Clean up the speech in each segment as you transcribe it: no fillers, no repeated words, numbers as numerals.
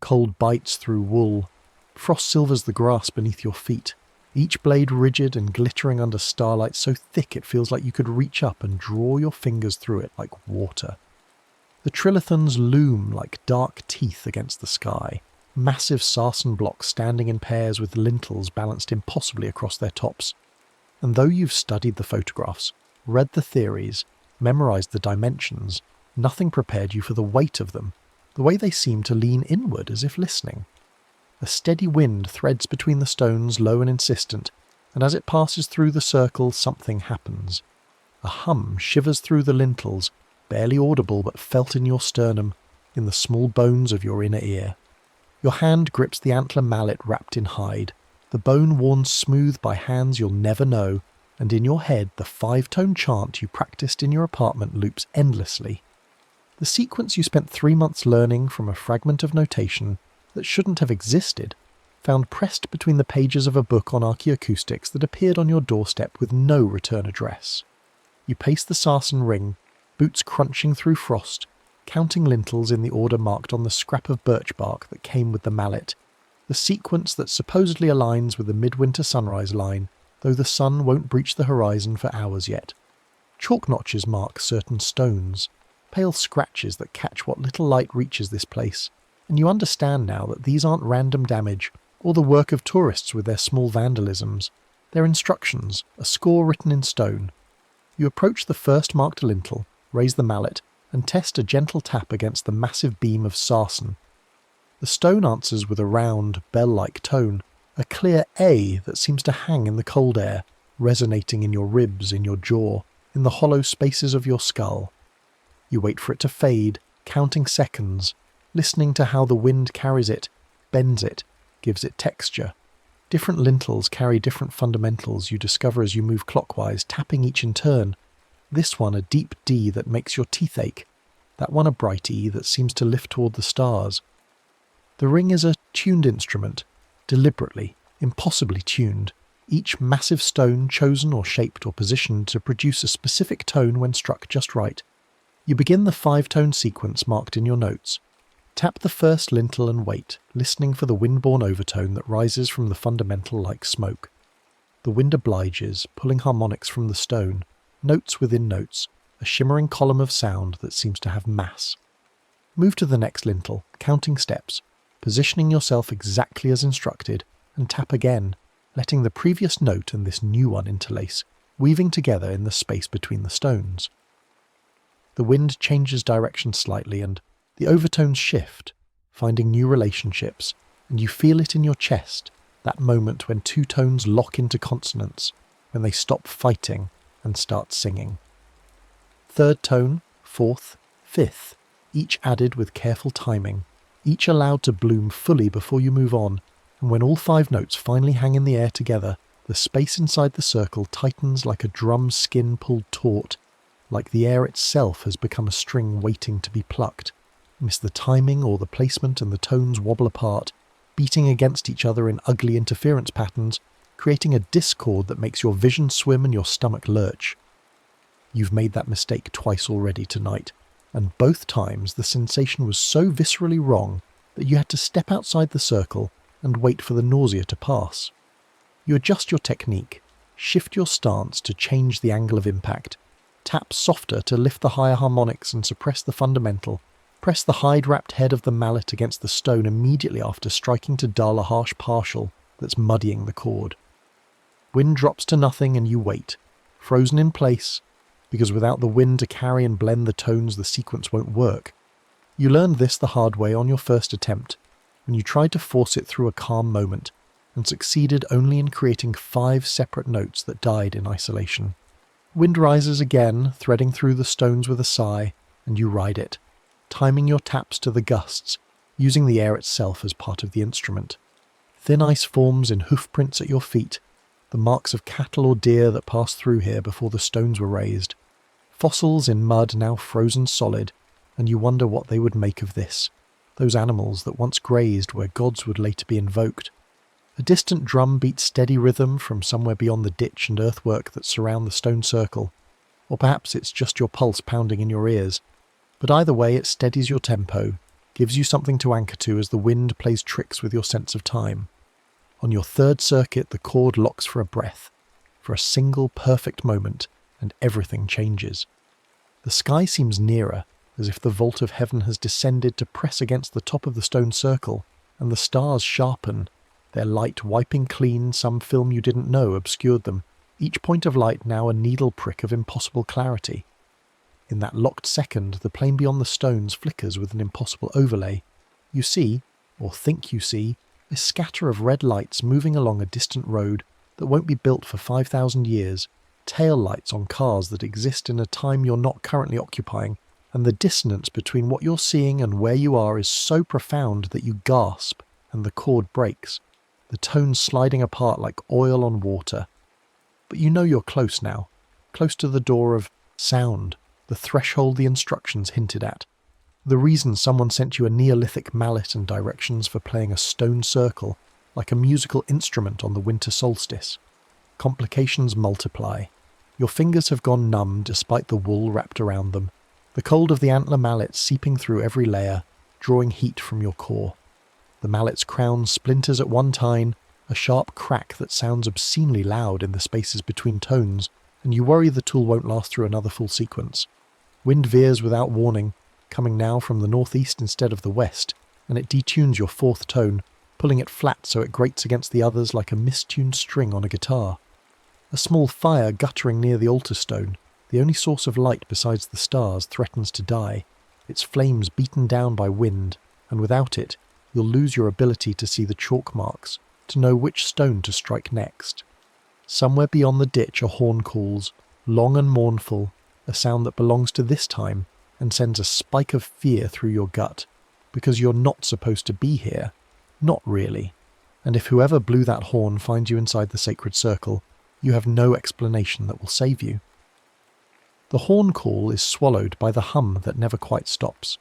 Cold bites through wool. Frost silvers the grass beneath your feet, each blade rigid and glittering under starlight so thick it feels like you could reach up and draw your fingers through it like water. The trilithons loom like dark teeth against the sky, massive sarsen blocks standing in pairs with lintels balanced impossibly across their tops. And though you've studied the photographs, read the theories, memorised the dimensions, nothing prepared you for the weight of them, the way they seem to lean inward as if listening. A steady wind threads between the stones, low and insistent, and as it passes through the circle, something happens. A hum shivers through the lintels, barely audible but felt in your sternum, in the small bones of your inner ear. Your hand grips the antler mallet wrapped in hide, the bone worn smooth by hands you'll never know, and in your head the 5-tone chant you practiced in your apartment loops endlessly. The sequence you spent 3 months learning from a fragment of notation that shouldn't have existed, found pressed between the pages of a book on archaeoacoustics that appeared on your doorstep with no return address. You pace the sarsen ring, boots crunching through frost, counting lintels in the order marked on the scrap of birch bark that came with the mallet, the sequence that supposedly aligns with the midwinter sunrise line, though the sun won't breach the horizon for hours yet. Chalk notches mark certain stones, pale scratches that catch what little light reaches this place, and you understand now that these aren't random damage or the work of tourists with their small vandalisms. They're instructions, a score written in stone. You approach the first marked lintel, raise the mallet, and test a gentle tap against the massive beam of sarsen. The stone answers with a round, bell-like tone, a clear A that seems to hang in the cold air, resonating in your ribs, in your jaw, in the hollow spaces of your skull. You wait for it to fade, counting seconds, listening to how the wind carries it, bends it, gives it texture. Different lintels carry different fundamentals you discover as you move clockwise, tapping each in turn. This one a deep D that makes your teeth ache, that one a bright E that seems to lift toward the stars. The ring is a tuned instrument, deliberately, impossibly tuned, each massive stone chosen or shaped or positioned to produce a specific tone when struck just right. You begin the 5-tone sequence marked in your notes. Tap the first lintel and wait, listening for the wind-borne overtone that rises from the fundamental like smoke. The wind obliges, pulling harmonics from the stone, notes within notes, a shimmering column of sound that seems to have mass. Move to the next lintel, counting steps, positioning yourself exactly as instructed, and tap again, letting the previous note and this new one interlace, weaving together in the space between the stones. The wind changes direction slightly and the overtones shift, finding new relationships, and you feel it in your chest, that moment when 2 tones lock into consonance, when they stop fighting and start singing. 3rd tone, 4th, 5th, each added with careful timing, each allowed to bloom fully before you move on, and when all 5 notes finally hang in the air together, the space inside the circle tightens like a drum skin pulled taut, like the air itself has become a string waiting to be plucked. Miss the timing or the placement and the tones wobble apart, beating against each other in ugly interference patterns, creating a discord that makes your vision swim and your stomach lurch. You've made that mistake twice already tonight, and both times the sensation was so viscerally wrong that you had to step outside the circle and wait for the nausea to pass. You adjust your technique, shift your stance to change the angle of impact, tap softer to lift the higher harmonics and suppress the fundamental, press the hide-wrapped head of the mallet against the stone immediately after striking to dull a harsh partial that's muddying the chord. Wind drops to nothing and you wait, frozen in place, because without the wind to carry and blend the tones the sequence won't work. You learned this the hard way on your first attempt, when you tried to force it through a calm moment, and succeeded only in creating 5 separate notes that died in isolation. Wind rises again, threading through the stones with a sigh, and you ride it, timing your taps to the gusts, using the air itself as part of the instrument. Thin ice forms in hoof prints at your feet, the marks of cattle or deer that passed through here before the stones were raised. Fossils in mud now frozen solid, and you wonder what they would make of this, those animals that once grazed where gods would later be invoked. A distant drum beats steady rhythm from somewhere beyond the ditch and earthwork that surround the stone circle, or perhaps it's just your pulse pounding in your ears. But either way it steadies your tempo, gives you something to anchor to as the wind plays tricks with your sense of time. On your third circuit, the chord locks for a breath, for a single perfect moment, and everything changes. The sky seems nearer, as if the vault of heaven has descended to press against the top of the stone circle, and the stars sharpen, their light wiping clean some film you didn't know obscured them, each point of light now a needle prick of impossible clarity. In that locked second, the plain beyond the stones flickers with an impossible overlay. You see, or think you see, a scatter of red lights moving along a distant road that won't be built for 5,000 years, tail lights on cars that exist in a time you're not currently occupying, and the dissonance between what you're seeing and where you are is so profound that you gasp, and the chord breaks, the tones sliding apart like oil on water. But you know you're close now, close to the door of sound, the threshold the instructions hinted at. The reason someone sent you a Neolithic mallet and directions for playing a stone circle, like a musical instrument on the winter solstice. Complications multiply. Your fingers have gone numb despite the wool wrapped around them, the cold of the antler mallet seeping through every layer, drawing heat from your core. The mallet's crown splinters at one tine, a sharp crack that sounds obscenely loud in the spaces between tones, and you worry the tool won't last through another full sequence. Wind veers without warning, coming now from the northeast instead of the west, and it detunes your fourth tone, pulling it flat so it grates against the others like a mistuned string on a guitar. A small fire guttering near the altar stone, the only source of light besides the stars, threatens to die, its flames beaten down by wind, and without it, you'll lose your ability to see the chalk marks, to know which stone to strike next. Somewhere beyond the ditch a horn calls, long and mournful, a sound that belongs to this time, and sends a spike of fear through your gut, because you're not supposed to be here. Not really. And if whoever blew that horn finds you inside the sacred circle, you have no explanation that will save you. The horn call is swallowed by the hum that never quite stops,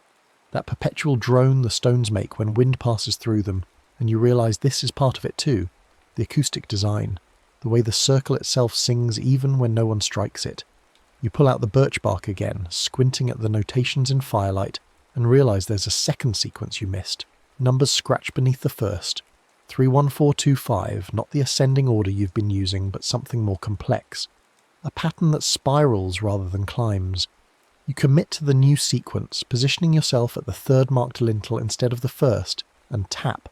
that perpetual drone the stones make when wind passes through them, and you realise this is part of it too, the acoustic design, the way the circle itself sings even when no one strikes it. You pull out the birch bark again, squinting at the notations in firelight, and realise there's a second sequence you missed, numbers scratched beneath the first. 31425, not the ascending order you've been using, but something more complex. A pattern that spirals rather than climbs. You commit to the new sequence, positioning yourself at the third marked lintel instead of the first, and tap.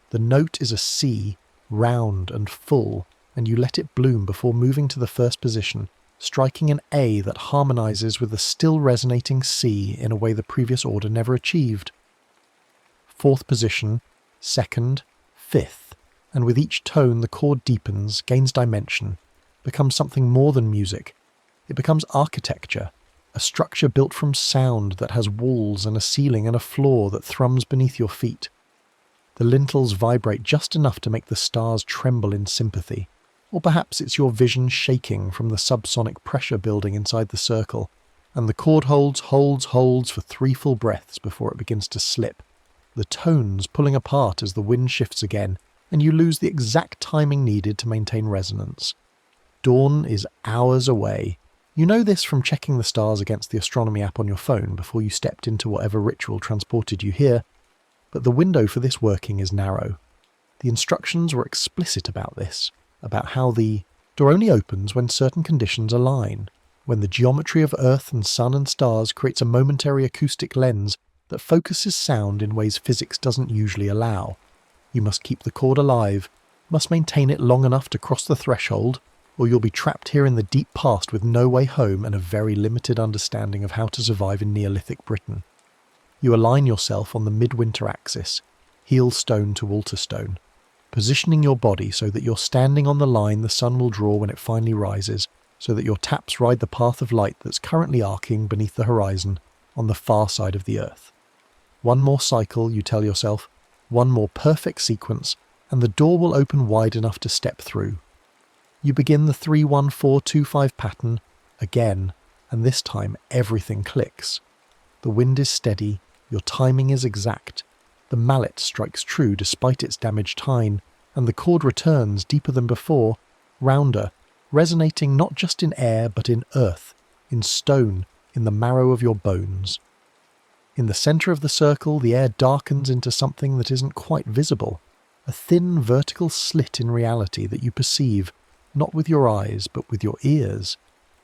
The note is a C, round and full, and you let it bloom before moving to the first position, striking an A that harmonises with the still resonating C in a way the previous order never achieved. Fourth position, second, fifth, and with each tone the chord deepens, gains dimension, becomes something more than music. It becomes architecture, a structure built from sound that has walls and a ceiling and a floor that thrums beneath your feet. The lintels vibrate just enough to make the stars tremble in sympathy, or perhaps it's your vision shaking from the subsonic pressure building inside the circle, and the chord holds for 3 full breaths before it begins to slip, the tones pulling apart as the wind shifts again, and you lose the exact timing needed to maintain resonance. Dawn is hours away. You know this from checking the stars against the astronomy app on your phone before you stepped into whatever ritual transported you here, but the window for this working is narrow. The instructions were explicit about this, about how the door only opens when certain conditions align, when the geometry of Earth and Sun and stars creates a momentary acoustic lens that focuses sound in ways physics doesn't usually allow. You must keep the chord alive, must maintain it long enough to cross the threshold, or you'll be trapped here in the deep past with no way home and a very limited understanding of how to survive in Neolithic Britain. You align yourself on the midwinter axis, heel stone to altar stone, positioning your body so that you're standing on the line the sun will draw when it finally rises, so that your taps ride the path of light that's currently arcing beneath the horizon on the far side of the earth. One more cycle, you tell yourself, one more perfect sequence, and the door will open wide enough to step through. You begin the 31425 pattern again, and this time everything clicks. The wind is steady, your timing is exact, the mallet strikes true despite its damaged tine, and the chord returns deeper than before, rounder, resonating not just in air but in earth, in stone, in the marrow of your bones. In the centre of the circle, the air darkens into something that isn't quite visible, a thin vertical slit in reality that you perceive, not with your eyes but with your ears,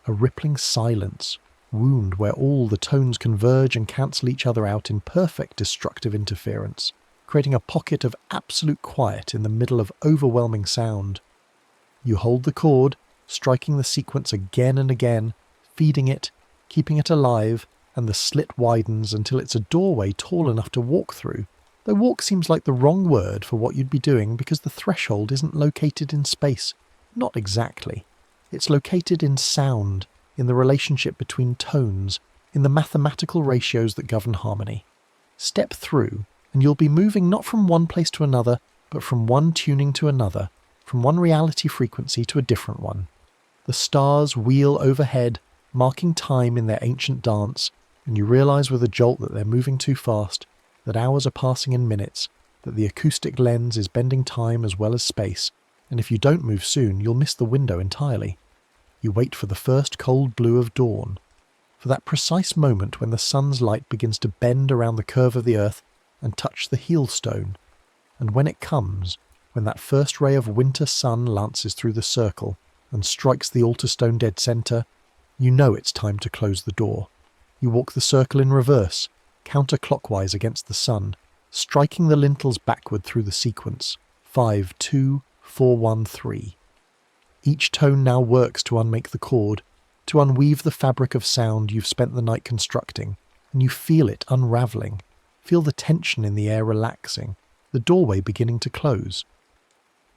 a rippling silence, wound where all the tones converge and cancel each other out in perfect destructive interference, creating a pocket of absolute quiet in the middle of overwhelming sound. You hold the chord, striking the sequence again and again, feeding it, keeping it alive, and the slit widens until it's a doorway tall enough to walk through, though walk seems like the wrong word for what you'd be doing because the threshold isn't located in space. Not exactly. It's located in sound, in the relationship between tones, in the mathematical ratios that govern harmony. Step through, and you'll be moving not from one place to another, but from one tuning to another, from one reality frequency to a different one. The stars wheel overhead, marking time in their ancient dance, and you realise with a jolt that they're moving too fast, that hours are passing in minutes, that the acoustic lens is bending time as well as space, and if you don't move soon, you'll miss the window entirely. You wait for the first cold blue of dawn, for that precise moment when the sun's light begins to bend around the curve of the earth and touch the heel stone, and when it comes, when that first ray of winter sun lances through the circle and strikes the altar stone dead centre, you know it's time to close the door. You walk the circle in reverse, counterclockwise against the sun, striking the lintels backward through the sequence, 5, 2, 4, 1, 3. Each tone now works to unmake the chord, to unweave the fabric of sound you've spent the night constructing, and you feel it unravelling, feel the tension in the air relaxing, the doorway beginning to close.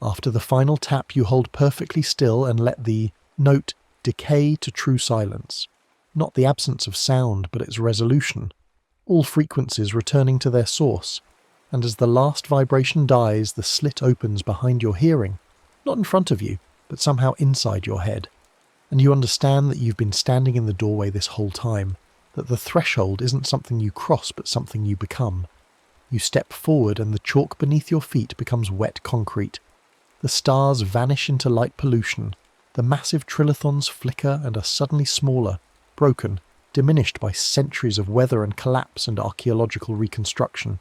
After the final tap, you hold perfectly still and let the note decay to true silence. Not the absence of sound, but its resolution, all frequencies returning to their source, and as the last vibration dies, the slit opens behind your hearing, not in front of you, but somehow inside your head, and you understand that you've been standing in the doorway this whole time, that the threshold isn't something you cross but something you become. You step forward and the chalk beneath your feet becomes wet concrete. The stars vanish into light pollution, the massive trilithons flicker and are suddenly smaller, broken, diminished by centuries of weather and collapse and archaeological reconstruction.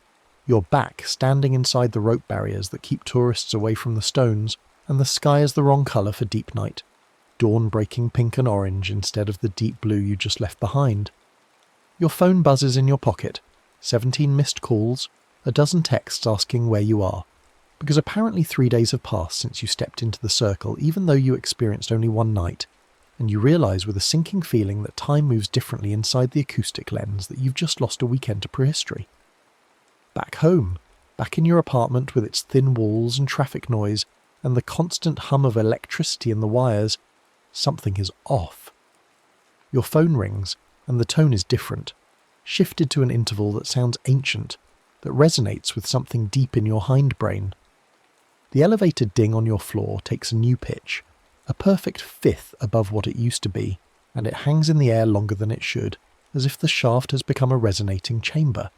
You're back standing inside the rope barriers that keep tourists away from the stones, and the sky is the wrong colour for deep night, dawn breaking pink and orange instead of the deep blue you just left behind. Your phone buzzes in your pocket, 17 missed calls, a dozen texts asking where you are, because apparently 3 days have passed since you stepped into the circle even though you experienced only one night, and you realise with a sinking feeling that time moves differently inside the acoustic lens that you've just lost a weekend to prehistory. Back home, back in your apartment with its thin walls and traffic noise, and the constant hum of electricity in the wires, something is off. Your phone rings, and the tone is different, shifted to an interval that sounds ancient, that resonates with something deep in your hindbrain. The elevator ding on your floor takes a new pitch, a perfect fifth above what it used to be, and it hangs in the air longer than it should, as if the shaft has become a resonating chamber.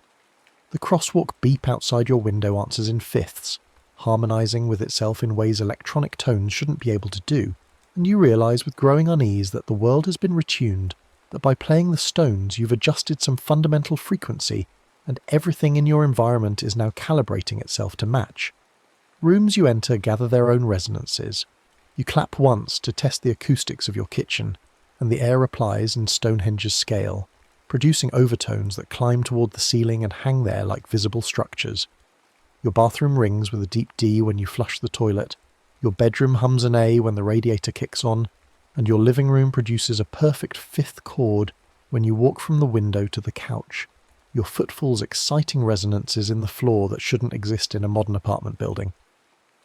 The crosswalk beep outside your window answers in fifths, harmonising with itself in ways electronic tones shouldn't be able to do, and you realise with growing unease that the world has been retuned, that by playing the stones you've adjusted some fundamental frequency, and everything in your environment is now calibrating itself to match. Rooms you enter gather their own resonances. You clap once to test the acoustics of your kitchen, and the air replies in Stonehenge's scale, producing overtones that climb toward the ceiling and hang there like visible structures. Your bathroom rings with a deep D when you flush the toilet, your bedroom hums an A when the radiator kicks on, and your living room produces a perfect fifth chord when you walk from the window to the couch, your footfalls exciting resonances in the floor that shouldn't exist in a modern apartment building.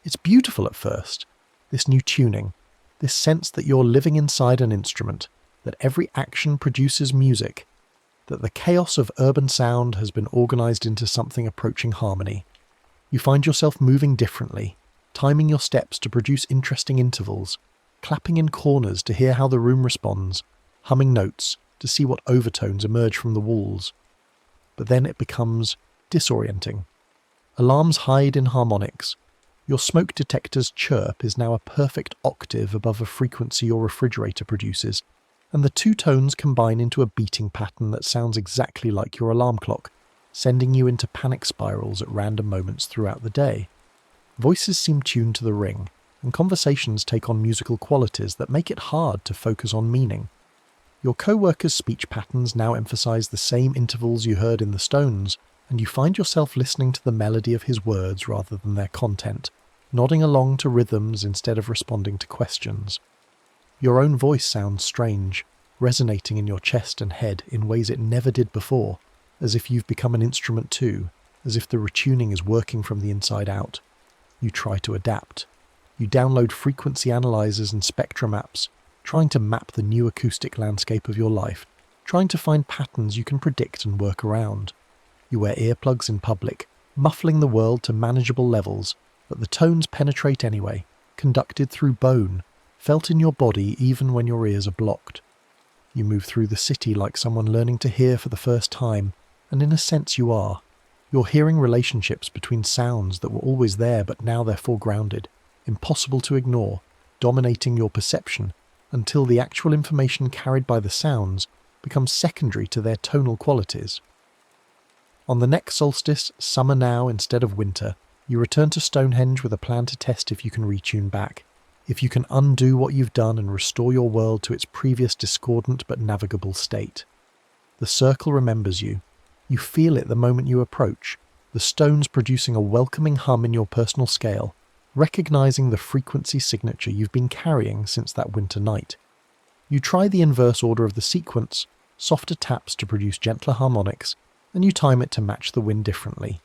It's beautiful at first, this new tuning, this sense that you're living inside an instrument, that every action produces music, that the chaos of urban sound has been organised into something approaching harmony. You find yourself moving differently, timing your steps to produce interesting intervals, clapping in corners to hear how the room responds, humming notes to see what overtones emerge from the walls. But then it becomes disorienting. Alarms hide in harmonics. Your smoke detector's chirp is now a perfect octave above a frequency your refrigerator produces, and the two tones combine into a beating pattern that sounds exactly like your alarm clock, sending you into panic spirals at random moments throughout the day. Voices seem tuned to the ring, and conversations take on musical qualities that make it hard to focus on meaning. Your co-workers' speech patterns now emphasize the same intervals you heard in the Stones, and you find yourself listening to the melody of his words rather than their content, nodding along to rhythms instead of responding to questions. Your own voice sounds strange, resonating in your chest and head in ways it never did before, as if you've become an instrument too, as if the retuning is working from the inside out. You try to adapt. You download frequency analyzers and spectrum apps, trying to map the new acoustic landscape of your life, trying to find patterns you can predict and work around. You wear earplugs in public, muffling the world to manageable levels, but the tones penetrate anyway, conducted through bone, felt in your body even when your ears are blocked. You move through the city like someone learning to hear for the first time, and in a sense you are. You're hearing relationships between sounds that were always there but now they're foregrounded, impossible to ignore, dominating your perception, until the actual information carried by the sounds becomes secondary to their tonal qualities. On the next solstice, summer now instead of winter, you return to Stonehenge with a plan to test if you can retune back, if you can undo what you've done and restore your world to its previous discordant but navigable state. The circle remembers you. You feel it the moment you approach, the stones producing a welcoming hum in your personal scale, recognizing the frequency signature you've been carrying since that winter night. You try the inverse order of the sequence, softer taps to produce gentler harmonics, and you time it to match the wind differently,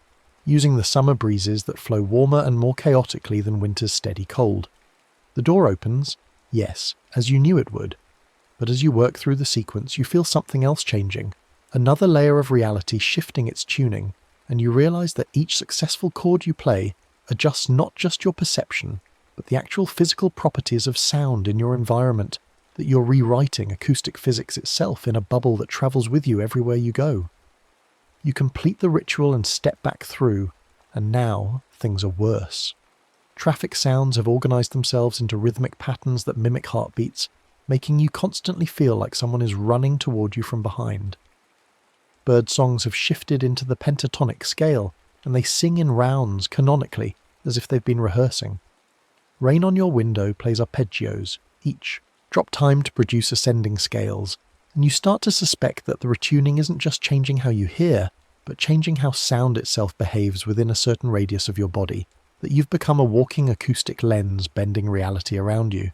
using the summer breezes that flow warmer and more chaotically than winter's steady cold. The door opens, yes, as you knew it would, but as you work through the sequence you feel something else changing, another layer of reality shifting its tuning, and you realize that each successful chord you play adjusts not just your perception, but the actual physical properties of sound in your environment, that you're rewriting acoustic physics itself in a bubble that travels with you everywhere you go. You complete the ritual and step back through, and now things are worse. Traffic sounds have organized themselves into rhythmic patterns that mimic heartbeats, making you constantly feel like someone is running toward you from behind. Bird songs have shifted into the pentatonic scale, and they sing in rounds canonically, as if they've been rehearsing. Rain on Your Window plays arpeggios, each drop time to produce ascending scales, and you start to suspect that the retuning isn't just changing how you hear, but changing how sound itself behaves within a certain radius of your body, that you've become a walking acoustic lens bending reality around you.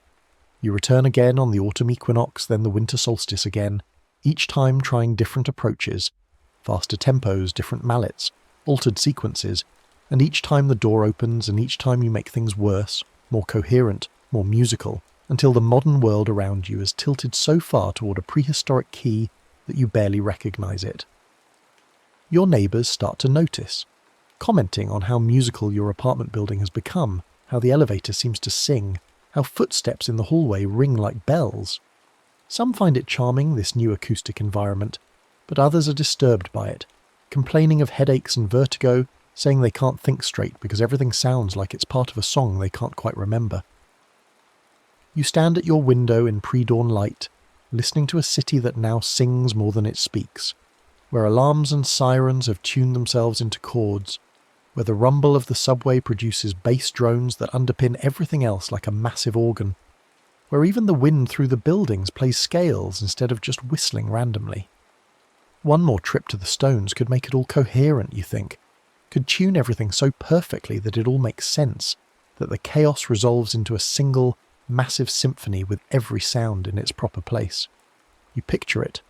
You return again on the autumn equinox, then the winter solstice again, each time trying different approaches, faster tempos, different mallets, altered sequences, and each time the door opens and each time you make things worse, more coherent, more musical, until the modern world around you is tilted so far toward a prehistoric key that you barely recognize it. Your neighbors start to notice, commenting on how musical your apartment building has become, how the elevator seems to sing, how footsteps in the hallway ring like bells. Some find it charming, this new acoustic environment, but others are disturbed by it, complaining of headaches and vertigo, saying they can't think straight because everything sounds like it's part of a song they can't quite remember. You stand at your window in pre-dawn light, listening to a city that now sings more than it speaks, where alarms and sirens have tuned themselves into chords, where the rumble of the subway produces bass drones that underpin everything else like a massive organ, where even the wind through the buildings plays scales instead of just whistling randomly. One more trip to the Stones could make it all coherent, you think, could tune everything so perfectly that it all makes sense, that the chaos resolves into a single, massive symphony with every sound in its proper place. You picture it,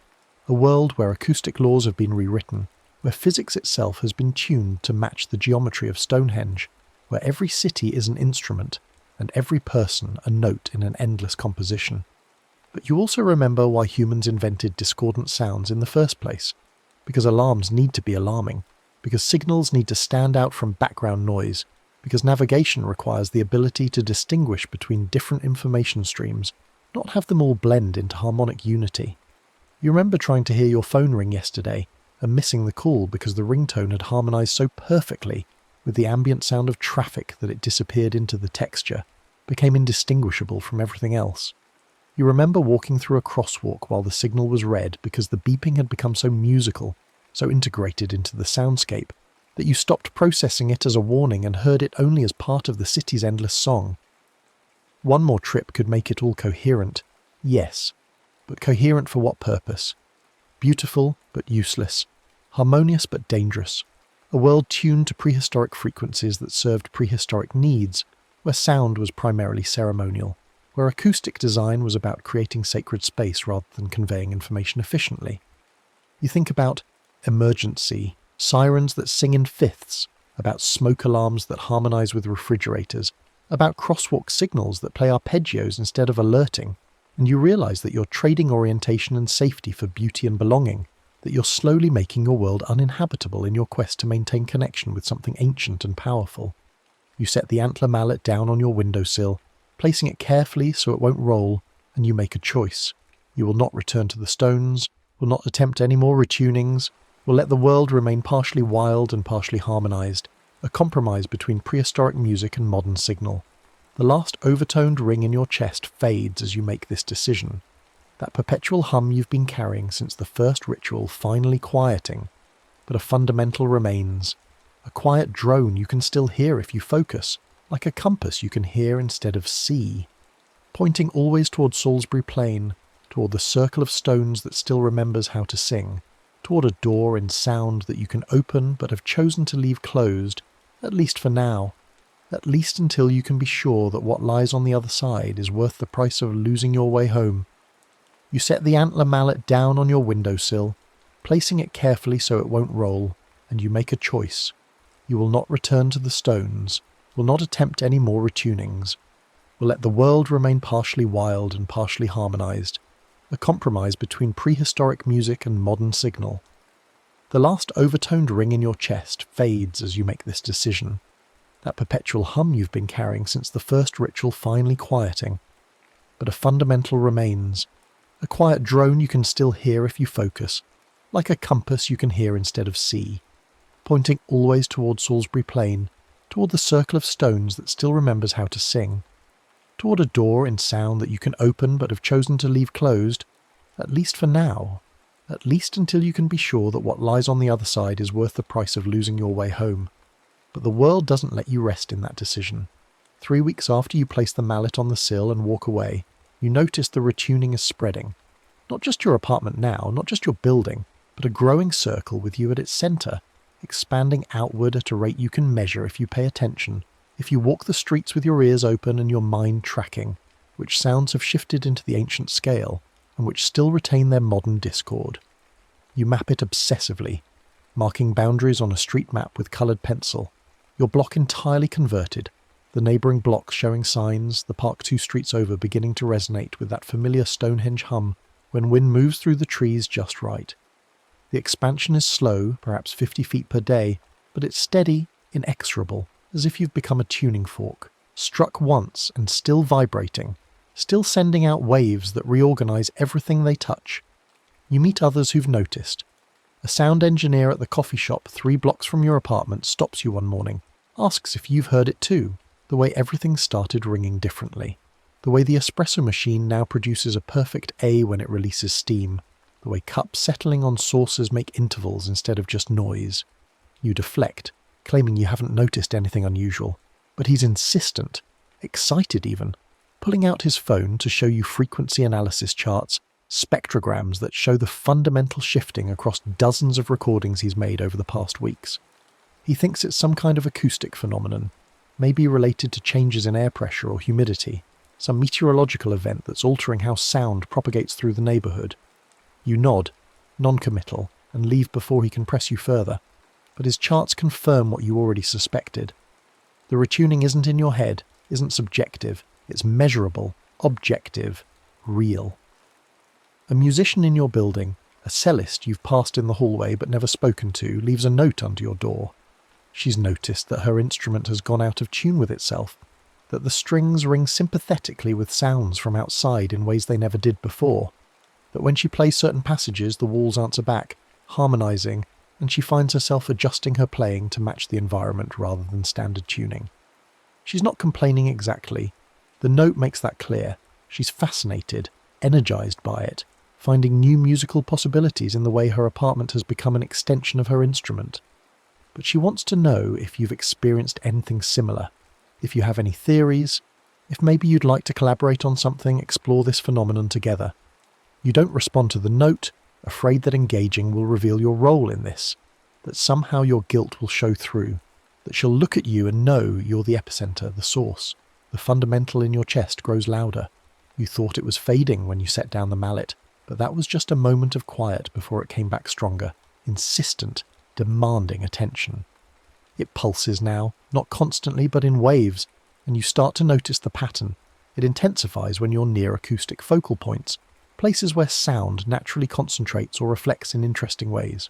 a world where acoustic laws have been rewritten, where physics itself has been tuned to match the geometry of Stonehenge, where every city is an instrument, and every person a note in an endless composition. But you also remember why humans invented discordant sounds in the first place, because alarms need to be alarming, because signals need to stand out from background noise, because navigation requires the ability to distinguish between different information streams, not have them all blend into harmonic unity. You remember trying to hear your phone ring yesterday, and missing the call because the ringtone had harmonized so perfectly with the ambient sound of traffic that it disappeared into the texture, became indistinguishable from everything else. You remember walking through a crosswalk while the signal was red because the beeping had become so musical so integrated into the soundscape, that you stopped processing it as a warning and heard it only as part of the city's endless song. One more trip could make it all coherent, yes, but coherent for what purpose? Beautiful but useless, harmonious but dangerous, a world tuned to prehistoric frequencies that served prehistoric needs, where sound was primarily ceremonial, where acoustic design was about creating sacred space rather than conveying information efficiently. You think about emergency, sirens that sing in fifths, about smoke alarms that harmonize with refrigerators, about crosswalk signals that play arpeggios instead of alerting, and you realize that you're trading orientation and safety for beauty and belonging, that you're slowly making your world uninhabitable in your quest to maintain connection with something ancient and powerful. You set the antler mallet down on your windowsill, placing it carefully so it won't roll, and you make a choice. You will not return to the stones, will not attempt any more retunings, will let the world remain partially wild and partially harmonized, a compromise between prehistoric music and modern signal. The last overtoned ring in your chest fades as you make this decision. That perpetual hum you've been carrying since the first ritual finally quieting, but a fundamental remains. A quiet drone you can still hear if you focus, like a compass you can hear instead of see. Pointing always toward Salisbury Plain, toward the circle of stones that still remembers how to sing, toward a door in sound that you can open but have chosen to leave closed, at least for now, at least until you can be sure that what lies on the other side is worth the price of losing your way home. You set the antler mallet down on your windowsill, placing it carefully so it won't roll, and you make a choice. You will not return to the stones, will not attempt any more retunings, will let the world remain partially wild and partially harmonized, a compromise between prehistoric music and modern signal. The last overtoned ring in your chest fades as you make this decision, that perpetual hum you've been carrying since the first ritual finally quieting. But a fundamental remains, a quiet drone you can still hear if you focus, like a compass you can hear instead of see, pointing always toward Salisbury Plain, toward the circle of stones that still remembers how to sing, toward a door in sound that you can open but have chosen to leave closed, at least for now, at least until you can be sure that what lies on the other side is worth the price of losing your way home. But the world doesn't let you rest in that decision. 3 weeks after you place the mallet on the sill and walk away, you notice the retuning is spreading. Not just your apartment now, not just your building, but a growing circle with you at its centre, expanding outward at a rate you can measure if you pay attention, if you walk the streets with your ears open and your mind tracking, which sounds have shifted into the ancient scale, and which still retain their modern discord. You map it obsessively, marking boundaries on a street map with coloured pencil, your block entirely converted, the neighbouring blocks showing signs, the park 2 streets over beginning to resonate with that familiar Stonehenge hum when wind moves through the trees just right. The expansion is slow, perhaps 50 feet per day, but it's steady, inexorable, as if you've become a tuning fork, struck once and still vibrating, still sending out waves that reorganize everything they touch. You meet others who've noticed. A sound engineer at the coffee shop 3 blocks from your apartment stops you one morning, asks if you've heard it too, the way everything started ringing differently, the way the espresso machine now produces a perfect A when it releases steam, the way cups settling on saucers make intervals instead of just noise. You deflect, claiming you haven't noticed anything unusual, but he's insistent, excited even, pulling out his phone to show you frequency analysis charts, spectrograms that show the fundamental shifting across dozens of recordings he's made over the past weeks. He thinks it's some kind of acoustic phenomenon, maybe related to changes in air pressure or humidity, some meteorological event that's altering how sound propagates through the neighbourhood. You nod, non-committal, and leave before he can press you further, but his charts confirm what you already suspected. The retuning isn't in your head, isn't subjective, it's measurable, objective, real. A musician in your building, a cellist you've passed in the hallway but never spoken to, leaves a note under your door. She's noticed that her instrument has gone out of tune with itself, that the strings ring sympathetically with sounds from outside in ways they never did before, that when she plays certain passages the walls answer back, harmonizing, and she finds herself adjusting her playing to match the environment rather than standard tuning. She's not complaining exactly. The note makes that clear. She's fascinated, energized by it. finding new musical possibilities in the way her apartment has become an extension of her instrument. But she wants to know if you've experienced anything similar, if you have any theories, if maybe you'd like to collaborate on something, explore this phenomenon together. You don't respond to the note, afraid that engaging will reveal your role in this, that somehow your guilt will show through, that she'll look at you and know you're the epicenter, the source. The fundamental in your chest grows louder. You thought it was fading when you set down the mallet, but that was just a moment of quiet before it came back stronger, insistent, demanding attention. It pulses now, not constantly but in waves, and you start to notice the pattern. It intensifies when you're near acoustic focal points, places where sound naturally concentrates or reflects in interesting ways.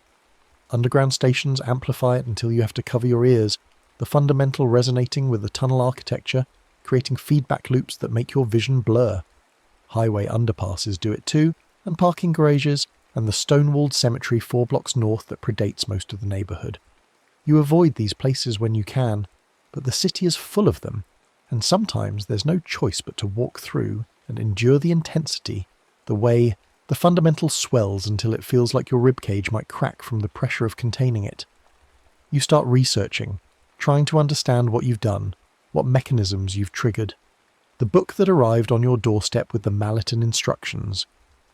Underground stations amplify it until you have to cover your ears, the fundamental resonating with the tunnel architecture, creating feedback loops that make your vision blur. Highway underpasses do it too, and parking garages, and the stone-walled cemetery 4 blocks north that predates most of the neighbourhood. You avoid these places when you can, but the city is full of them, and sometimes there's no choice but to walk through and endure the intensity, the way the fundamental swells until it feels like your ribcage might crack from the pressure of containing it. You start researching, trying to understand what you've done, what mechanisms you've triggered. The book that arrived on your doorstep with the mallet and instructions.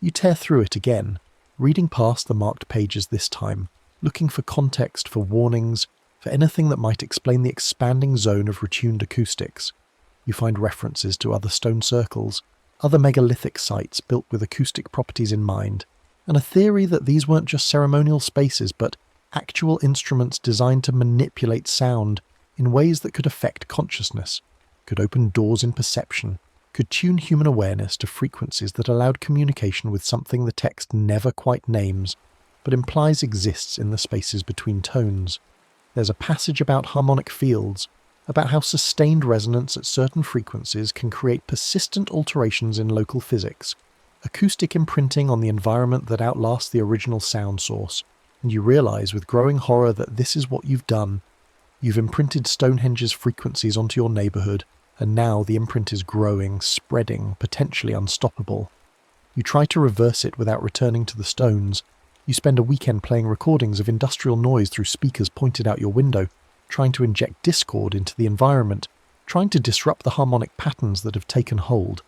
You tear through it again, reading past the marked pages this time, looking for context, for warnings, for anything that might explain the expanding zone of retuned acoustics. You find references to other stone circles, other megalithic sites built with acoustic properties in mind, and a theory that these weren't just ceremonial spaces but actual instruments designed to manipulate sound in ways that could affect consciousness, could open doors in perception, could tune human awareness to frequencies that allowed communication with something the text never quite names, but implies exists in the spaces between tones. There's a passage about harmonic fields, about how sustained resonance at certain frequencies can create persistent alterations in local physics, acoustic imprinting on the environment that outlasts the original sound source, and you realise with growing horror that this is what you've done. You've imprinted Stonehenge's frequencies onto your neighbourhood, and now the imprint is growing, spreading, potentially unstoppable. You try to reverse it without returning to the stones. You spend a weekend playing recordings of industrial noise through speakers pointed out your window, trying to inject discord into the environment, trying to disrupt the harmonic patterns that have taken hold.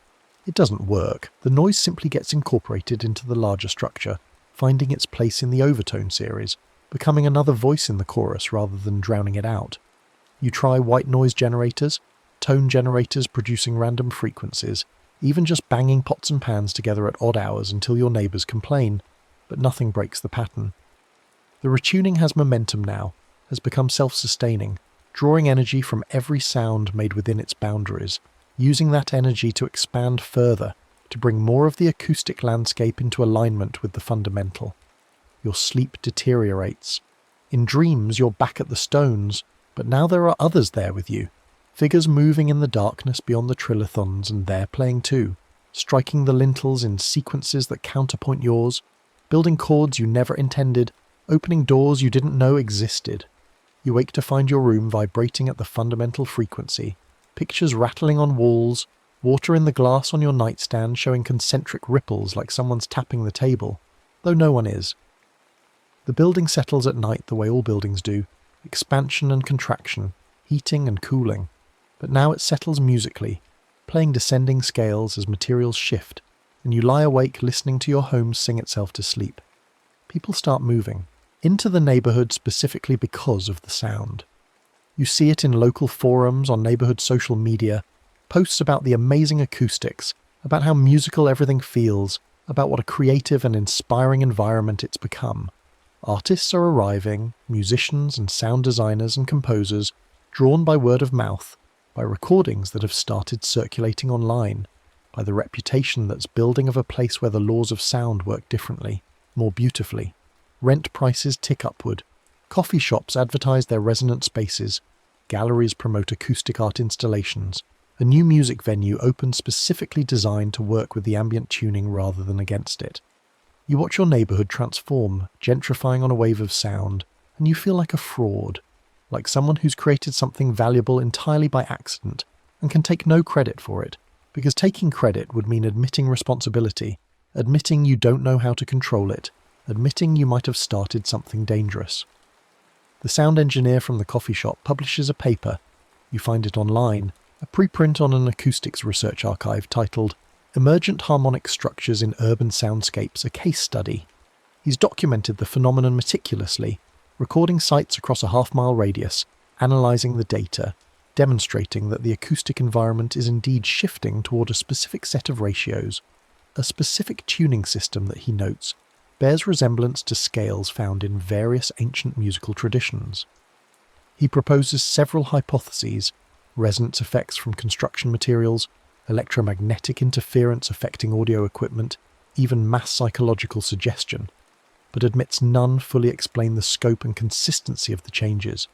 It doesn't work. The noise simply gets incorporated into the larger structure, finding its place in the overtone series, becoming another voice in the chorus rather than drowning it out. You try white noise generators, tone generators producing random frequencies, even just banging pots and pans together at odd hours until your neighbours complain, but nothing breaks the pattern. The retuning has momentum now, has become self-sustaining, drawing energy from every sound made within its boundaries, using that energy to expand further, to bring more of the acoustic landscape into alignment with the fundamental. Your sleep deteriorates. In dreams, you're back at the stones, but now there are others there with you, figures moving in the darkness beyond the trilithons, and they're playing too, striking the lintels in sequences that counterpoint yours, building chords you never intended, opening doors you didn't know existed. You wake to find your room vibrating at the fundamental frequency, pictures rattling on walls, water in the glass on your nightstand showing concentric ripples like someone's tapping the table, though no one is. The building settles at night the way all buildings do, expansion and contraction, heating and cooling, but now it settles musically, playing descending scales as materials shift, and you lie awake listening to your home sing itself to sleep. People start moving, into the neighbourhood specifically because of the sound. You see it in local forums, on neighbourhood social media, posts about the amazing acoustics, about how musical everything feels, about what a creative and inspiring environment it's become. Artists are arriving, musicians and sound designers and composers, drawn by word of mouth, by recordings that have started circulating online, by the reputation that's building of a place where the laws of sound work differently, more beautifully. Rent prices tick upward. Coffee shops advertise their resonant spaces. Galleries promote acoustic art installations. A new music venue opens specifically designed to work with the ambient tuning rather than against it. You watch your neighbourhood transform, gentrifying on a wave of sound, and you feel like a fraud, like someone who's created something valuable entirely by accident and can take no credit for it, because taking credit would mean admitting responsibility, admitting you don't know how to control it, admitting you might have started something dangerous. The sound engineer from the coffee shop publishes a paper. You find it online, a preprint on an acoustics research archive titled Emergent Harmonic Structures in Urban Soundscapes, a Case Study. He's documented the phenomenon meticulously, recording sites across a half-mile radius, analysing the data, demonstrating that the acoustic environment is indeed shifting toward a specific set of ratios. A specific tuning system that he notes bears resemblance to scales found in various ancient musical traditions. He proposes several hypotheses: resonance effects from construction materials, electromagnetic interference affecting audio equipment, even mass psychological suggestion, but admits none fully explain the scope and consistency of the changes.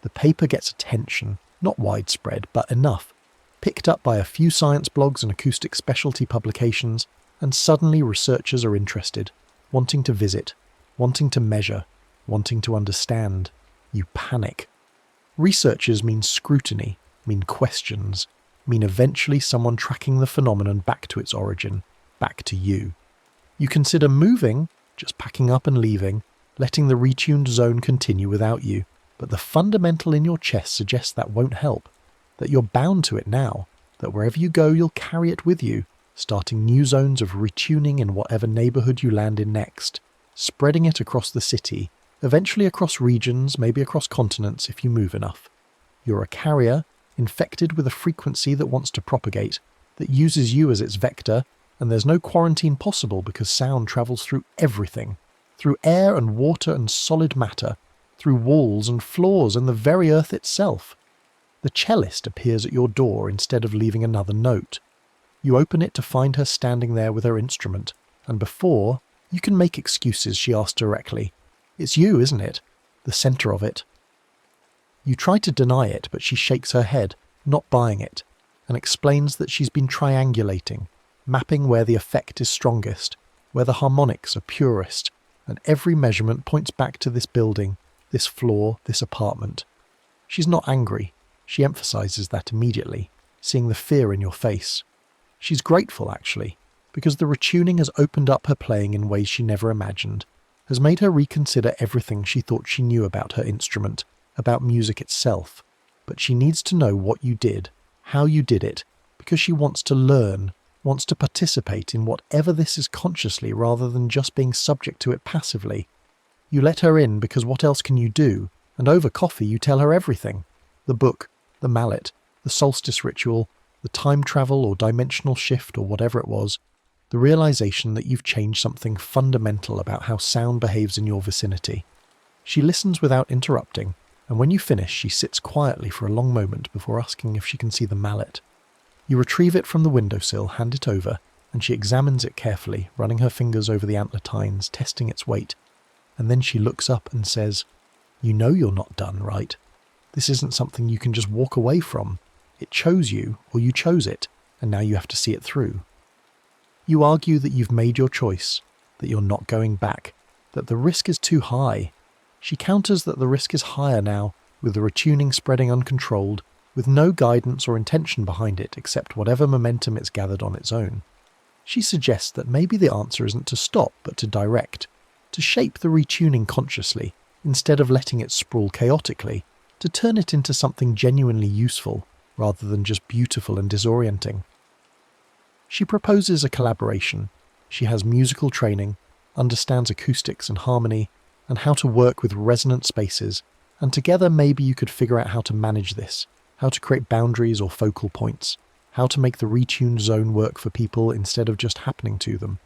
The paper gets attention, not widespread, but enough, picked up by a few science blogs and acoustic specialty publications, and suddenly researchers are interested, wanting to visit, wanting to measure, wanting to understand. You panic. Researchers mean scrutiny, mean questions, mean eventually someone tracking the phenomenon back to its origin, back to you. You consider moving, just packing up and leaving, letting the retuned zone continue without you, but the fundamental in your chest suggests that won't help, that you're bound to it now, that wherever you go you'll carry it with you, starting new zones of retuning in whatever neighbourhood you land in next, spreading it across the city, eventually across regions, maybe across continents if you move enough. You're a carrier, infected with a frequency that wants to propagate, that uses you as its vector, and there's no quarantine possible because sound travels through everything, through air and water and solid matter, through walls and floors and the very earth itself. The cellist appears at your door instead of leaving another note. You open it to find her standing there with her instrument, and before, you can make excuses, she asks directly. It's you, isn't it? The centre of it. You try to deny it, but she shakes her head, not buying it, and explains that she's been triangulating, mapping where the effect is strongest, where the harmonics are purest, and every measurement points back to this building, this floor, this apartment. She's not angry. She emphasises that immediately, seeing the fear in your face. She's grateful, actually, because the retuning has opened up her playing in ways she never imagined, has made her reconsider everything she thought she knew about her instrument, about music itself. But she needs to know what you did, how you did it, because she wants to learn, wants to participate in whatever this is consciously rather than just being subject to it passively. You let her in because what else can you do? And over coffee you tell her everything. The book, the mallet, the solstice ritual, the time travel or dimensional shift or whatever it was, the realization that you've changed something fundamental about how sound behaves in your vicinity. She listens without interrupting, and when you finish she sits quietly for a long moment before asking if she can see the mallet. You retrieve it from the windowsill, hand it over, and she examines it carefully, running her fingers over the antler tines, testing its weight, and then she looks up and says, "You know you're not done, right? This isn't something you can just walk away from. It chose you, or you chose it, and now you have to see it through." You argue that you've made your choice, that you're not going back, that the risk is too high. She counters that the risk is higher now, with the retuning spreading uncontrolled, with no guidance or intention behind it except whatever momentum it's gathered on its own. She suggests that maybe the answer isn't to stop, but to direct, to shape the retuning consciously, instead of letting it sprawl chaotically, to turn it into something genuinely useful, rather than just beautiful and disorienting. She proposes a collaboration. She has musical training, understands acoustics and harmony, and how to work with resonant spaces, and together maybe you could figure out how to manage this, how to create boundaries or focal points, how to make the retuned zone work for people instead of just happening to them.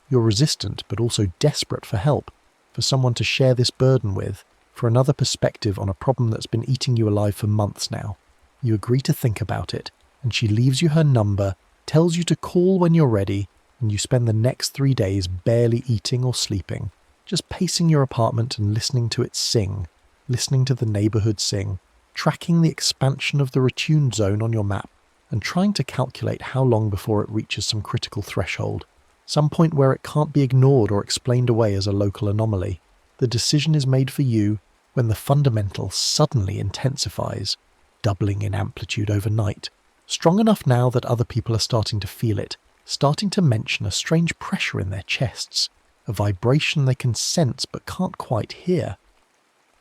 You're resistant but also desperate for help, for someone to share this burden with, for another perspective on a problem that's been eating you alive for months now. You agree to think about it, and she leaves you her number, tells you to call when you're ready, and you spend the next 3 days barely eating or sleeping, just pacing your apartment and listening to it sing, listening to the neighbourhood sing, tracking the expansion of the retuned zone on your map, and trying to calculate how long before it reaches some critical threshold, some point where it can't be ignored or explained away as a local anomaly. The decision is made for you when the fundamental suddenly intensifies, doubling in amplitude overnight, strong enough now that other people are starting to feel it, starting to mention a strange pressure in their chests, a vibration they can sense but can't quite hear.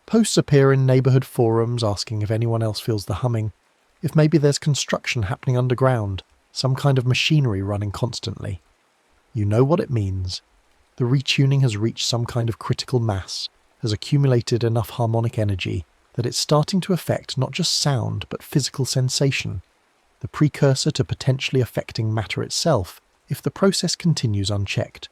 Posts appear in neighbourhood forums asking if anyone else feels the humming, if maybe there's construction happening underground, some kind of machinery running constantly. You know what it means. The retuning has reached some kind of critical mass, has accumulated enough harmonic energy that it's starting to affect not just sound but physical sensation, the precursor to potentially affecting matter itself if the process continues unchecked.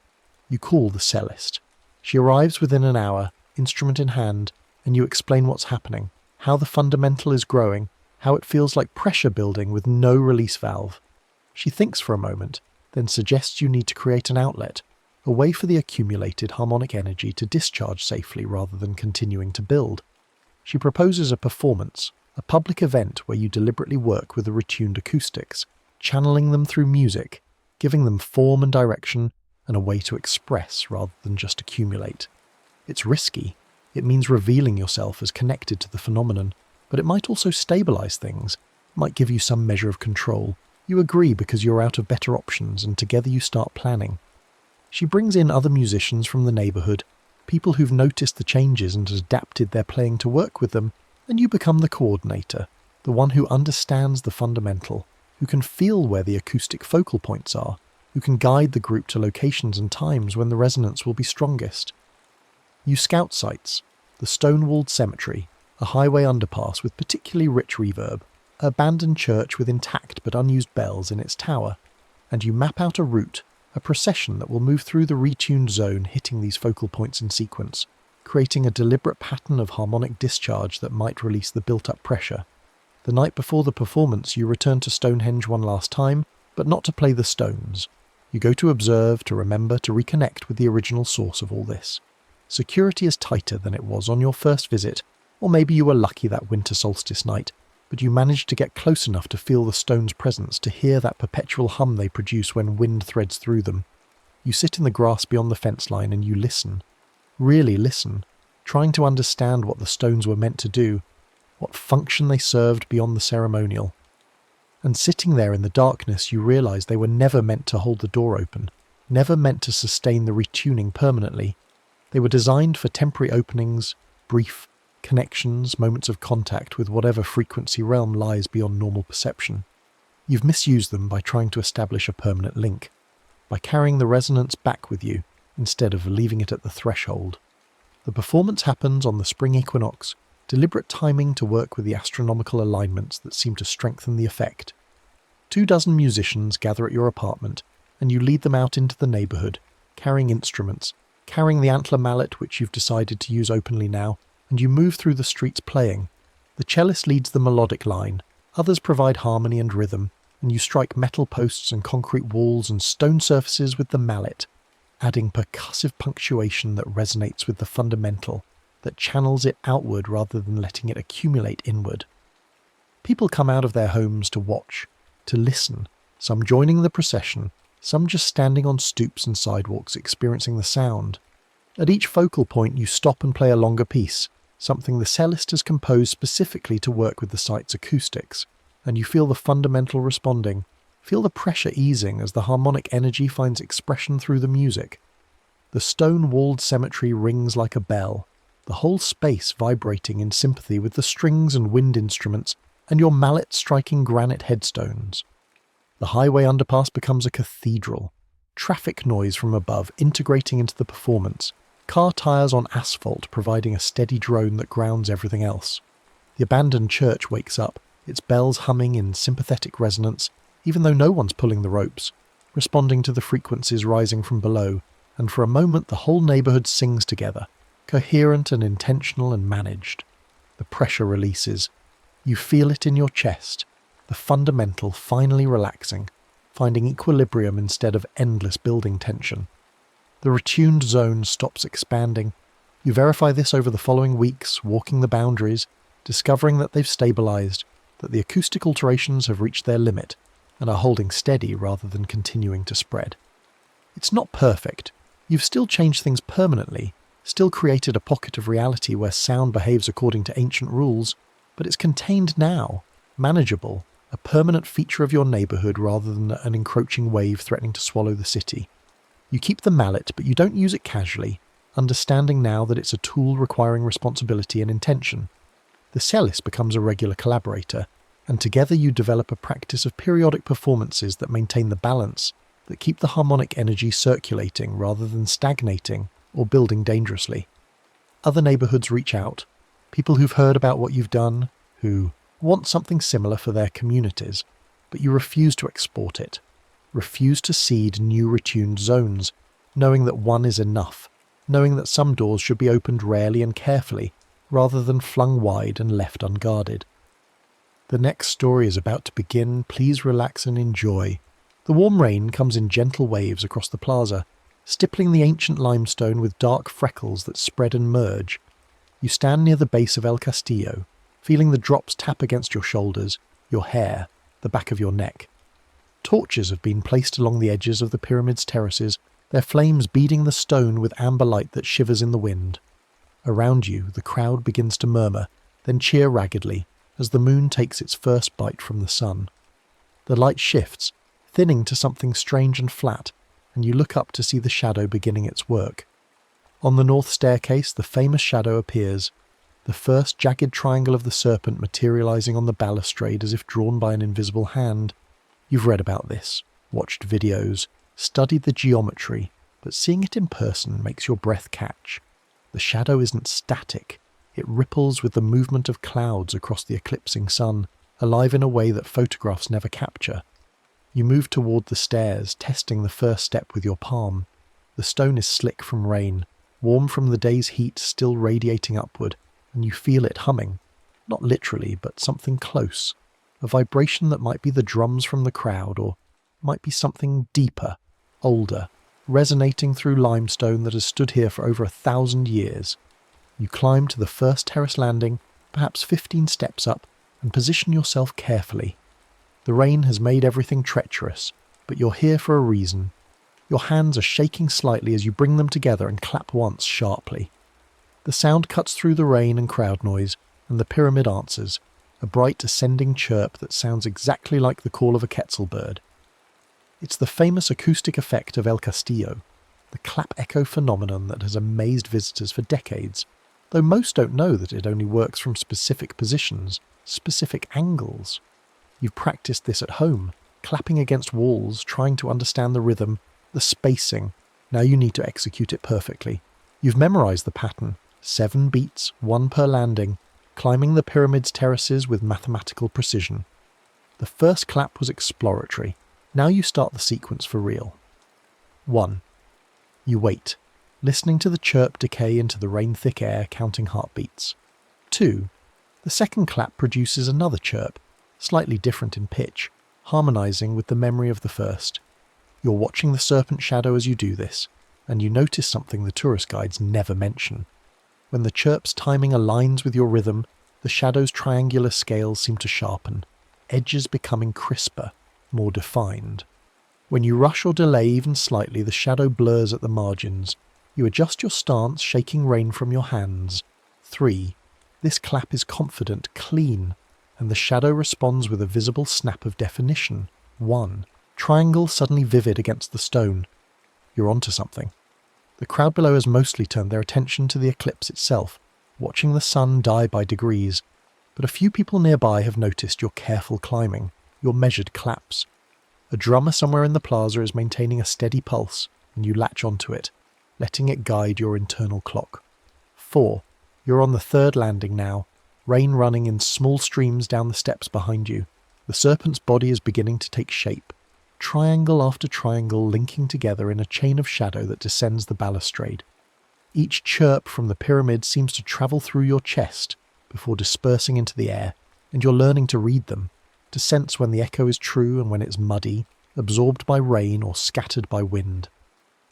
You call the cellist. She arrives within an hour, instrument in hand, and you explain what's happening, how the fundamental is growing, how it feels like pressure building with no release valve. She thinks for a moment, then suggests you need to create an outlet, a way for the accumulated harmonic energy to discharge safely rather than continuing to build. She proposes a performance, a public event where you deliberately work with the retuned acoustics, channeling them through music, giving them form and direction, and a way to express rather than just accumulate. It's risky. It means revealing yourself as connected to the phenomenon, but it might also stabilise things, might give you some measure of control. You agree because you're out of better options, and together you start planning. She brings in other musicians from the neighbourhood, people who've noticed the changes and adapted their playing to work with them, and you become the coordinator, the one who understands the fundamental, who can feel where the acoustic focal points are, who can guide the group to locations and times when the resonance will be strongest. You scout sites, the stone-walled cemetery, a highway underpass with particularly rich reverb, an abandoned church with intact but unused bells in its tower, and you map out a route, a procession that will move through the retuned zone hitting these focal points in sequence, creating a deliberate pattern of harmonic discharge that might release the built-up pressure. The night before the performance you return to Stonehenge one last time, but not to play the stones. You go to observe, to remember, to reconnect with the original source of all this. Security is tighter than it was on your first visit, or maybe you were lucky that winter solstice night, but you managed to get close enough to feel the stone's presence, to hear that perpetual hum they produce when wind threads through them. You sit in the grass beyond the fence line and you listen. Really listen, trying to understand what the stones were meant to do, what function they served beyond the ceremonial. And sitting there in the darkness, you realise they were never meant to hold the door open, never meant to sustain the retuning permanently. They were designed for temporary openings, brief connections, moments of contact with whatever frequency realm lies beyond normal perception. You've misused them by trying to establish a permanent link, by carrying the resonance back with you instead of leaving it at the threshold. The performance happens on the spring equinox, deliberate timing to work with the astronomical alignments that seem to strengthen the effect. 24 musicians gather at your apartment, and you lead them out into the neighbourhood, carrying instruments, carrying the antler mallet which you've decided to use openly now, and you move through the streets playing. The cellist leads the melodic line, others provide harmony and rhythm, and you strike metal posts and concrete walls and stone surfaces with the mallet, adding percussive punctuation that resonates with the fundamental, that channels it outward rather than letting it accumulate inward. People come out of their homes to watch, to listen, some joining the procession, some just standing on stoops and sidewalks experiencing the sound. At each focal point you stop and play a longer piece, something the cellist has composed specifically to work with the site's acoustics, and you feel the fundamental responding, feel the pressure easing as the harmonic energy finds expression through the music. The stone-walled cemetery rings like a bell, the whole space vibrating in sympathy with the strings and wind instruments and your mallet striking granite headstones. The highway underpass becomes a cathedral, traffic noise from above integrating into the performance, car tyres on asphalt providing a steady drone that grounds everything else. The abandoned church wakes up, its bells humming in sympathetic resonance, even though no one's pulling the ropes, responding to the frequencies rising from below, and for a moment the whole neighbourhood sings together, coherent and intentional and managed. The pressure releases. You feel it in your chest, the fundamental finally relaxing, finding equilibrium instead of endless building tension. The retuned zone stops expanding. You verify this over the following weeks, walking the boundaries, discovering that they've stabilised, that the acoustic alterations have reached their limit, and are holding steady rather than continuing to spread. It's not perfect. You've still changed things permanently, still created a pocket of reality where sound behaves according to ancient rules, but it's contained now, manageable, a permanent feature of your neighbourhood rather than an encroaching wave threatening to swallow the city. You keep the mallet, but you don't use it casually, understanding now that it's a tool requiring responsibility and intention. The cellist becomes a regular collaborator, and together you develop a practice of periodic performances that maintain the balance, that keep the harmonic energy circulating rather than stagnating or building dangerously. Other neighbourhoods reach out, people who've heard about what you've done, who want something similar for their communities, but you refuse to export it, refuse to seed new retuned zones, knowing that one is enough, knowing that some doors should be opened rarely and carefully, rather than flung wide and left unguarded. The next story is about to begin. Please relax and enjoy. The warm rain comes in gentle waves across the plaza, stippling the ancient limestone with dark freckles that spread and merge. You stand near the base of El Castillo, feeling the drops tap against your shoulders, your hair, the back of your neck. Torches have been placed along the edges of the pyramid's terraces, their flames beading the stone with amber light that shivers in the wind. Around you, the crowd begins to murmur, then cheer raggedly, as the moon takes its first bite from the sun. The light shifts, thinning to something strange and flat, and you look up to see the shadow beginning its work. On the north staircase, the famous shadow appears, the first jagged triangle of the serpent materializing on the balustrade as if drawn by an invisible hand. You've read about this, watched videos, studied the geometry, but seeing it in person makes your breath catch. The shadow isn't static. It ripples with the movement of clouds across the eclipsing sun, alive in a way that photographs never capture. You move toward the stairs, testing the first step with your palm. The stone is slick from rain, warm from the day's heat still radiating upward, and you feel it humming. Not literally, but something close. A vibration that might be the drums from the crowd, or might be something deeper, older, resonating through limestone that has stood here for over 1,000 years. You climb to the first terrace landing, perhaps 15 steps up, and position yourself carefully. The rain has made everything treacherous, but you're here for a reason. Your hands are shaking slightly as you bring them together and clap once sharply. The sound cuts through the rain and crowd noise, and the pyramid answers, a bright ascending chirp that sounds exactly like the call of a quetzal bird. It's the famous acoustic effect of El Castillo, the clap echo phenomenon that has amazed visitors for decades, though most don't know that it only works from specific positions, specific angles. You've practiced this at home, clapping against walls, trying to understand the rhythm, the spacing. Now you need to execute it perfectly. You've memorized the pattern, 7 beats, 1 per landing, climbing the pyramid's terraces with mathematical precision. The first clap was exploratory. Now you start the sequence for real. 1. You wait, listening to the chirp decay into the rain-thick air, counting heartbeats. 2. The second clap produces another chirp, slightly different in pitch, harmonizing with the memory of the first. You're watching the serpent shadow as you do this, and you notice something the tourist guides never mention. When the chirp's timing aligns with your rhythm, the shadow's triangular scales seem to sharpen, edges becoming crisper, more defined. When you rush or delay even slightly, the shadow blurs at the margins. You adjust your stance, shaking rain from your hands. 3. This clap is confident, clean, and the shadow responds with a visible snap of definition. 1. Triangle suddenly vivid against the stone. You're onto something. The crowd below has mostly turned their attention to the eclipse itself, watching the sun die by degrees, but a few people nearby have noticed your careful climbing, your measured claps. A drummer somewhere in the plaza is maintaining a steady pulse, and you latch onto it, letting it guide your internal clock. 4. You're on the third landing now, rain running in small streams down the steps behind you. The serpent's body is beginning to take shape, triangle after triangle linking together in a chain of shadow that descends the balustrade. Each chirp from the pyramid seems to travel through your chest before dispersing into the air, and you're learning to read them, to sense when the echo is true and when it's muddy, absorbed by rain or scattered by wind.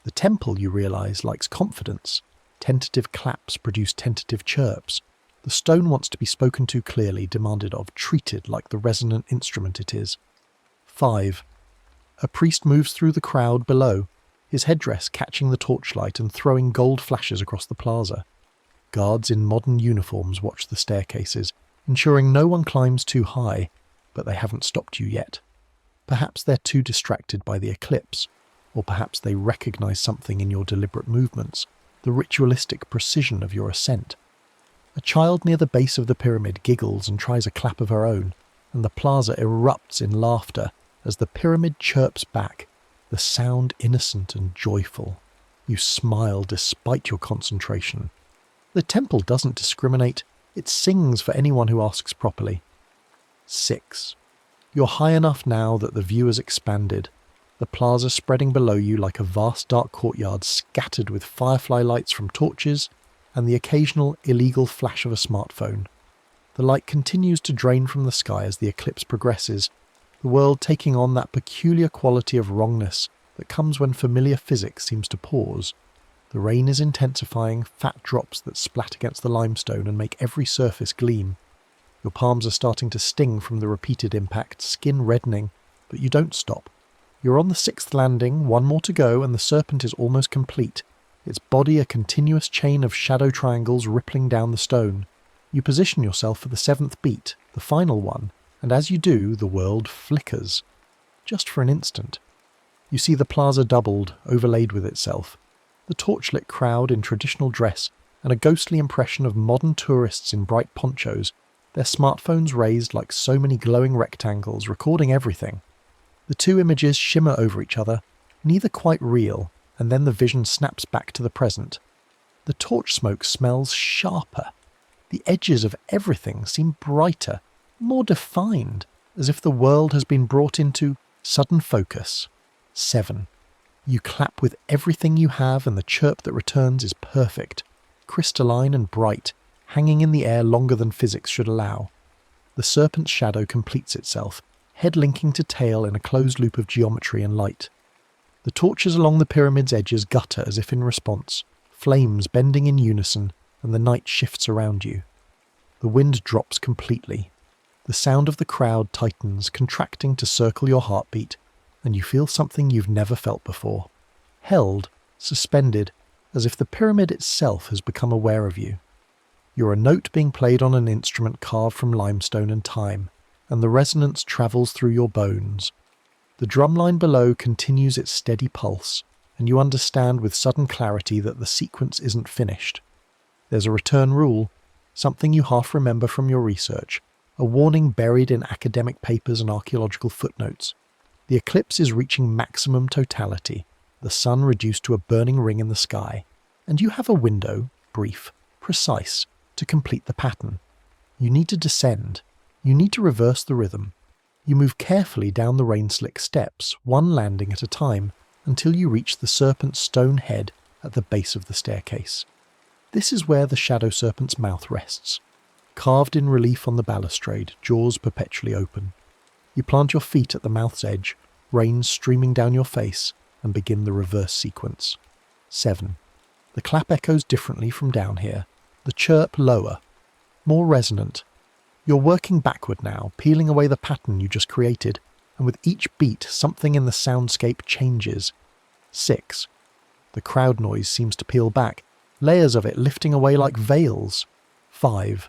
The temple, you realize, likes confidence. Tentative claps produce tentative chirps. The stone wants to be spoken to clearly, demanded of, treated like the resonant instrument it is. 5. A priest moves through the crowd below, his headdress catching the torchlight and throwing gold flashes across the plaza. Guards in modern uniforms watch the staircases, ensuring no one climbs too high. but they haven't stopped you yet. Perhaps they're too distracted by the eclipse, or perhaps they recognize something in your deliberate movements, the ritualistic precision of your ascent. A child near the base of the pyramid giggles and tries a clap of her own, and the plaza erupts in laughter as the pyramid chirps back, the sound innocent and joyful. You smile despite your concentration. The temple doesn't discriminate, it sings for anyone who asks properly. 6. You're high enough now that the view has expanded, the plaza spreading below you like a vast dark courtyard scattered with firefly lights from torches and the occasional illegal flash of a smartphone. The light continues to drain from the sky as the eclipse progresses, the world taking on that peculiar quality of wrongness that comes when familiar physics seems to pause. The rain is intensifying, fat drops that splat against the limestone and make every surface gleam. Your palms are starting to sting from the repeated impact, skin reddening, but you don't stop. You're on the 6th landing, one more to go, and the serpent is almost complete, its body a continuous chain of shadow triangles rippling down the stone. You position yourself for the 7th beat, the final one, and as you do, the world flickers. Just for an instant. You see the plaza doubled, overlaid with itself. The torchlit crowd in traditional dress, and a ghostly impression of modern tourists in bright ponchos, their smartphones raised like so many glowing rectangles, recording everything. The two images shimmer over each other, neither quite real, and then the vision snaps back to the present. The torch smoke smells sharper. The edges of everything seem brighter, more defined, as if the world has been brought into sudden focus. 7. You clap with everything you have, and the chirp that returns is perfect, crystalline and bright, hanging in the air longer than physics should allow. The serpent's shadow completes itself, head linking to tail in a closed loop of geometry and light. The torches along the pyramid's edges gutter as if in response, flames bending in unison, and the night shifts around you. The wind drops completely. The sound of the crowd tightens, contracting to circle your heartbeat, and you feel something you've never felt before. Held, suspended, as if the pyramid itself has become aware of you. You're a note being played on an instrument carved from limestone and time, and the resonance travels through your bones. The drumline below continues its steady pulse, and you understand with sudden clarity that the sequence isn't finished. There's a return rule, something you half remember from your research, a warning buried in academic papers and archaeological footnotes. The eclipse is reaching maximum totality, the sun reduced to a burning ring in the sky, and you have a window, brief, precise, to complete the pattern. You need to descend. You need to reverse the rhythm. You move carefully down the rain-slick steps, one landing at a time, until you reach the serpent's stone head at the base of the staircase. This is where the shadow serpent's mouth rests, carved in relief on the balustrade, jaws perpetually open. You plant your feet at the mouth's edge, rain streaming down your face, and begin the reverse sequence. 7. The clap echoes differently from down here, the chirp lower, more resonant. You're working backward now, peeling away the pattern you just created, and with each beat something in the soundscape changes. 6. The crowd noise seems to peel back, layers of it lifting away like veils. 5.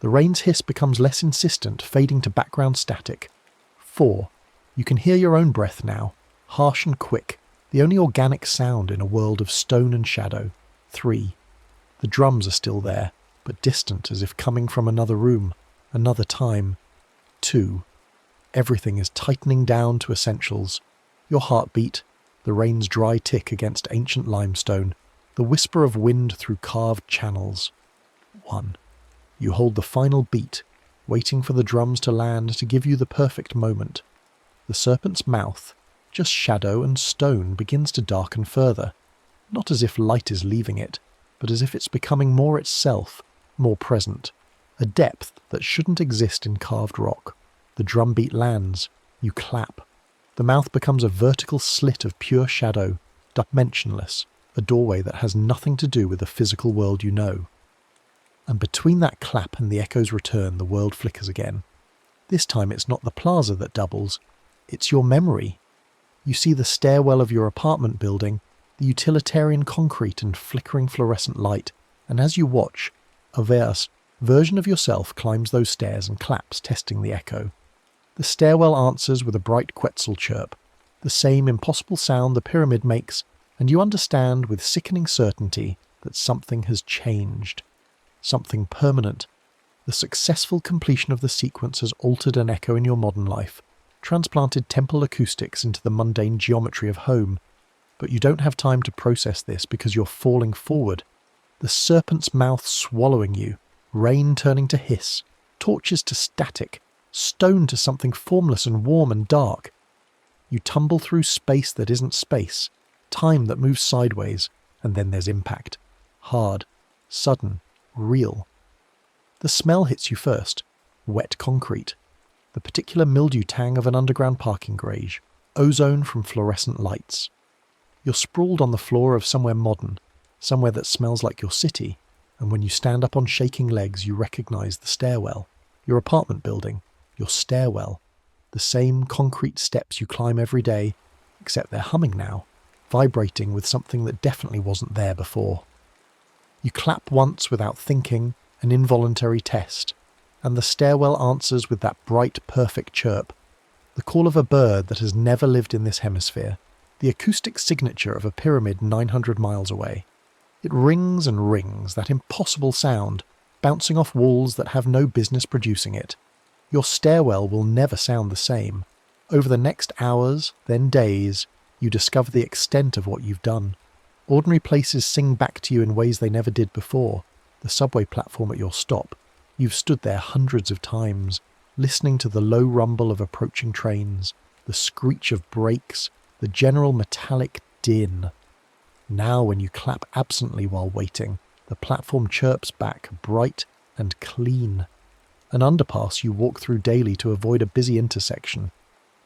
The rain's hiss becomes less insistent, fading to background static. 4. You can hear your own breath now, harsh and quick, the only organic sound in a world of stone and shadow. 3. The drums are still there, but distant as if coming from another room, another time. 2. Everything is tightening down to essentials. Your heartbeat, the rain's dry tick against ancient limestone, the whisper of wind through carved channels. 1. You hold the final beat, waiting for the drums to land to give you the perfect moment. The serpent's mouth, just shadow and stone, begins to darken further, not as if light is leaving it, but as if it's becoming more itself, more present, a depth that shouldn't exist in carved rock. The drumbeat lands, you clap. The mouth becomes a vertical slit of pure shadow, dimensionless, a doorway that has nothing to do with the physical world you know. And between that clap and the echo's return, the world flickers again. This time it's not the plaza that doubles, it's your memory. You see the stairwell of your apartment building, the utilitarian concrete and flickering fluorescent light, and as you watch, a version of yourself climbs those stairs and claps, testing the echo. The stairwell answers with a bright Quetzal chirp, the same impossible sound the pyramid makes, and you understand with sickening certainty that something has changed. Something permanent. The successful completion of the sequence has altered an echo in your modern life, transplanted temple acoustics into the mundane geometry of home. But you don't have time to process this because you're falling forward. The serpent's mouth swallowing you, rain turning to hiss, torches to static, stone to something formless and warm and dark. You tumble through space that isn't space, time that moves sideways, and then there's impact. Hard, sudden, real. The smell hits you first. Wet concrete. The particular mildew tang of an underground parking garage. Ozone from fluorescent lights. You're sprawled on the floor of somewhere modern, somewhere that smells like your city, and when you stand up on shaking legs you recognise the stairwell. Your apartment building. Your stairwell. The same concrete steps you climb every day, except they're humming now, vibrating with something that definitely wasn't there before. You clap once without thinking, an involuntary test, and the stairwell answers with that bright, perfect chirp, the call of a bird that has never lived in this hemisphere, the acoustic signature of a pyramid 900 miles away. It rings and rings, that impossible sound, bouncing off walls that have no business producing it. Your stairwell will never sound the same. Over the next hours, then days, you discover the extent of what you've done. Ordinary places sing back to you in ways they never did before. The subway platform at your stop. You've stood there hundreds of times, listening to the low rumble of approaching trains, the screech of brakes, the general metallic din. Now when you clap absently while waiting, the platform chirps back, bright and clean. An underpass you walk through daily to avoid a busy intersection.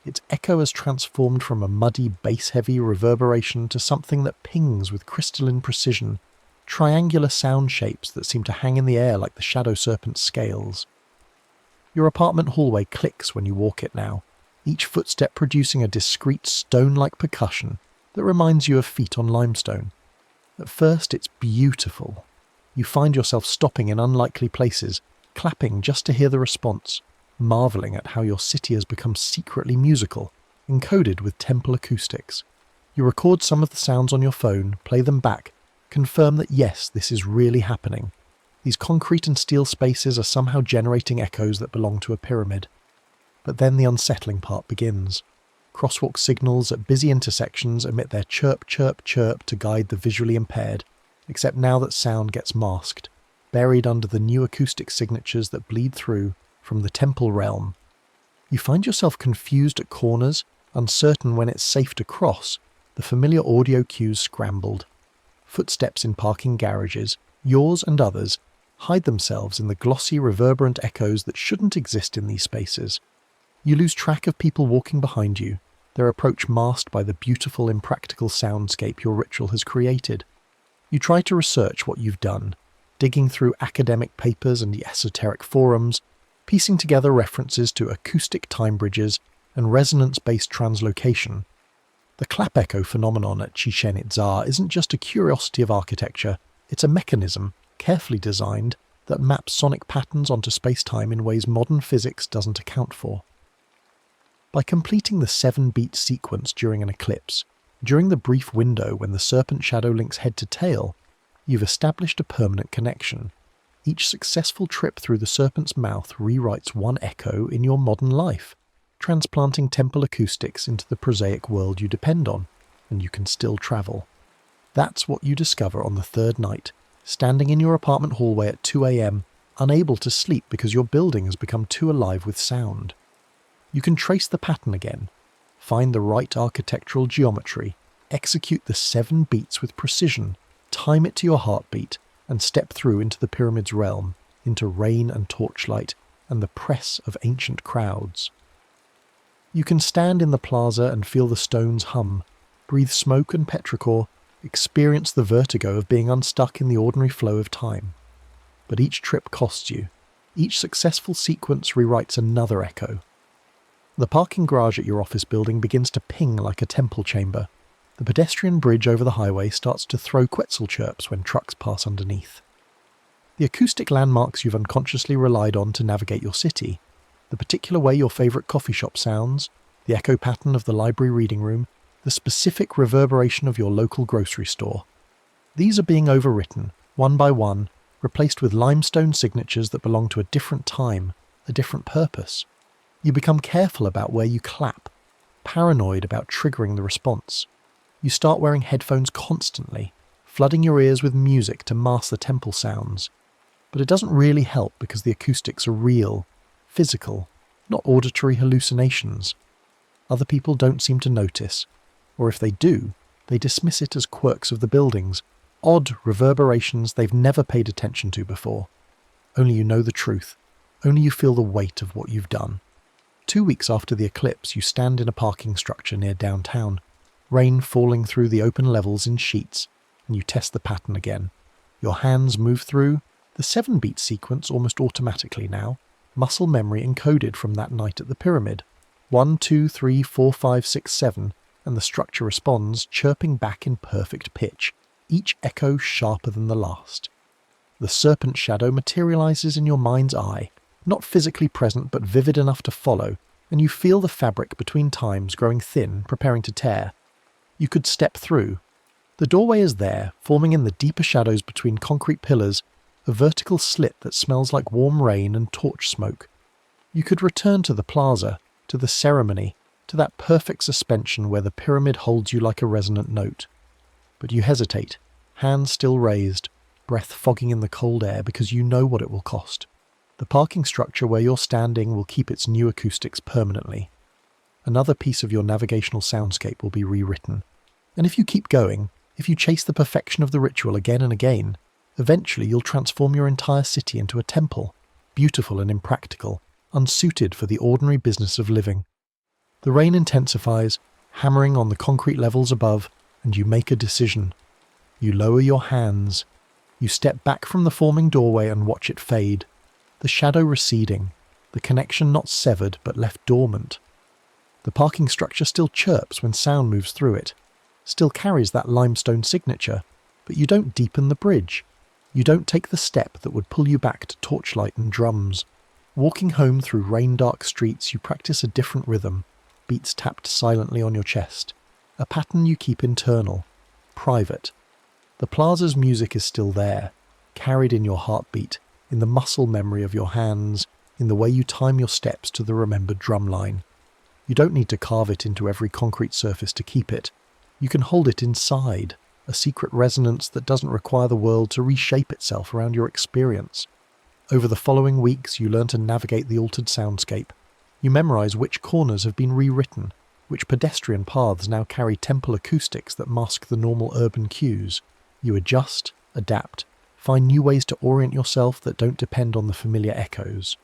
Its echo has transformed from a muddy, bass-heavy reverberation to something that pings with crystalline precision, triangular sound shapes that seem to hang in the air like the shadow serpent's scales. Your apartment hallway clicks when you walk it now, each footstep producing a discreet stone-like percussion that reminds you of feet on limestone. At first it's beautiful. You find yourself stopping in unlikely places, clapping just to hear the response, marvelling at how your city has become secretly musical, encoded with temple acoustics. You record some of the sounds on your phone, play them back, confirm that yes, this is really happening. These concrete and steel spaces are somehow generating echoes that belong to a pyramid. But then the unsettling part begins. Crosswalk signals at busy intersections emit their chirp, chirp, chirp to guide the visually impaired, except now that sound gets masked, buried under the new acoustic signatures that bleed through from the temple realm. You find yourself confused at corners, uncertain when it's safe to cross, the familiar audio cues scrambled. Footsteps in parking garages, yours and others, hide themselves in the glossy, reverberant echoes that shouldn't exist in these spaces. You lose track of people walking behind you, their approach masked by the beautiful, impractical soundscape your ritual has created. You try to research what you've done, digging through academic papers and esoteric forums, piecing together references to acoustic time bridges and resonance-based translocation. The clap echo phenomenon at Chichen Itza isn't just a curiosity of architecture, it's a mechanism, carefully designed, that maps sonic patterns onto space-time in ways modern physics doesn't account for. By completing the 7-beat sequence during an eclipse, during the brief window when the serpent shadow links head to tail, you've established a permanent connection. Each successful trip through the serpent's mouth rewrites one echo in your modern life, transplanting temple acoustics into the prosaic world you depend on, and you can still travel. That's what you discover on the third night, standing in your apartment hallway at 2 a.m, unable to sleep because your building has become too alive with sound. You can trace the pattern again, find the right architectural geometry, execute the 7 beats with precision, time it to your heartbeat, and step through into the pyramid's realm, into rain and torchlight, and the press of ancient crowds. You can stand in the plaza and feel the stones hum, breathe smoke and petrichor, experience the vertigo of being unstuck in the ordinary flow of time. But each trip costs you. Each successful sequence rewrites another echo. The parking garage at your office building begins to ping like a temple chamber. The pedestrian bridge over the highway starts to throw Quetzal chirps when trucks pass underneath. The acoustic landmarks you've unconsciously relied on to navigate your city, the particular way your favourite coffee shop sounds, the echo pattern of the library reading room, the specific reverberation of your local grocery store. These are being overwritten, one by one, replaced with limestone signatures that belong to a different time, a different purpose. You become careful about where you clap, paranoid about triggering the response. You start wearing headphones constantly, flooding your ears with music to mask the temple sounds. But it doesn't really help because the acoustics are real, physical, not auditory hallucinations. Other people don't seem to notice, or if they do, they dismiss it as quirks of the buildings, odd reverberations they've never paid attention to before. Only you know the truth. Only you feel the weight of what you've done. 2 weeks after the eclipse, you stand in a parking structure near downtown, rain falling through the open levels in sheets, and you test the pattern again. Your hands move through the 7-beat sequence almost automatically now, muscle memory encoded from that night at the pyramid. 1, 2, 3, 4, 5, 6, 7, and the structure responds, chirping back in perfect pitch, each echo sharper than the last. The serpent shadow materializes in your mind's eye, not physically present but vivid enough to follow, and you feel the fabric between times growing thin, preparing to tear. You could step through. The doorway is there, forming in the deeper shadows between concrete pillars, a vertical slit that smells like warm rain and torch smoke. You could return to the plaza, to the ceremony, to that perfect suspension where the pyramid holds you like a resonant note. But you hesitate, hands still raised, breath fogging in the cold air because you know what it will cost. The parking structure where you're standing will keep its new acoustics permanently. Another piece of your navigational soundscape will be rewritten. And if you keep going, if you chase the perfection of the ritual again and again, eventually you'll transform your entire city into a temple, beautiful and impractical, unsuited for the ordinary business of living. The rain intensifies, hammering on the concrete levels above, and you make a decision. You lower your hands. You step back from the forming doorway and watch it fade, the shadow receding, the connection not severed but left dormant. The parking structure still chirps when sound moves through it, still carries that limestone signature, but you don't deepen the bridge. You don't take the step that would pull you back to torchlight and drums. Walking home through rain-dark streets, you practice a different rhythm, beats tapped silently on your chest, a pattern you keep internal, private. The plaza's music is still there, carried in your heartbeat, in the muscle memory of your hands, in the way you time your steps to the remembered drumline. You don't need to carve it into every concrete surface to keep it. You can hold it inside, a secret resonance that doesn't require the world to reshape itself around your experience. Over the following weeks, you learn to navigate the altered soundscape. You memorize which corners have been rewritten, which pedestrian paths now carry temple acoustics that mask the normal urban cues. You adjust, adapt, find new ways to orient yourself that don't depend on the familiar echoes.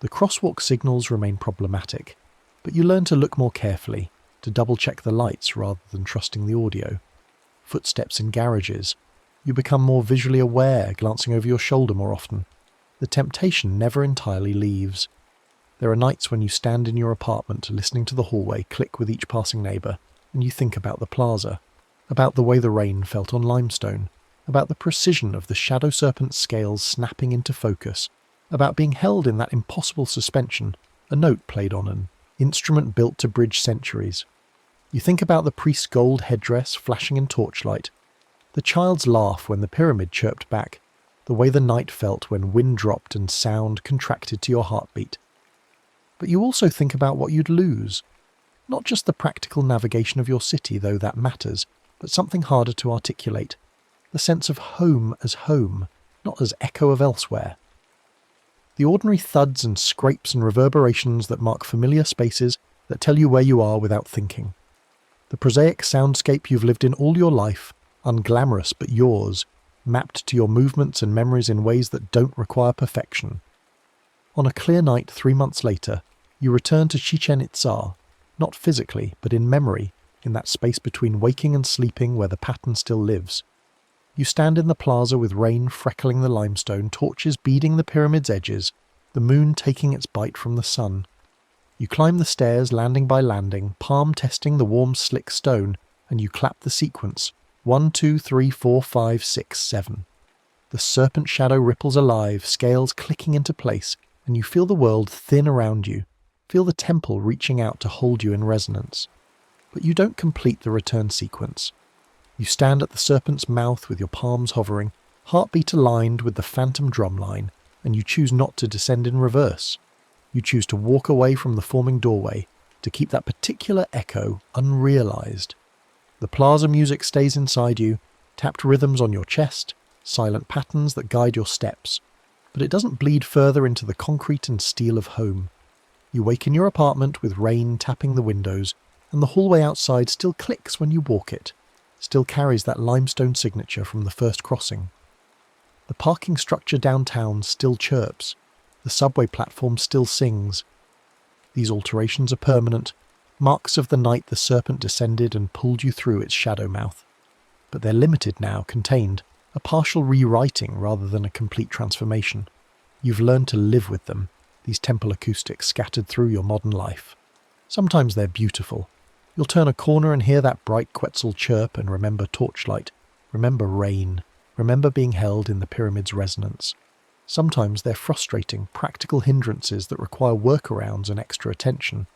The crosswalk signals remain problematic, but you learn to look more carefully, to double-check the lights rather than trusting the audio. Footsteps in garages. You become more visually aware, glancing over your shoulder more often. The temptation never entirely leaves. There are nights when you stand in your apartment listening to the hallway click with each passing neighbour, and you think about the plaza, about the way the rain felt on limestone, about the precision of the shadow serpent's scales snapping into focus, about being held in that impossible suspension, a note played on an instrument built to bridge centuries. You think about the priest's gold headdress flashing in torchlight, the child's laugh when the pyramid chirped back, the way the night felt when wind dropped and sound contracted to your heartbeat. But you also think about what you'd lose. Not just the practical navigation of your city, though that matters, but something harder to articulate. The sense of home as home, not as echo of elsewhere. The ordinary thuds and scrapes and reverberations that mark familiar spaces that tell you where you are without thinking. The prosaic soundscape you've lived in all your life, unglamorous but yours, mapped to your movements and memories in ways that don't require perfection. On a clear night 3 months later, you return to Chichen Itza, not physically, but in memory, in that space between waking and sleeping where the pattern still lives. You stand in the plaza with rain freckling the limestone, torches beading the pyramid's edges, the moon taking its bite from the sun. You climb the stairs landing by landing, palm testing the warm slick stone, and you clap the sequence, 1, 2, 3, 4, 5, 6, 7. The serpent shadow ripples alive, scales clicking into place, and you feel the world thin around you, feel the temple reaching out to hold you in resonance. But you don't complete the return sequence. You stand at the serpent's mouth with your palms hovering, heartbeat aligned with the phantom drumline, and you choose not to descend in reverse. You choose to walk away from the forming doorway, to keep that particular echo unrealized. The plaza music stays inside you, tapped rhythms on your chest, silent patterns that guide your steps, but it doesn't bleed further into the concrete and steel of home. You wake in your apartment with rain tapping the windows, and the hallway outside still clicks when you walk it, still carries that limestone signature from the first crossing. The parking structure downtown still chirps, the subway platform still sings. These alterations are permanent, marks of the night the serpent descended and pulled you through its shadow mouth. But they're limited now, contained, a partial rewriting rather than a complete transformation. You've learned to live with them, these temple acoustics scattered through your modern life. Sometimes they're beautiful. You'll turn a corner and hear that bright Quetzal chirp and remember torchlight, remember rain, remember being held in the pyramid's resonance. Sometimes they're frustrating, practical hindrances that require workarounds and extra attention.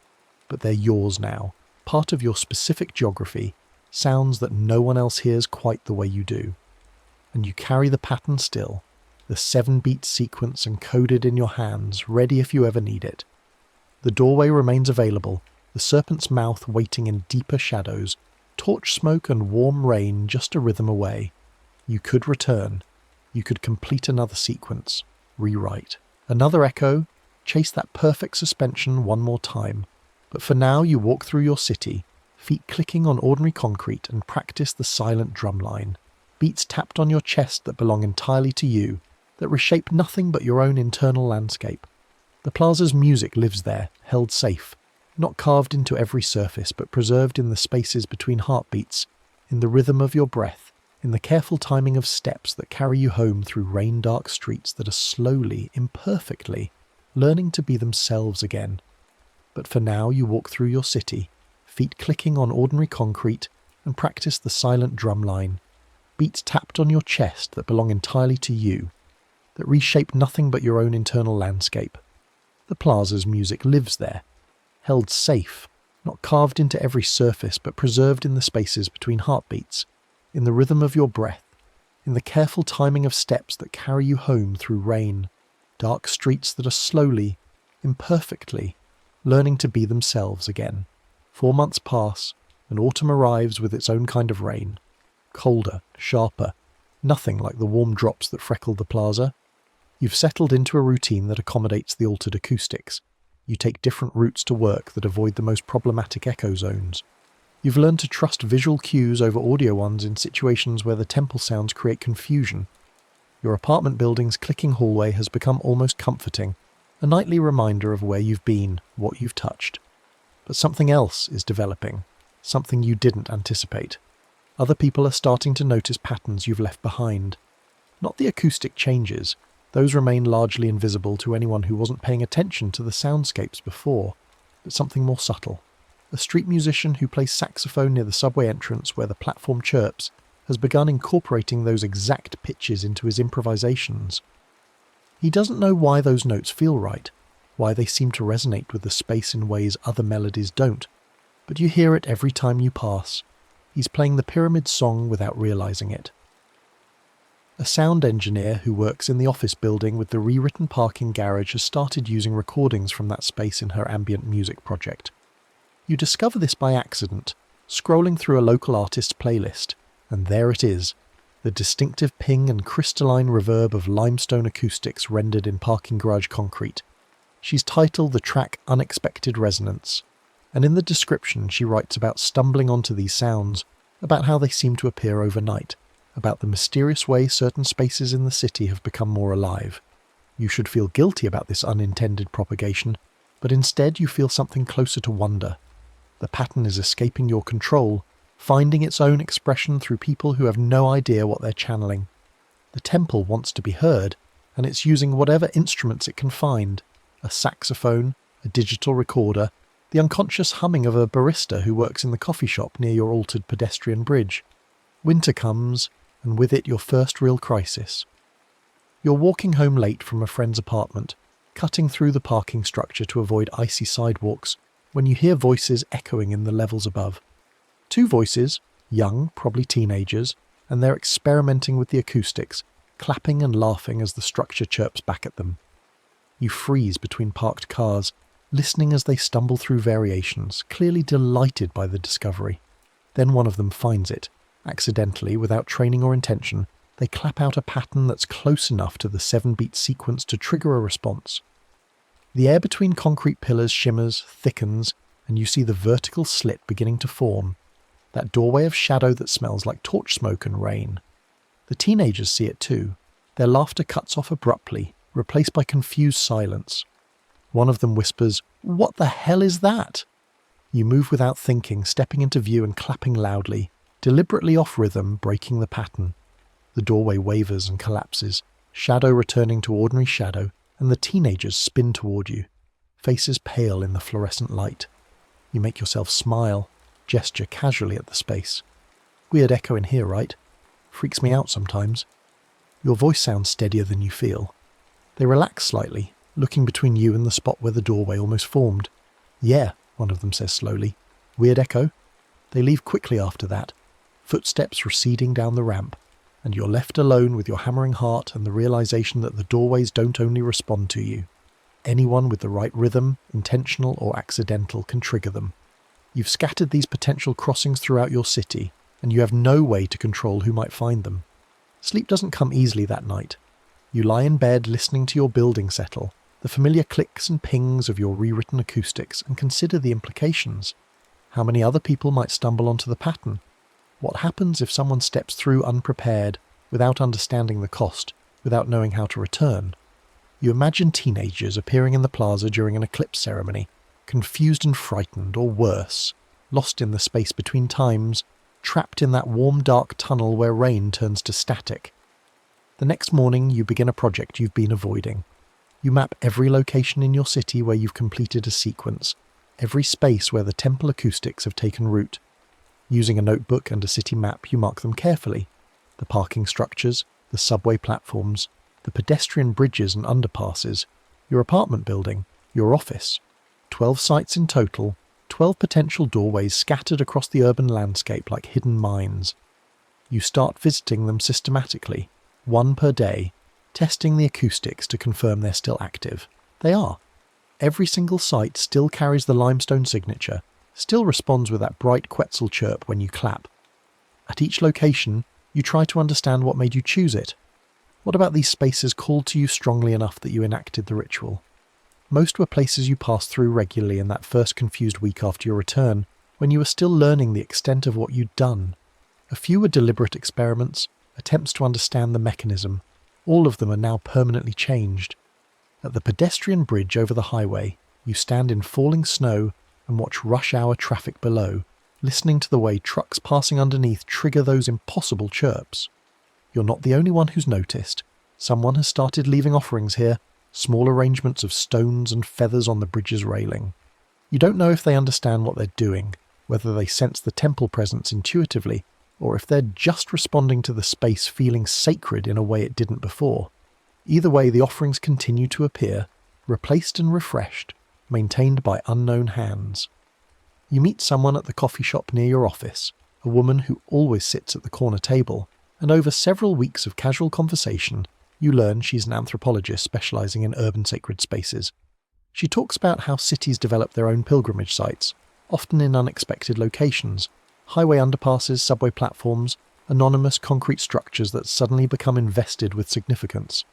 But they're yours now, part of your specific geography, sounds that no one else hears quite the way you do. And you carry the pattern still, the 7-beat sequence encoded in your hands, ready if you ever need it. The doorway remains available, the serpent's mouth waiting in deeper shadows, torch smoke and warm rain just a rhythm away. You could return. You could complete another sequence, rewrite. Another echo, chase that perfect suspension one more time. But for now you walk through your city, feet clicking on ordinary concrete, and practice the silent drumline. Beats tapped on your chest that belong entirely to you, that reshape nothing but your own internal landscape. The plaza's music lives there, held safe, not carved into every surface, but preserved in the spaces between heartbeats, in the rhythm of your breath, in the careful timing of steps that carry you home through rain-dark streets that are slowly, imperfectly, learning to be themselves again. But for now you walk through your city, feet clicking on ordinary concrete, and practice the silent drumline, beats tapped on your chest that belong entirely to you, that reshape nothing but your own internal landscape. The plaza's music lives there, held safe, not carved into every surface, but preserved in the spaces between heartbeats, in the rhythm of your breath, in the careful timing of steps that carry you home through rain, dark streets that are slowly, imperfectly, learning to be themselves again. 4 months pass, and autumn arrives with its own kind of rain. Colder, sharper, nothing like the warm drops that freckled the plaza. You've settled into a routine that accommodates the altered acoustics. You take different routes to work that avoid the most problematic echo zones. You've learned to trust visual cues over audio ones in situations where the temple sounds create confusion. Your apartment building's clicking hallway has become almost comforting, a nightly reminder of where you've been, what you've touched. But something else is developing, something you didn't anticipate. Other people are starting to notice patterns you've left behind. Not the acoustic changes, those remain largely invisible to anyone who wasn't paying attention to the soundscapes before, but something more subtle. A street musician who plays saxophone near the subway entrance where the platform chirps has begun incorporating those exact pitches into his improvisations. He doesn't know why those notes feel right, why they seem to resonate with the space in ways other melodies don't, but you hear it every time you pass. He's playing the pyramid song without realizing it. A sound engineer who works in the office building with the rewritten parking garage has started using recordings from that space in her ambient music project. You discover this by accident, scrolling through a local artist's playlist, and there it is, the distinctive ping and crystalline reverb of limestone acoustics rendered in parking garage concrete. She's titled the track Unexpected Resonance, and in the description she writes about stumbling onto these sounds, about how they seem to appear overnight, about the mysterious way certain spaces in the city have become more alive. You should feel guilty about this unintended propagation, but instead you feel something closer to wonder. The pattern is escaping your control, finding its own expression through people who have no idea what they're channeling. The temple wants to be heard, and it's using whatever instruments it can find, a saxophone, a digital recorder, the unconscious humming of a barista who works in the coffee shop near your altered pedestrian bridge. Winter comes, and with it your first real crisis. You're walking home late from a friend's apartment, cutting through the parking structure to avoid icy sidewalks when you hear voices echoing in the levels above. 2 voices, young, probably teenagers, and they're experimenting with the acoustics, clapping and laughing as the structure chirps back at them. You freeze between parked cars, listening as they stumble through variations, clearly delighted by the discovery. Then one of them finds it. Accidentally, without training or intention, they clap out a pattern that's close enough to the 7-beat sequence to trigger a response. The air between concrete pillars shimmers, thickens, and you see the vertical slit beginning to form, that doorway of shadow that smells like torch smoke and rain. The teenagers see it too. Their laughter cuts off abruptly, replaced by confused silence. One of them whispers, "What the hell is that?" You move without thinking, stepping into view and clapping loudly, deliberately off rhythm, breaking the pattern. The doorway wavers and collapses, shadow returning to ordinary shadow, and the teenagers spin toward you, faces pale in the fluorescent light. You make yourself smile, gesture casually at the space. Weird echo in here, right? Freaks me out sometimes. Your voice sounds steadier than you feel. They relax slightly, looking between you and the spot where the doorway almost formed. "Yeah," one of them says slowly. "Weird echo?" They leave quickly after that, footsteps receding down the ramp, and you're left alone with your hammering heart and the realization that the doorways don't only respond to you. Anyone with the right rhythm, intentional or accidental, can trigger them. You've scattered these potential crossings throughout your city, and you have no way to control who might find them. Sleep doesn't come easily that night. You lie in bed listening to your building settle, the familiar clicks and pings of your rewritten acoustics, and consider the implications. How many other people might stumble onto the pattern? What happens if someone steps through unprepared, without understanding the cost, without knowing how to return? You imagine teenagers appearing in the plaza during an eclipse ceremony, confused and frightened, or worse, lost in the space between times, trapped in that warm dark tunnel where rain turns to static. The next morning you begin a project you've been avoiding. You map every location in your city where you've completed a sequence, every space where the temple acoustics have taken root. Using a notebook and a city map, you mark them carefully. The parking structures, the subway platforms, the pedestrian bridges and underpasses, your apartment building, your office. 12 sites in total, 12 potential doorways scattered across the urban landscape like hidden mines. You start visiting them systematically, 1 per day, testing the acoustics to confirm they're still active. They are. Every single site still carries the limestone signature, still responds with that bright Quetzal chirp when you clap. At each location, you try to understand what made you choose it. What about these spaces called to you strongly enough that you enacted the ritual? Most were places you passed through regularly in that first confused week after your return, when you were still learning the extent of what you'd done. A few were deliberate experiments, attempts to understand the mechanism. All of them are now permanently changed. At the pedestrian bridge over the highway, you stand in falling snow and watch rush hour traffic below, listening to the way trucks passing underneath trigger those impossible chirps. You're not the only one who's noticed. Someone has started leaving offerings here, small arrangements of stones and feathers on the bridge's railing. You don't know if they understand what they're doing, whether they sense the temple presence intuitively, or if they're just responding to the space feeling sacred in a way it didn't before. Either way, the offerings continue to appear, replaced and refreshed, maintained by unknown hands. You meet someone at the coffee shop near your office, a woman who always sits at the corner table, and over several weeks of casual conversation, you learn she's an anthropologist specializing in urban sacred spaces. She talks about how cities develop their own pilgrimage sites, often in unexpected locations, highway underpasses, subway platforms, anonymous concrete structures that suddenly become invested with significance.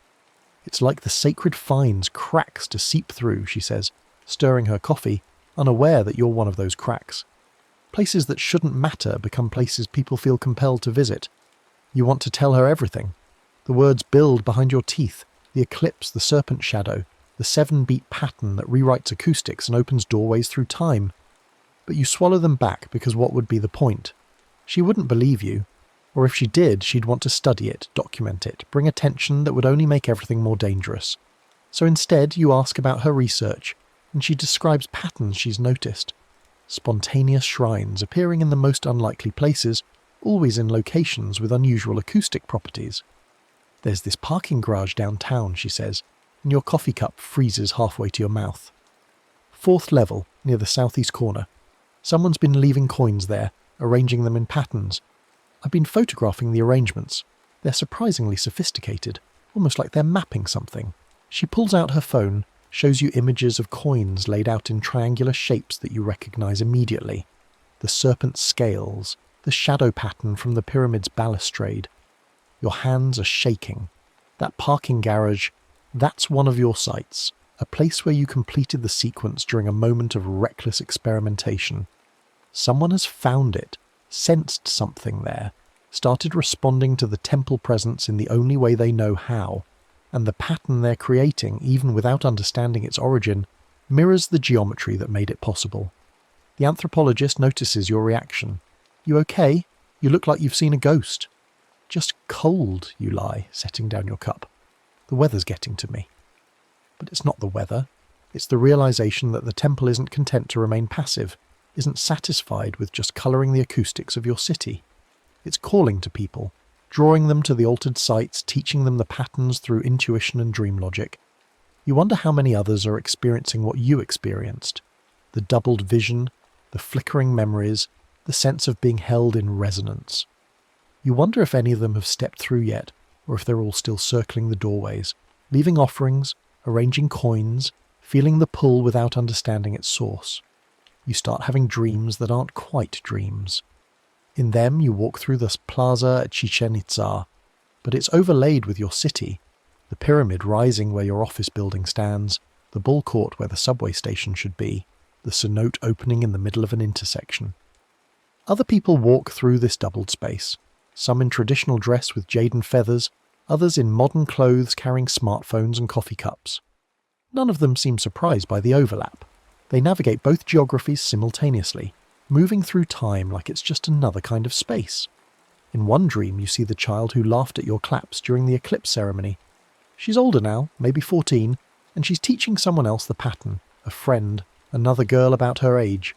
It's like the sacred finds cracks to seep through, she says, stirring her coffee, unaware that you're one of those cracks. Places that shouldn't matter become places people feel compelled to visit. You want to tell her everything. The words build behind your teeth, the eclipse, the serpent shadow, the 7-beat pattern that rewrites acoustics and opens doorways through time. But you swallow them back because what would be the point? She wouldn't believe you. Or if she did, she'd want to study it, document it, bring attention that would only make everything more dangerous. So instead, you ask about her research, and she describes patterns she's noticed. Spontaneous shrines appearing in the most unlikely places, always in locations with unusual acoustic properties. There's this parking garage downtown, she says, and your coffee cup freezes halfway to your mouth. 4th level, near the southeast corner. Someone's been leaving coins there, arranging them in patterns. I've been photographing the arrangements. They're surprisingly sophisticated, almost like they're mapping something. She pulls out her phone, shows you images of coins laid out in triangular shapes that you recognise immediately. The serpent scales, the shadow pattern from the pyramid's balustrade. Your hands are shaking. That parking garage, that's one of your sites, a place where you completed the sequence during a moment of reckless experimentation. Someone has found it, sensed something there, started responding to the temple presence in the only way they know how, and the pattern they're creating, even without understanding its origin, mirrors the geometry that made it possible. The anthropologist notices your reaction. You okay? You look like you've seen a ghost. Just cold, you lie, setting down your cup. The weather's getting to me. But it's not the weather. It's the realization that the temple isn't content to remain passive, isn't satisfied with just colouring the acoustics of your city. It's calling to people, drawing them to the altered sites, teaching them the patterns through intuition and dream logic. You wonder how many others are experiencing what you experienced. The doubled vision, the flickering memories, the sense of being held in resonance. You wonder if any of them have stepped through yet, or if they're all still circling the doorways, leaving offerings, arranging coins, feeling the pull without understanding its source. You start having dreams that aren't quite dreams. In them you walk through this plaza at Chichen Itza, but it's overlaid with your city, the pyramid rising where your office building stands, the ball court where the subway station should be, the cenote opening in the middle of an intersection. Other people walk through this doubled space, some in traditional dress with jade and feathers, others in modern clothes carrying smartphones and coffee cups. None of them seem surprised by the overlap. They navigate both geographies simultaneously, moving through time like it's just another kind of space. In one dream you see the child who laughed at your claps during the eclipse ceremony. She's older now, maybe 14, and she's teaching someone else the pattern, a friend, another girl about her age.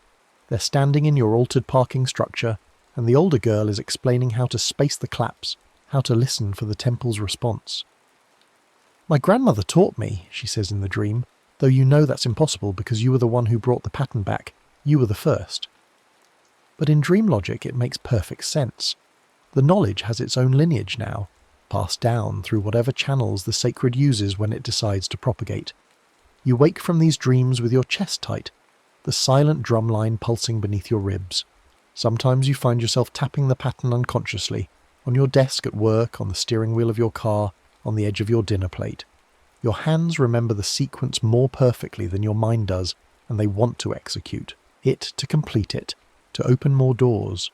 They're standing in your altered parking structure, and the older girl is explaining how to space the claps, how to listen for the temple's response. "My grandmother taught me," she says in the dream, "though you know that's impossible because you were the one who brought the pattern back. You were the first." But in dream logic it makes perfect sense. The knowledge has its own lineage now, passed down through whatever channels the sacred uses when it decides to propagate. You wake from these dreams with your chest tight, the silent drumline pulsing beneath your ribs. Sometimes you find yourself tapping the pattern unconsciously, on your desk at work, on the steering wheel of your car, on the edge of your dinner plate. Your hands remember the sequence more perfectly than your mind does, and they want to execute it to complete it, to open more doors.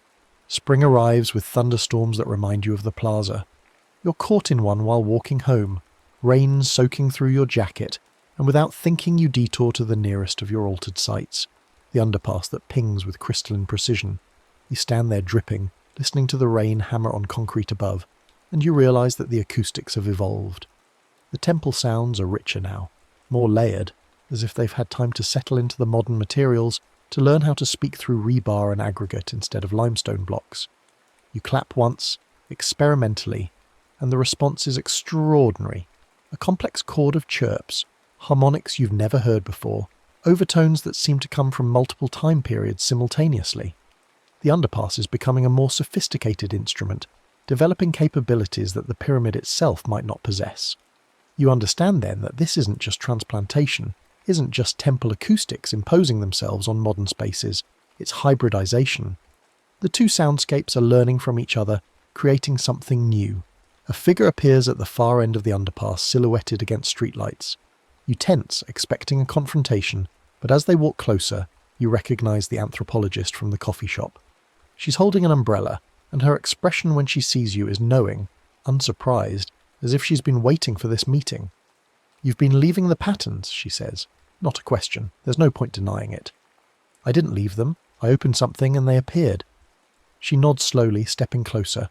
Spring arrives with thunderstorms that remind you of the plaza. You're caught in one while walking home, rain soaking through your jacket, and without thinking you detour to the nearest of your altered sites, the underpass that pings with crystalline precision. You stand there dripping, listening to the rain hammer on concrete above, and you realise that the acoustics have evolved. The temple sounds are richer now, more layered, as if they've had time to settle into the modern materials, to learn how to speak through rebar and aggregate instead of limestone blocks. You clap once, experimentally, and the response is extraordinary. A complex chord of chirps, harmonics you've never heard before, overtones that seem to come from multiple time periods simultaneously. The underpass is becoming a more sophisticated instrument, developing capabilities that the pyramid itself might not possess. You understand then that this isn't just transplantation, isn't just temple acoustics imposing themselves on modern spaces, it's hybridization. The two soundscapes are learning from each other, creating something new. A figure appears at the far end of the underpass, silhouetted against streetlights. You tense, expecting a confrontation, but as they walk closer, you recognize the anthropologist from the coffee shop. She's holding an umbrella, and her expression when she sees you is knowing, unsurprised, as if she's been waiting for this meeting. "You've been leaving the patterns," she says. Not a question. There's no point denying it. "I didn't leave them. I opened something and they appeared." She nods slowly, stepping closer.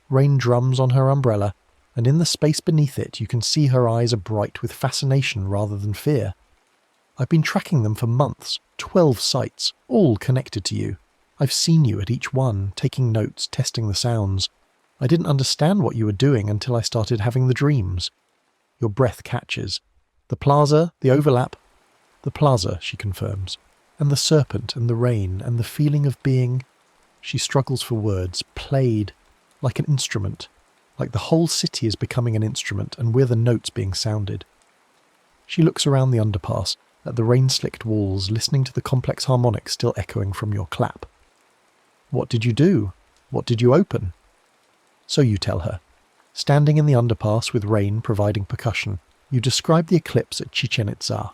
Rain drums on her umbrella, and in the space beneath it you can see her eyes are bright with fascination rather than fear. "I've been tracking them for months, 12 sites, all connected to you. I've seen you at each one, taking notes, testing the sounds. I didn't understand what you were doing until I started having the dreams." Your breath catches. The plaza, the overlap. The plaza, she confirms. And the serpent and the rain and the feeling of being, she struggles for words, played like an instrument, like the whole city is becoming an instrument and we're the notes being sounded. She looks around the underpass, at the rain-slicked walls, listening to the complex harmonics still echoing from your clap. What did you do? What did you open? So you tell her. Standing in the underpass with rain providing percussion, you describe the eclipse at Chichen Itza,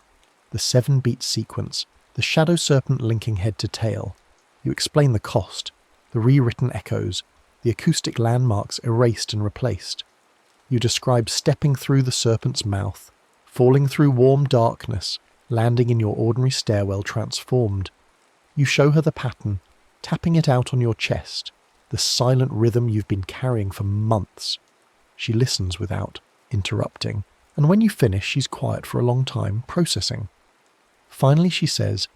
the 7-beat sequence, the shadow serpent linking head to tail. You explain the cost, the rewritten echoes, the acoustic landmarks erased and replaced. You describe stepping through the serpent's mouth, falling through warm darkness, landing in your ordinary stairwell transformed. You show her the pattern, tapping it out on your chest, the silent rhythm you've been carrying for months. She listens without interrupting, and when you finish, she's quiet for a long time, processing. Finally, she says,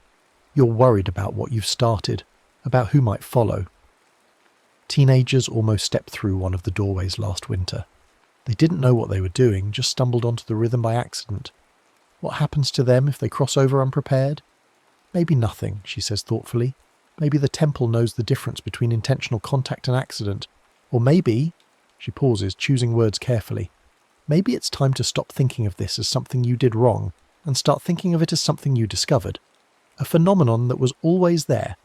"You're worried about what you've started, about who might follow." Teenagers almost stepped through one of the doorways last winter. They didn't know what they were doing, just stumbled onto the rhythm by accident. What happens to them if they cross over unprepared? Maybe nothing, she says thoughtfully. Maybe the temple knows the difference between intentional contact and accident. Or maybe, she pauses, choosing words carefully, maybe it's time to stop thinking of this as something you did wrong and start thinking of it as something you discovered. A phenomenon that was always there,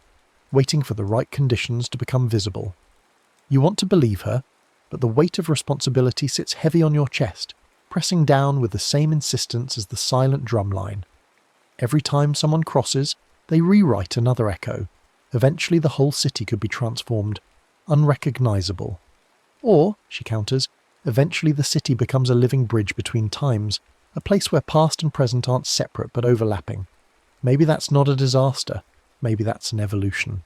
waiting for the right conditions to become visible. You want to believe her, but the weight of responsibility sits heavy on your chest, pressing down with the same insistence as the silent drum line. Every time someone crosses, they rewrite another echo. Eventually the whole city could be transformed, unrecognizable. Or, she counters, eventually the city becomes a living bridge between times, a place where past and present aren't separate but overlapping. Maybe that's not a disaster. Maybe that's an evolution.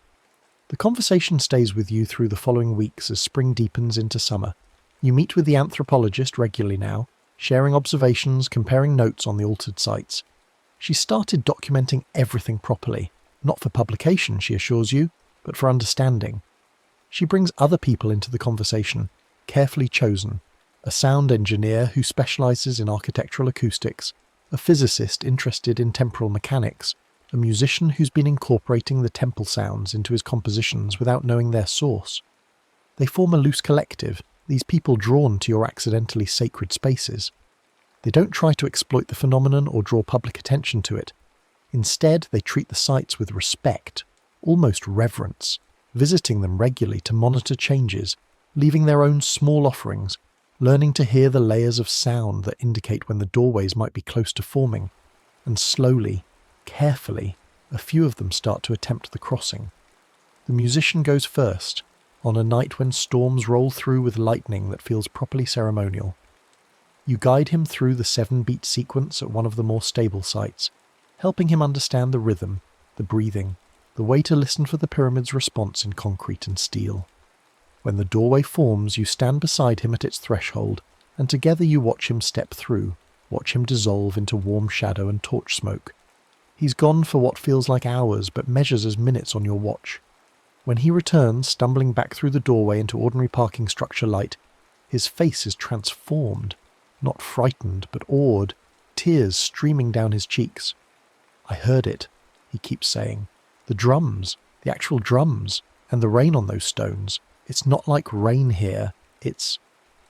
The conversation stays with you through the following weeks as spring deepens into summer. You meet with the anthropologist regularly now, sharing observations, comparing notes on the altered sites. She started documenting everything properly, not for publication, she assures you, but for understanding. She brings other people into the conversation, carefully chosen, a sound engineer who specialises in architectural acoustics, a physicist interested in temporal mechanics, a musician who's been incorporating the temple sounds into his compositions without knowing their source. They form a loose collective, these people drawn to your accidentally sacred spaces. They don't try to exploit the phenomenon or draw public attention to it. Instead, they treat the sites with respect, almost reverence, visiting them regularly to monitor changes, leaving their own small offerings, learning to hear the layers of sound that indicate when the doorways might be close to forming, and slowly, carefully, a few of them start to attempt the crossing. The musician goes first, on a night when storms roll through with lightning that feels properly ceremonial. You guide him through the 7-beat sequence at one of the more stable sites, helping him understand the rhythm, the breathing, the way to listen for the pyramid's response in concrete and steel. When the doorway forms, you stand beside him at its threshold, and together you watch him step through, watch him dissolve into warm shadow and torch smoke. He's gone for what feels like hours, but measures as minutes on your watch. When he returns, stumbling back through the doorway into ordinary parking structure light, his face is transformed, not frightened, but awed, tears streaming down his cheeks. "I heard it," he keeps saying. "The drums, the actual drums, and the rain on those stones. It's not like rain here, it's..."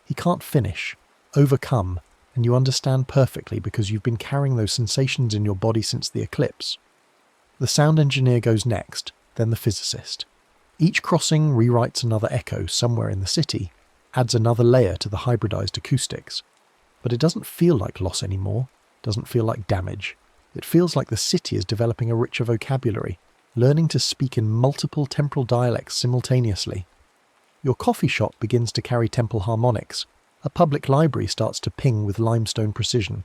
He can't finish, overcome, and you understand perfectly because you've been carrying those sensations in your body since the eclipse. The sound engineer goes next, then the physicist. Each crossing rewrites another echo somewhere in the city, adds another layer to the hybridized acoustics. But it doesn't feel like loss anymore, doesn't feel like damage. It feels like the city is developing a richer vocabulary, learning to speak in multiple temporal dialects simultaneously. Your coffee shop begins to carry temple harmonics. A public library starts to ping with limestone precision.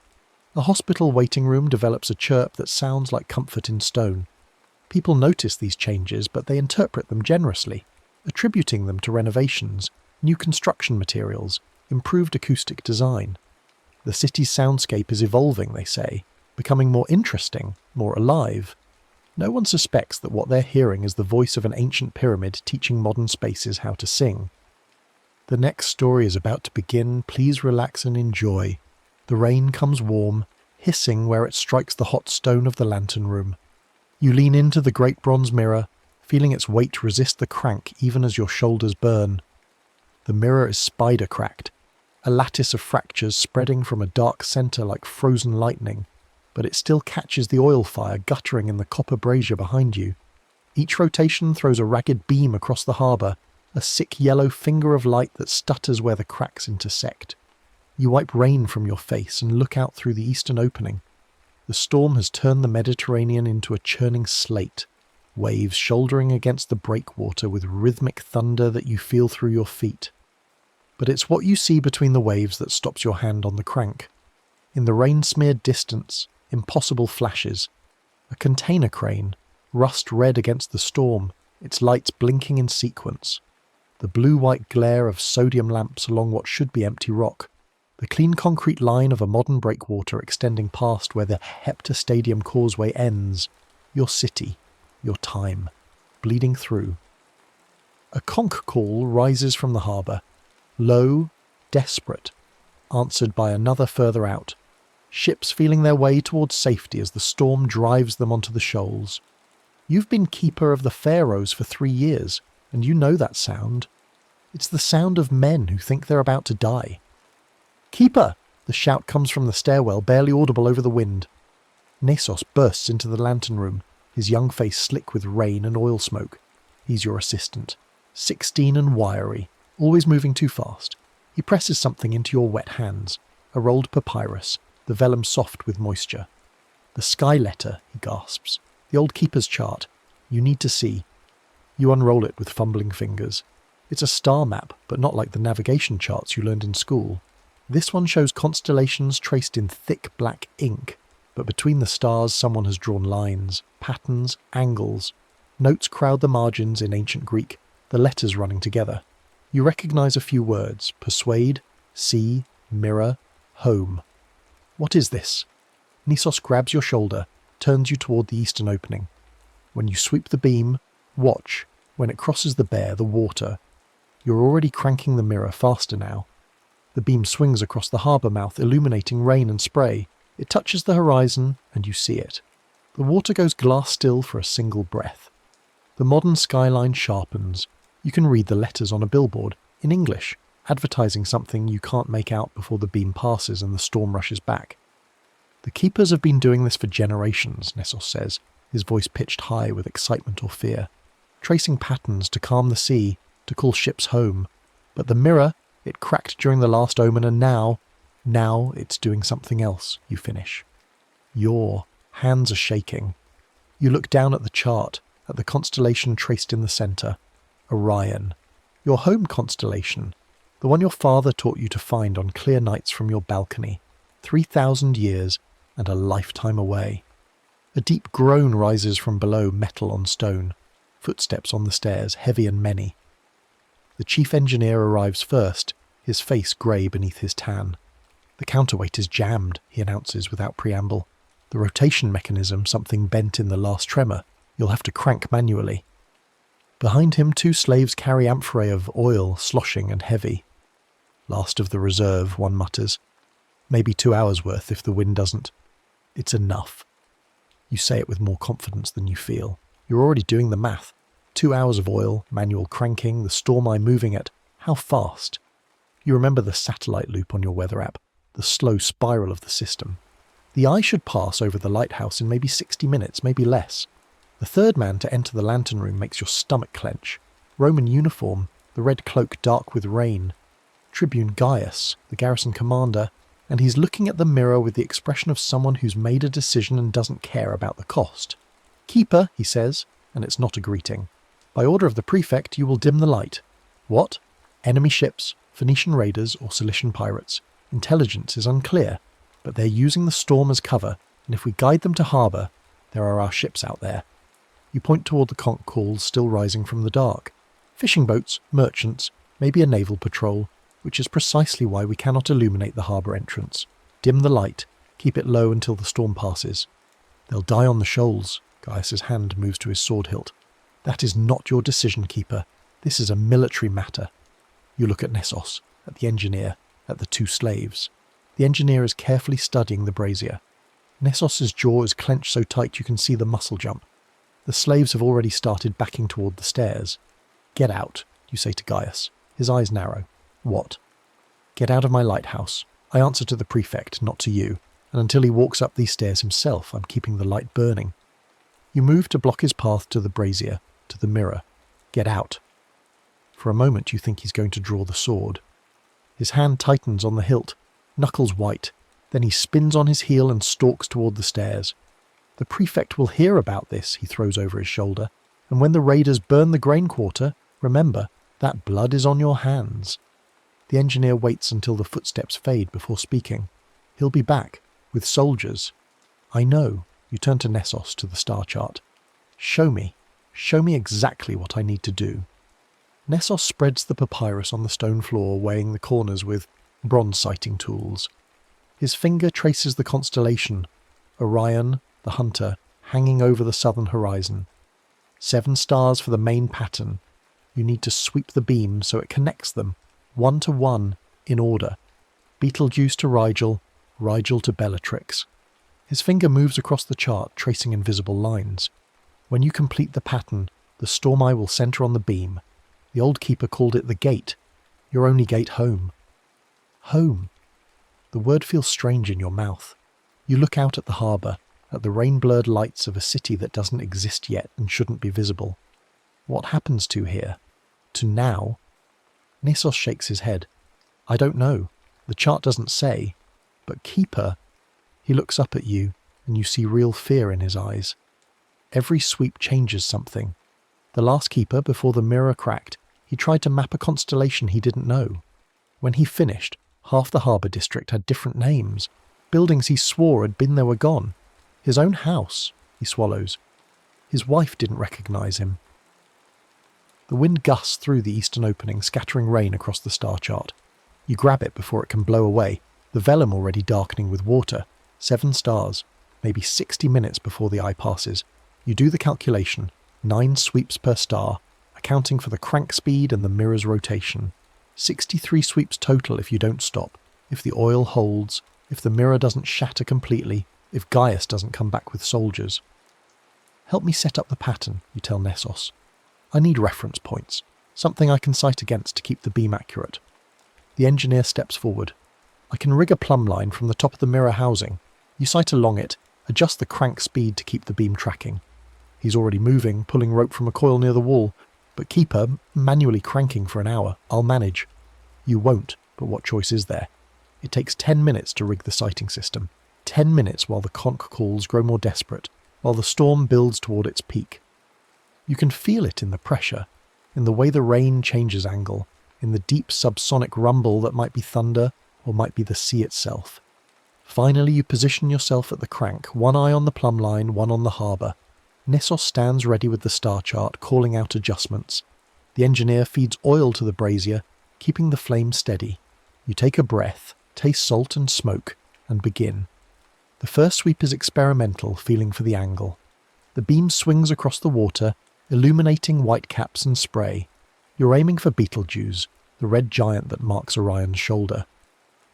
A hospital waiting room develops a chirp that sounds like comfort in stone. People notice these changes, but they interpret them generously, attributing them to renovations, new construction materials, improved acoustic design. The city's soundscape is evolving, they say, becoming more interesting, more alive. No one suspects that what they're hearing is the voice of an ancient pyramid teaching modern spaces how to sing. The next story is about to begin. Please relax and enjoy. The rain comes warm, hissing where it strikes the hot stone of the lantern room. You lean into the great bronze mirror, feeling its weight resist the crank even as your shoulders burn. The mirror is spider-cracked, a lattice of fractures spreading from a dark centre like frozen lightning, but it still catches the oil fire guttering in the copper brazier behind you. Each rotation throws a ragged beam across the harbour, a sick yellow finger of light that stutters where the cracks intersect. You wipe rain from your face and look out through the eastern opening. The storm has turned the Mediterranean into a churning slate, waves shouldering against the breakwater with rhythmic thunder that you feel through your feet. But it's what you see between the waves that stops your hand on the crank. In the rain-smeared distance, impossible flashes. A container crane, rust red against the storm, its lights blinking in sequence. The blue-white glare of sodium lamps along what should be empty rock. The clean concrete line of a modern breakwater extending past where the Hepta Stadium causeway ends. Your city, your time, bleeding through. A conch call rises from the harbour. Low, desperate, answered by another further out. Ships feeling their way towards safety as the storm drives them onto the shoals. You've been keeper of the Pharaohs for 3 years, and you know that sound. It's the sound of men who think they're about to die. "Keeper!" The shout comes from the stairwell, barely audible over the wind. Nessos bursts into the lantern room, his young face slick with rain and oil smoke. He's your assistant, 16 and wiry, always moving too fast. He presses something into your wet hands, a rolled papyrus, the vellum soft with moisture. "The sky letter," he gasps. "The old keeper's chart. You need to see." You unroll it with fumbling fingers. It's a star map, but not like the navigation charts you learned in school. This one shows constellations traced in thick black ink, but between the stars someone has drawn lines, patterns, angles. Notes crowd the margins in ancient Greek, the letters running together. You recognise a few words: persuade, see, mirror, home. What is this? Nessos grabs your shoulder, turns you toward the eastern opening. When you sweep the beam, watch. When it crosses the bear, the water. You're already cranking the mirror faster now. The beam swings across the harbour mouth, illuminating rain and spray. It touches the horizon, and you see it. The water goes glass still for a single breath. The modern skyline sharpens. You can read the letters on a billboard, in English, advertising something you can't make out before the beam passes and the storm rushes back. "The keepers have been doing this for generations," Nessos says, his voice pitched high with excitement or fear. "Tracing patterns to calm the sea, to call ships home. But the mirror, it cracked during the last omen, and now it's doing something else," you finish. Your hands are shaking. You look down at the chart, at the constellation traced in the centre. Orion. Your home constellation. The one your father taught you to find on clear nights from your balcony. 3,000 years and a lifetime away. A deep groan rises from below, metal on stone. Footsteps on the stairs, heavy and many. The chief engineer arrives first, his face grey beneath his tan. "The counterweight is jammed," he announces without preamble. "The rotation mechanism, something bent in the last tremor. You'll have to crank manually." Behind him, 2 slaves carry amphorae of oil, sloshing and heavy. "Last of the reserve," one mutters. "Maybe 2 hours' worth if the wind doesn't." "It's enough." You say it with more confidence than you feel. You're already doing the math. 2 hours of oil, manual cranking, the storm eye moving at how fast? You remember the satellite loop on your weather app, the slow spiral of the system. The eye should pass over the lighthouse in maybe 60 minutes, maybe less. The third man to enter the lantern room makes your stomach clench. Roman uniform, the red cloak dark with rain. Tribune Gaius, the garrison commander, and he's looking at the mirror with the expression of someone who's made a decision and doesn't care about the cost. "Keeper," he says, and it's not a greeting. "By order of the prefect, you will dim the light." "What?" "Enemy ships, Phoenician raiders or Cilician pirates. Intelligence is unclear, but they're using the storm as cover, and if we guide them to harbour, there are our ships out there." You point toward the conch calls still rising from the dark. Fishing boats, merchants, maybe a naval patrol, which is precisely why we cannot illuminate the harbour entrance. Dim the light, keep it low until the storm passes. "They'll die on the shoals." Gaius's hand moves to his sword hilt. "That is not your decision, Keeper. This is a military matter." You look at Nessos, at the engineer, at the 2 slaves. The engineer is carefully studying the brazier. Nessos's jaw is clenched so tight you can see the muscle jump. The slaves have already started backing toward the stairs. "Get out," you say to Gaius. His eyes narrow. "What?" "Get out of my lighthouse. I answer to the prefect, not to you, and until he walks up these stairs himself, I'm keeping the light burning." You move to block his path to the brazier, to the mirror. "Get out." For a moment you think he's going to draw the sword. His hand tightens on the hilt, knuckles white. Then he spins on his heel and stalks toward the stairs. "The prefect will hear about this," he throws over his shoulder, "and when the raiders burn the grain quarter, remember, that blood is on your hands." The engineer waits until the footsteps fade before speaking. "He'll be back, with soldiers." "I know." You turn to Nessos, to the star chart. Show me exactly what I need to do." Nessos spreads the papyrus on the stone floor, weighing the corners with bronze sighting tools. His finger traces the constellation, Orion, the hunter, hanging over the southern horizon. 7 stars for the main pattern. You need to sweep the beam so it connects them, 1 to 1, in order. Betelgeuse to Rigel, Rigel to Bellatrix. His finger moves across the chart, tracing invisible lines. When you complete the pattern, the storm eye will center on the beam. The old keeper called it the gate. Your only gate home. Home. The word feels strange in your mouth. You look out at the harbour, at the rain-blurred lights of a city that doesn't exist yet and shouldn't be visible. What happens to here? To now? Nissos shakes his head. "I don't know. The chart doesn't say. But Keeper..." He looks up at you, and you see real fear in his eyes. Every sweep changes something. The last Keeper, before the mirror cracked, he tried to map a constellation he didn't know. When he finished, half the harbour district had different names. Buildings he swore had been there were gone. His own house, he swallows. His wife didn't recognise him. The wind gusts through the eastern opening, scattering rain across the star chart. You grab it before it can blow away, the vellum already darkening with water. 7 stars, maybe 60 minutes before the eye passes. You do the calculation, 9 sweeps per star, accounting for the crank speed and the mirror's rotation. 63 sweeps total if you don't stop, if the oil holds, if the mirror doesn't shatter completely, if Gaius doesn't come back with soldiers. "Help me set up the pattern," you tell Nessos. "I need reference points, something I can sight against to keep the beam accurate." The engineer steps forward. "I can rig a plumb line from the top of the mirror housing. You sight along it, adjust the crank speed to keep the beam tracking." He's already moving, pulling rope from a coil near the wall. "But Keeper, manually cranking for an hour. I'll manage." You won't, but what choice is there? It takes 10 minutes to rig the sighting system. 10 minutes while the conch calls grow more desperate, while the storm builds toward its peak. You can feel it in the pressure, in the way the rain changes angle, in the deep subsonic rumble that might be thunder or might be the sea itself. Finally you position yourself at the crank, one eye on the plumb line, one on the harbour. Nessos stands ready with the star chart, calling out adjustments. The engineer feeds oil to the brazier, keeping the flame steady. You take a breath, taste salt and smoke, and begin. The first sweep is experimental, feeling for the angle. The beam swings across the water, illuminating white caps and spray. You're aiming for Betelgeuse, the red giant that marks Orion's shoulder.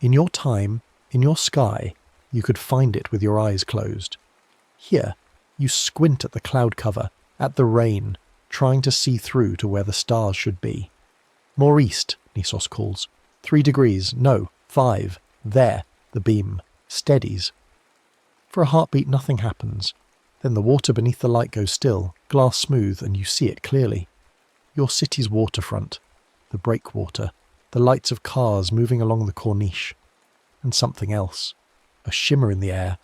In your time, in your sky, you could find it with your eyes closed. Here, you squint at the cloud cover, at the rain, trying to see through to where the stars should be. "More east," Nissos calls. 3 degrees, no, 5. There, the beam steadies. For a heartbeat nothing happens. Then the water beneath the light goes still, glass smooth, and you see it clearly. Your city's waterfront, the breakwater, the lights of cars moving along the corniche. And something else, a shimmer in the air,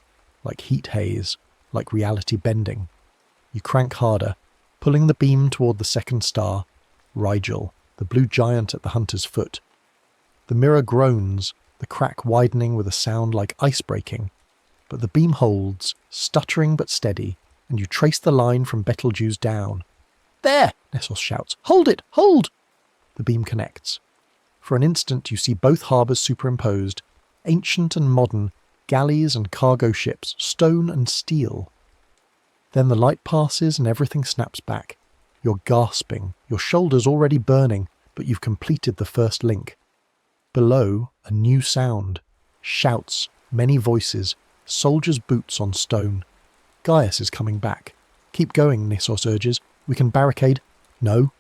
like heat haze, like reality bending. You crank harder, pulling the beam toward the second star, Rigel, the blue giant at the hunter's foot. The mirror groans, the crack widening with a sound like ice breaking. But the beam holds, stuttering but steady, and you trace the line from Betelgeuse down. "There!" Nessos shouts. "Hold it! Hold!" The beam connects. For an instant you see both harbours superimposed, ancient and modern, galleys and cargo ships, stone and steel. Then the light passes and everything snaps back. You're gasping, your shoulders already burning, but you've completed the first link. Below, a new sound. Shouts, many voices, Soldiers' boots on stone. Gaius is coming back. Keep going, Nissos urges. We can barricade. No.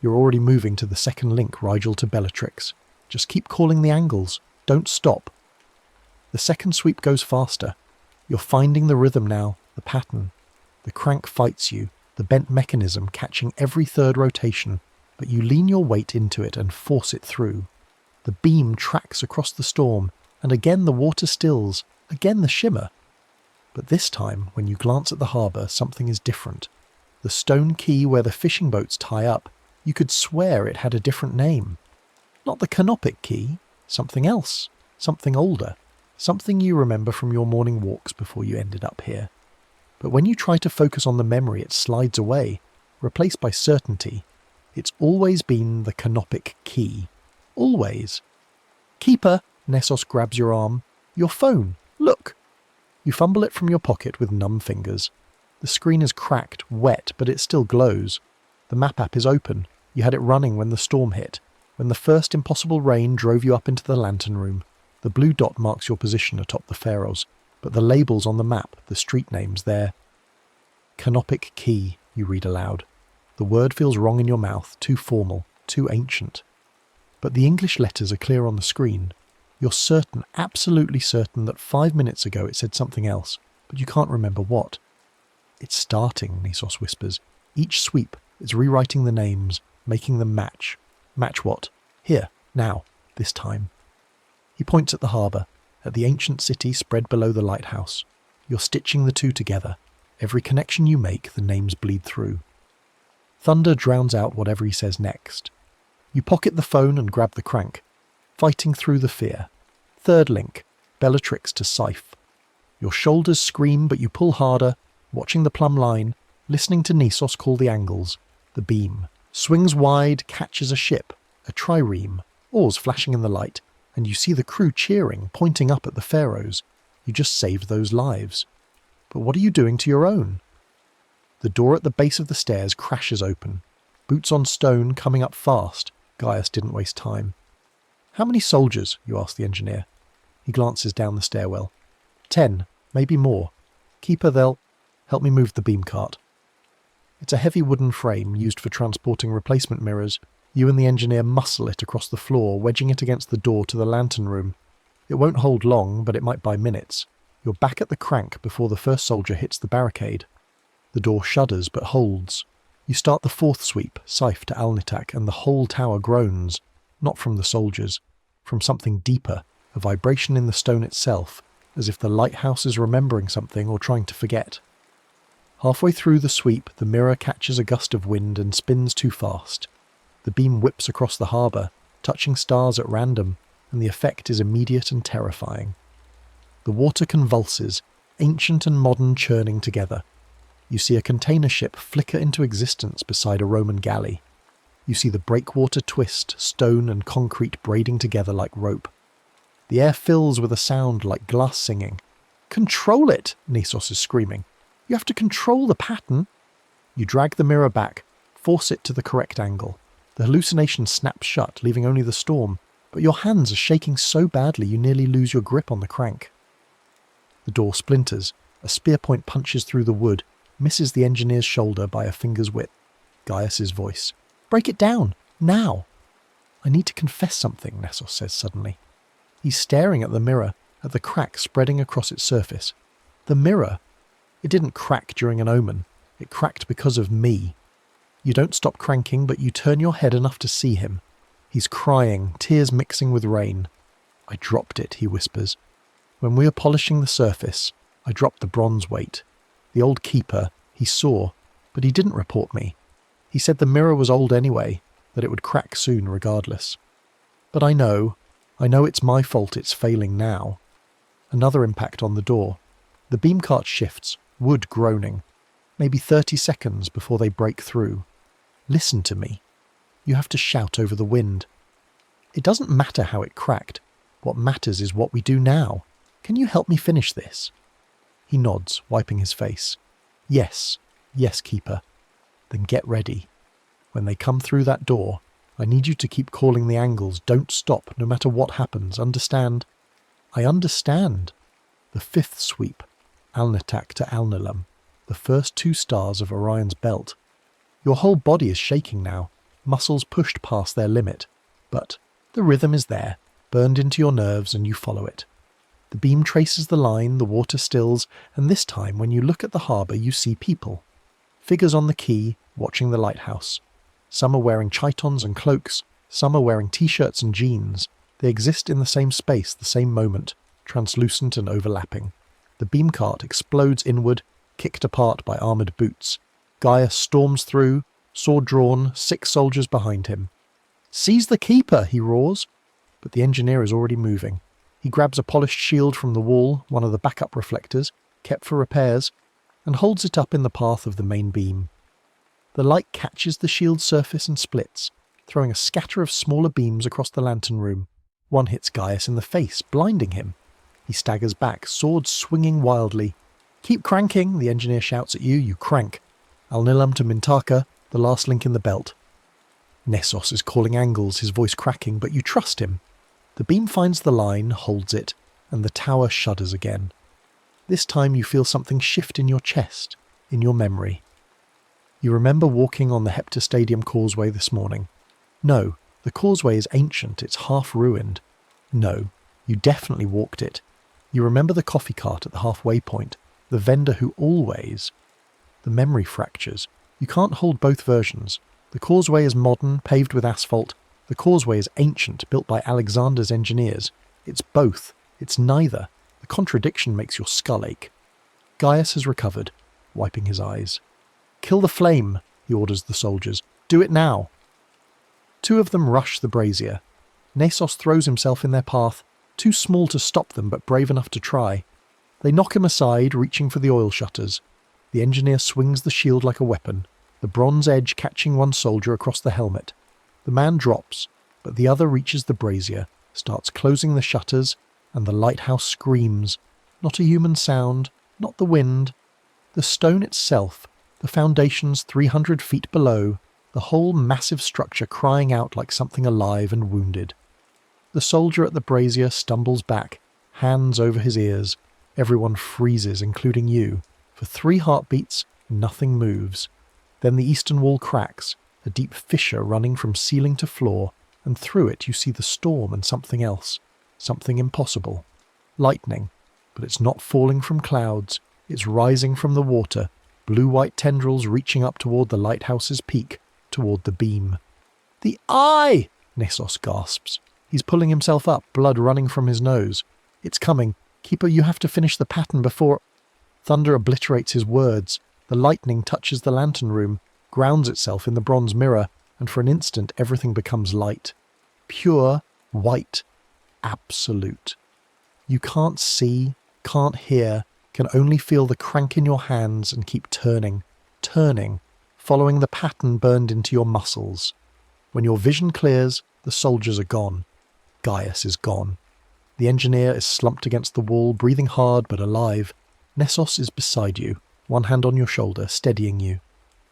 You're already moving to the second link, Rigel to Bellatrix. Just keep calling the angles. Don't stop. The second sweep goes faster. You're finding the rhythm now, the pattern. The crank fights you, the bent mechanism catching every third rotation, but you lean your weight into it and force it through. The beam tracks across the storm, and again the water stills, again the shimmer. But this time, when you glance at the harbour, something is different. The stone quay where the fishing boats tie up, you could swear it had a different name. Not the canopic quay, something else, something older, something you remember from your morning walks before you ended up here. But when you try to focus on the memory, it slides away, replaced by certainty. It's always been the canopic quay. Always. Keeper, Nessos grabs your arm. Your phone. Look. You fumble it from your pocket with numb fingers. The screen is cracked, wet, but it still glows. The map app is open. You had it running when the storm hit, when the first impossible rain drove you up into the lantern room. The blue dot marks your position atop the Pharos, but the labels on the map, the street names there. Canopic quay, you read aloud. The word feels wrong in your mouth, too formal, too ancient. But the English letters are clear on the screen. You're certain, absolutely certain, that 5 minutes ago it said something else, but you can't remember what. It's starting, Nissos whispers. Each sweep is rewriting the names, making them match. Match what? Here, now, this time. He points at the harbour, at the ancient city spread below the lighthouse. You're stitching the two together. Every connection you make, the names bleed through. Thunder drowns out whatever he says next. You pocket the phone and grab the crank, fighting through the fear. Third link, Bellatrix to Scythe. Your shoulders scream, but you pull harder, watching the plumb line, listening to Nissos call the angles. The beam swings wide, catches a ship, a trireme, oars flashing in the light, and you see the crew cheering, pointing up at the Pharos. You just saved those lives. But what are you doing to your own? The door at the base of the stairs crashes open. Boots on stone coming up fast. Gaius didn't waste time. How many soldiers? You ask the engineer. He glances down the stairwell. 10, maybe more. Keeper, they'll help me move the beam cart. It's a heavy wooden frame used for transporting replacement mirrors. You and the engineer muscle it across the floor, wedging it against the door to the lantern room. It won't hold long, but it might buy minutes. You're back at the crank before the first soldier hits the barricade. The door shudders but holds. You start the fourth sweep, Scythe to Alnitak, and the whole tower groans. Not from the soldiers, from something deeper, a vibration in the stone itself, as if the lighthouse is remembering something or trying to forget. Halfway through the sweep, the mirror catches a gust of wind and spins too fast. The beam whips across the harbour, touching stars at random, and the effect is immediate and terrifying. The water convulses, ancient and modern churning together. You see a container ship flicker into existence beside a Roman galley. You see the breakwater twist, stone and concrete braiding together like rope. The air fills with a sound like glass singing. "Control it!" Nissos is screaming. "You have to control the pattern." You drag the mirror back, force it to the correct angle. The hallucination snaps shut, leaving only the storm, but your hands are shaking so badly you nearly lose your grip on the crank. The door splinters. A spear point punches through the wood, misses the engineer's shoulder by a finger's width. Gaius's voice. "Break it down! Now!" "I need to confess something," Nessos says suddenly. He's staring at the mirror, at the crack spreading across its surface. The mirror. It didn't crack during an omen. It cracked because of me. You don't stop cranking, but you turn your head enough to see him. He's crying, tears mixing with rain. "I dropped it," he whispers. "When we were polishing the surface, I dropped the bronze weight. The old keeper, he saw, but he didn't report me. He said the mirror was old anyway, that it would crack soon regardless. But I know it's my fault it's failing now." Another impact on the door. The beam cart shifts, wood groaning. Maybe 30 seconds before they break through. "Listen to me." You have to shout over the wind. "It doesn't matter how it cracked. What matters is what we do now. Can you help me finish this?" He nods, wiping his face. Yes, keeper." "Then get ready. When they come through that door, I need you to keep calling the angles. Don't stop, no matter what happens. Understand?" "I understand." The fifth sweep, Alnitak to Alnilam, the first 2 stars of Orion's belt. Your whole body is shaking now, muscles pushed past their limit. But the rhythm is there, burned into your nerves, and you follow it. The beam traces the line, the water stills, and this time when you look at the harbour you see people. Figures on the quay, watching the lighthouse. Some are wearing chitons and cloaks, some are wearing t-shirts and jeans. They exist in the same space, the same moment, translucent and overlapping. The beam cart explodes inward, kicked apart by armoured boots. Gaius storms through, sword drawn, 6 soldiers behind him. "Seize the keeper!" he roars. But the engineer is already moving. He grabs a polished shield from the wall, one of the backup reflectors, kept for repairs, and holds it up in the path of the main beam. The light catches the shield's surface and splits, throwing a scatter of smaller beams across the lantern room. One hits Gaius in the face, blinding him. He staggers back, sword swinging wildly. "Keep cranking," the engineer shouts at you. You crank. Alnilam to Mintaka, the last link in the belt. Nessos is calling angles, his voice cracking, but you trust him. The beam finds the line, holds it, and the tower shudders again. This time you feel something shift in your chest, in your memory. You remember walking on the Hepta Stadium causeway this morning. No, the causeway is ancient, it's half ruined. No, you definitely walked it. You remember the coffee cart at the halfway point, the vendor who always... The memory fractures. You can't hold both versions. The causeway is modern, paved with asphalt. The causeway is ancient, built by Alexander's engineers. It's both. It's neither. The contradiction makes your skull ache. Gaius has recovered, wiping his eyes. "Kill the flame," he orders the soldiers. "Do it now." 2 of them rush the brazier. Nessos throws himself in their path, too small to stop them but brave enough to try. They knock him aside, reaching for the oil shutters. The engineer swings the shield like a weapon, the bronze edge catching one soldier across the helmet. The man drops, but the other reaches the brazier, starts closing the shutters, and the lighthouse screams. Not a human sound, not the wind. The stone itself, the foundations 300 feet below, the whole massive structure crying out like something alive and wounded. The soldier at the brazier stumbles back, hands over his ears. Everyone freezes, including you. For 3 heartbeats, nothing moves. Then the eastern wall cracks, a deep fissure running from ceiling to floor, and through it you see the storm and something else, something impossible. Lightning, but it's not falling from clouds, it's rising from the water, blue-white tendrils reaching up toward the lighthouse's peak, toward the beam. "The eye!" Nessos gasps. He's pulling himself up, blood running from his nose. "It's coming. Keeper, you have to finish the pattern before..." Thunder obliterates his words. The lightning touches the lantern room, grounds itself in the bronze mirror, and for an instant everything becomes light. Pure, white, absolute. You can't see, can't hear, can only feel the crank in your hands and keep turning, following the pattern burned into your muscles. When your vision clears, the soldiers are gone. Gaius is gone. The engineer is slumped against the wall, breathing hard but alive. Nessos is beside you, one hand on your shoulder, steadying you.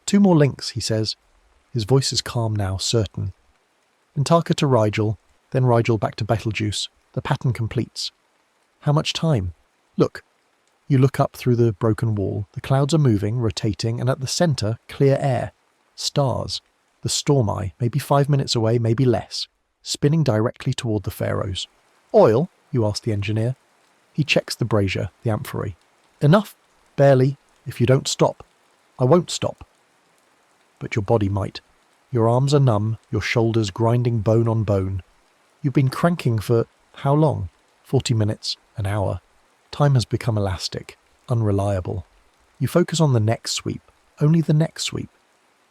2 more links, he says. His voice is calm now, certain. Mintaka to Rigel, then Rigel back to Betelgeuse. The pattern completes. How much time? Look. You look up through the broken wall. The clouds are moving, rotating, and at the centre, clear air. Stars. The storm eye, maybe 5 minutes away, maybe less. Spinning directly toward the pharaohs. "Oil?" you ask the engineer. He checks the brazier, the amphory. "Enough? Barely. If you don't stop." "I won't stop." But your body might. Your arms are numb, your shoulders grinding bone on bone. You've been cranking for how long? 40 minutes, an hour. Time has become elastic, unreliable. You focus on the next sweep, only the next sweep.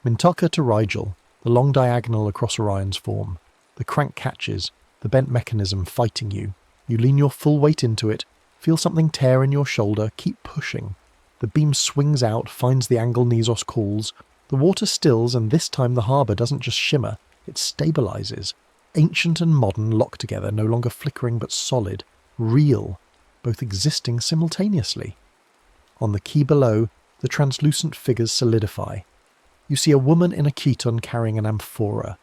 Mintaka to Rigel, the long diagonal across Orion's form. The crank catches, the bent mechanism fighting you. You lean your full weight into it, feel something tear in your shoulder, keep pushing. The beam swings out, finds the angle Nessos calls. The water stills, and this time the harbour doesn't just shimmer, it stabilises. Ancient and modern lock together, no longer flickering but solid, real, both existing simultaneously. On the quay below, the translucent figures solidify. You see a woman in a chiton carrying an amphora.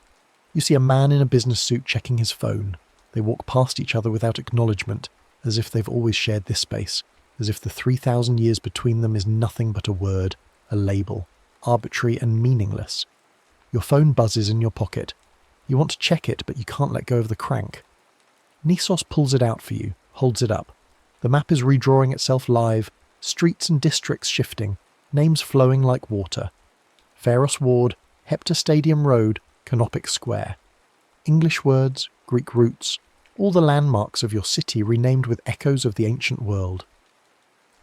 You see a man in a business suit checking his phone. They walk past each other without acknowledgement, as if they've always shared this space. as if the 3,000 years between them is nothing but a word, a label, arbitrary and meaningless. Your phone buzzes in your pocket. You want to check it, but you can't let go of the crank. Nisos pulls it out for you, holds it up. The map is redrawing itself live, streets and districts shifting, names flowing like water. Pharos Ward, Hepta Stadium Road, Canopic Square. English words, Greek roots, all the landmarks of your city renamed with echoes of the ancient world.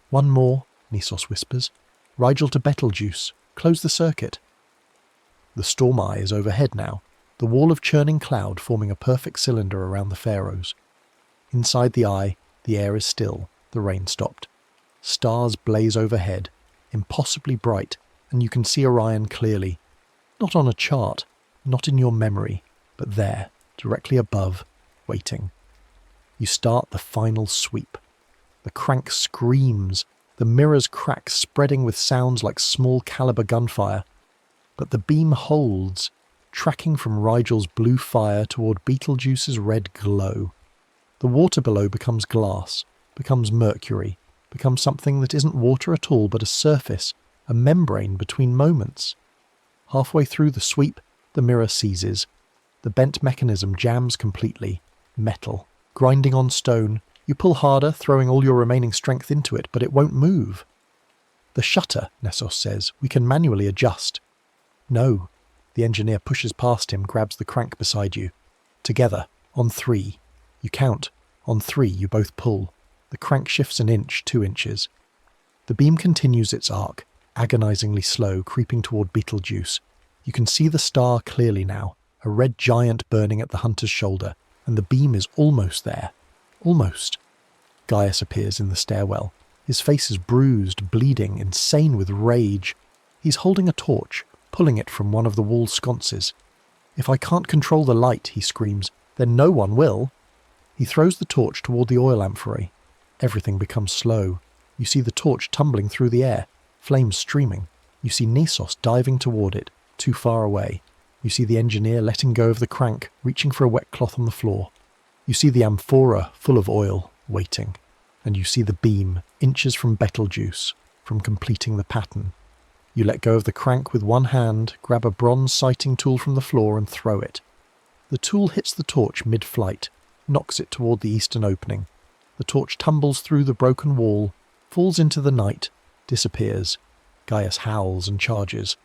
One more, Nisos whispers. Rigel to Betelgeuse. Close the circuit. The storm eye is overhead now, the wall of churning cloud forming a perfect cylinder around the Pharaohs. Inside the eye, the air is still, the rain stopped. Stars blaze overhead, impossibly bright, and you can see Orion clearly. Not on a chart, not in your memory, but there, directly above, waiting. You start the final sweep. The crank screams, the mirrors crack, spreading with sounds like small caliber gunfire. But the beam holds, tracking from Rigel's blue fire toward Betelgeuse's red glow. The water below becomes glass, becomes mercury, becomes something that isn't water at all but a surface, a membrane between moments. Halfway through the sweep, the mirror seizes. The bent mechanism jams completely. Metal, grinding on stone. You pull harder, throwing all your remaining strength into it, but it won't move. The shutter, Nessos says, we can manually adjust. No. The engineer pushes past him, grabs the crank beside you. Together, on 3. You count. On 3, you both pull. The crank shifts an inch, 2 inches. The beam continues its arc, agonizingly slow, creeping toward Betelgeuse. You can see the star clearly now, a red giant burning at the hunter's shoulder, and the beam is almost there. Almost. Gaius appears in the stairwell. His face is bruised, bleeding, insane with rage. He's holding a torch, pulling it from one of the wall sconces. If I can't control the light, he screams, then no one will. He throws the torch toward the oil amphorae. Everything becomes slow. You see the torch tumbling through the air, flames streaming. You see Nisos diving toward it, too far away. You see the engineer letting go of the crank, reaching for a wet cloth on the floor. You see the amphora full of oil, waiting. And you see the beam, inches from Betelgeuse, from completing the pattern. You let go of the crank with one hand, grab a bronze sighting tool from the floor and throw it. The tool hits the torch mid-flight, knocks it toward the eastern opening. The torch tumbles through the broken wall, falls into the night, disappears. Gaius howls and charges.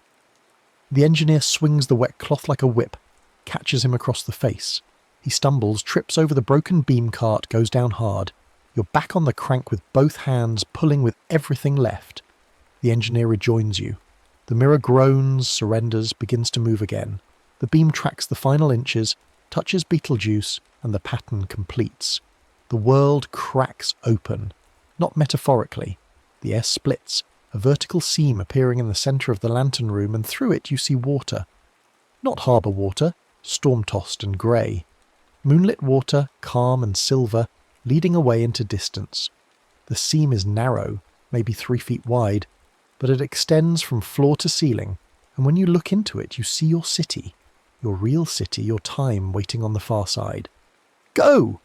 The engineer swings the wet cloth like a whip, catches him across the face. He stumbles, trips over the broken beam cart, goes down hard. You're back on the crank with both hands, pulling with everything left. The engineer rejoins you. The mirror groans, surrenders, begins to move again. The beam tracks the final inches, touches Betelgeuse, and the pattern completes. The world cracks open. Not metaphorically. The air splits, a vertical seam appearing in the centre of the lantern room, and through it you see water. Not harbour water, storm-tossed and grey. Moonlit water, calm and silver, leading away into distance. The seam is narrow, maybe 3 feet wide, but it extends from floor to ceiling, and when you look into it you see your city, your real city, your time waiting on the far side. Go!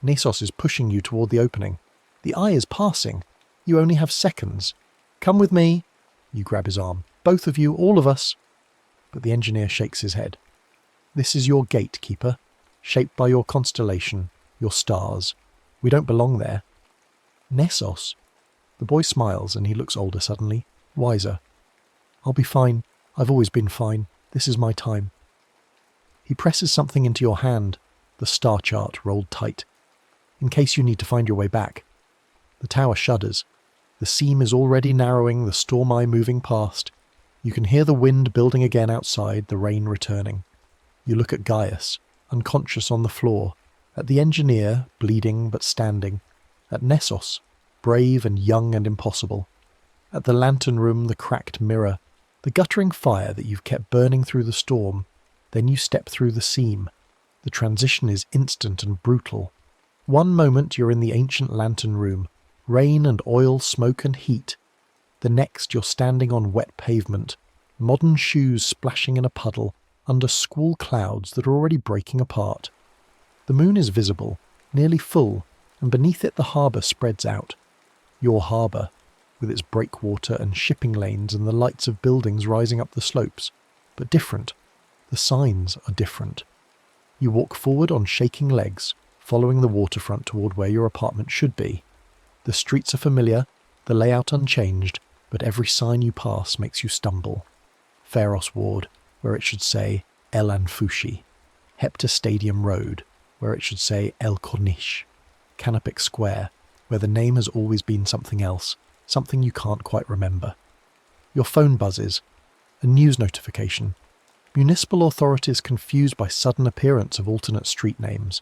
Nisos is pushing you toward the opening. The eye is passing. You only have seconds. Come with me. You grab his arm. Both of you, all of us. But the engineer shakes his head. This is your gatekeeper, shaped by your constellation, your stars. We don't belong there. Nessos. The boy smiles and he looks older suddenly, wiser. I'll be fine. I've always been fine. This is my time. He presses something into your hand, the star chart rolled tight, in case you need to find your way back. The tower shudders. The seam is already narrowing, the storm eye moving past. You can hear the wind building again outside, the rain returning. You look at Gaius, unconscious on the floor, at the engineer, bleeding but standing, at Nessos, brave and young and impossible, at the lantern room, the cracked mirror, the guttering fire that you've kept burning through the storm. Then you step through the seam. The transition is instant and brutal. One moment you're in the ancient lantern room, rain and oil, smoke and heat. The next you're standing on wet pavement, modern shoes splashing in a puddle, under squall clouds that are already breaking apart. The moon is visible, nearly full, and beneath it the harbour spreads out. Your harbour, with its breakwater and shipping lanes and the lights of buildings rising up the slopes, but different. The signs are different. You walk forward on shaking legs, following the waterfront toward where your apartment should be. The streets are familiar, the layout unchanged, but every sign you pass makes you stumble. Pharos Ward, where it should say El Anfushi. Hepta Stadium Road, where it should say El Corniche. Canopic Square, where the name has always been something else, something you can't quite remember. Your phone buzzes. A news notification. Municipal authorities confused by sudden appearance of alternate street names.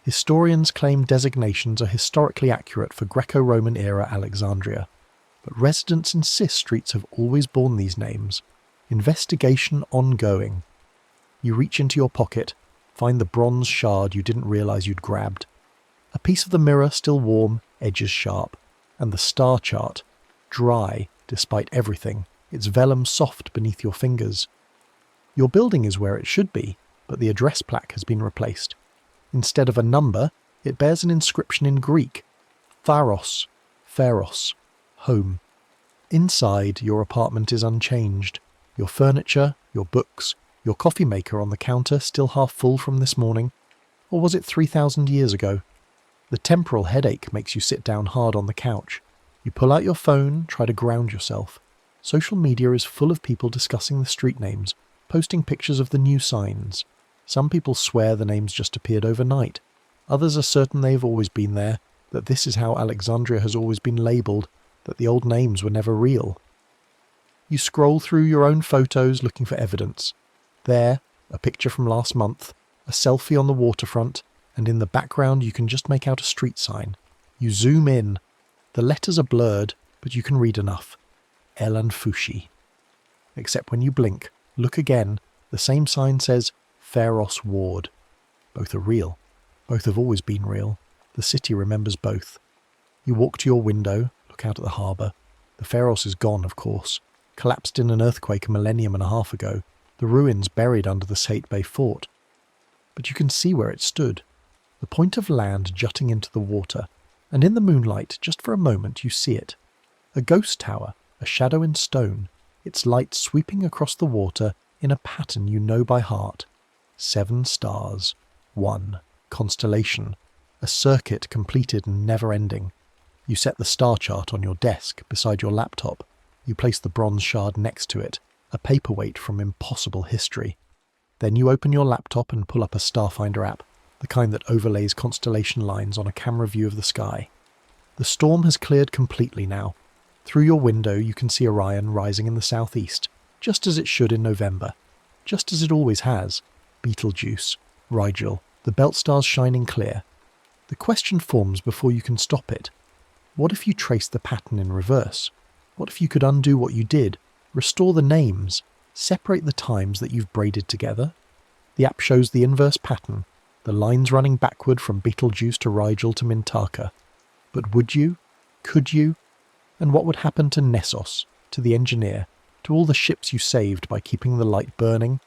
Historians claim designations are historically accurate for Greco-Roman era Alexandria, but residents insist streets have always borne these names. Investigation ongoing. You reach into your pocket, find the bronze shard you didn't realise you'd grabbed. A piece of the mirror still warm, edges sharp, and the star chart, dry despite everything, its vellum soft beneath your fingers. Your building is where it should be, but the address plaque has been replaced. Instead of a number, it bears an inscription in Greek. Pharos, home. Inside, your apartment is unchanged. Your furniture, your books, your coffee maker on the counter still half full from this morning. Or was it 3,000 years ago? The temporal headache makes you sit down hard on the couch. You pull out your phone, try to ground yourself. Social media is full of people discussing the street names, posting pictures of the new signs. Some people swear the names just appeared overnight. Others are certain they've always been there, that this is how Alexandria has always been labelled, that the old names were never real. You scroll through your own photos looking for evidence. There, a picture from last month, a selfie on the waterfront, and in the background you can just make out a street sign. You zoom in. The letters are blurred, but you can read enough. El Anfushi. Except when you blink, look again, the same sign says Pharos Ward. Both are real. Both have always been real. The city remembers both. You walk to your window, look out at the harbour. The Pharos is gone, of course. Collapsed in an earthquake a millennium and a half ago. The ruins buried under the Sate Bay fort. But you can see where it stood. The point of land jutting into the water. And in the moonlight, just for a moment, you see it. A ghost tower, a shadow in stone. Its light sweeping across the water in a pattern you know by heart. 7 stars. 1. Constellation. A circuit completed and never-ending. You set the star chart on your desk beside your laptop. You place the bronze shard next to it, a paperweight from impossible history. Then you open your laptop and pull up a Starfinder app, the kind that overlays constellation lines on a camera view of the sky. The storm has cleared completely now. Through your window you can see Orion rising in the southeast, just as it should in November, just as it always has. Betelgeuse, Rigel, the belt stars shining clear. The question forms before you can stop it. What if you trace the pattern in reverse? What if you could undo what you did, restore the names, separate the times that you've braided together? The app shows the inverse pattern, the lines running backward from Betelgeuse to Rigel to Mintaka. But would you? Could you? And what would happen to Nessos, to the engineer, to all the ships you saved by keeping the light burning?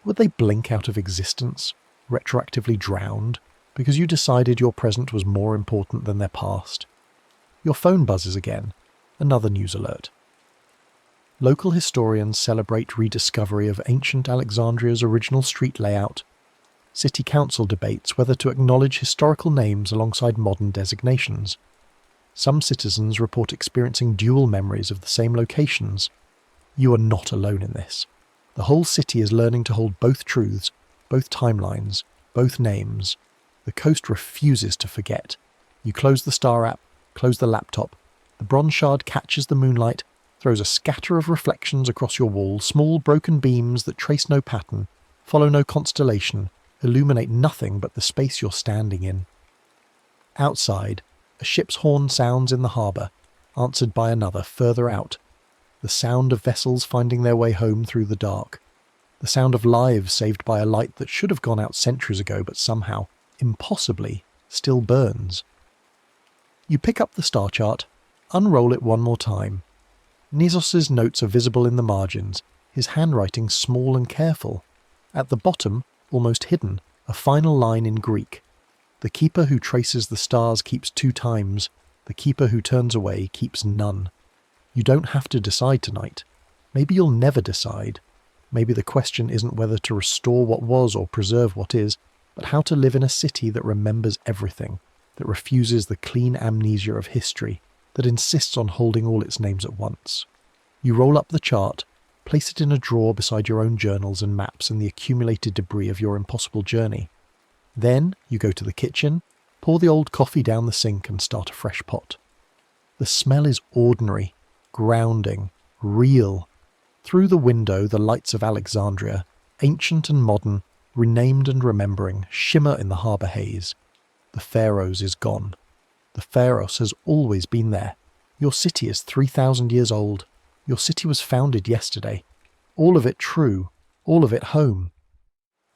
Would they blink out of existence, retroactively drowned, because you decided your present was more important than their past? Your phone buzzes again. Another news alert. Local historians celebrate rediscovery of ancient Alexandria's original street layout. City council debates whether to acknowledge historical names alongside modern designations. Some citizens report experiencing dual memories of the same locations. You are not alone in this. The whole city is learning to hold both truths, both timelines, both names. The coast refuses to forget. You close the star app, close the laptop. The bronze shard catches the moonlight, throws a scatter of reflections across your wall, small broken beams that trace no pattern, follow no constellation, illuminate nothing but the space you're standing in. Outside, a ship's horn sounds in the harbour, answered by another further out. The sound of vessels finding their way home through the dark. The sound of lives saved by a light that should have gone out centuries ago but somehow, impossibly, still burns. You pick up the star chart, unroll it one more time. Nisos's notes are visible in the margins, his handwriting small and careful. At the bottom, almost hidden, a final line in Greek. The keeper who traces the stars keeps 2 times. The keeper who turns away keeps none. You don't have to decide tonight. Maybe you'll never decide. Maybe the question isn't whether to restore what was or preserve what is, but how to live in a city that remembers everything, that refuses the clean amnesia of history, that insists on holding all its names at once. You roll up the chart, place it in a drawer beside your own journals and maps and the accumulated debris of your impossible journey. Then you go to the kitchen, pour the old coffee down the sink and start a fresh pot. The smell is ordinary, grounding, real. Through the window, the lights of Alexandria, ancient and modern, renamed and remembering, shimmer in the harbour haze. The Pharos is gone. The Pharos has always been there. Your city is 3,000 years old. Your city was founded yesterday. All of it true, all of it home.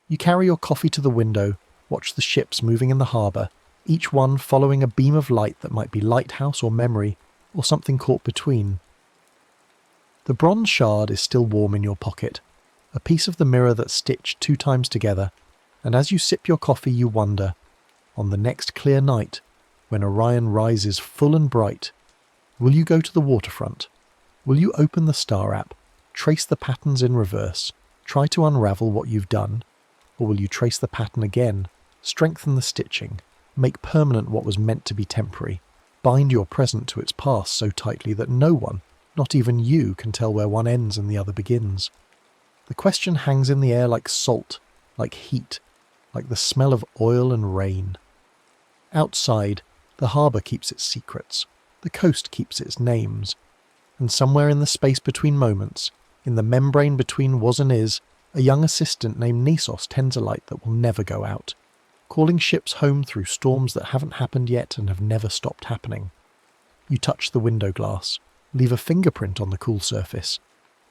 You carry your coffee to the window, watch the ships moving in the harbour, each one following a beam of light that might be lighthouse or memory, or something caught between. The bronze shard is still warm in your pocket, a piece of the mirror that's stitched 2 times together, and as you sip your coffee you wonder, on the next clear night, when Orion rises full and bright, will you go to the waterfront? Will you open the star app, trace the patterns in reverse, try to unravel what you've done, or will you trace the pattern again, strengthen the stitching, make permanent what was meant to be temporary, bind your present to its past so tightly that no one, not even you, can tell where one ends and the other begins? The question hangs in the air like salt, like heat, like the smell of oil and rain. Outside, the harbour keeps its secrets, the coast keeps its names, and somewhere in the space between moments, in the membrane between was and is, a young assistant named Nessos tends a light that will never go out, calling ships home through storms that haven't happened yet and have never stopped happening. You touch the window glass, leave a fingerprint on the cool surface.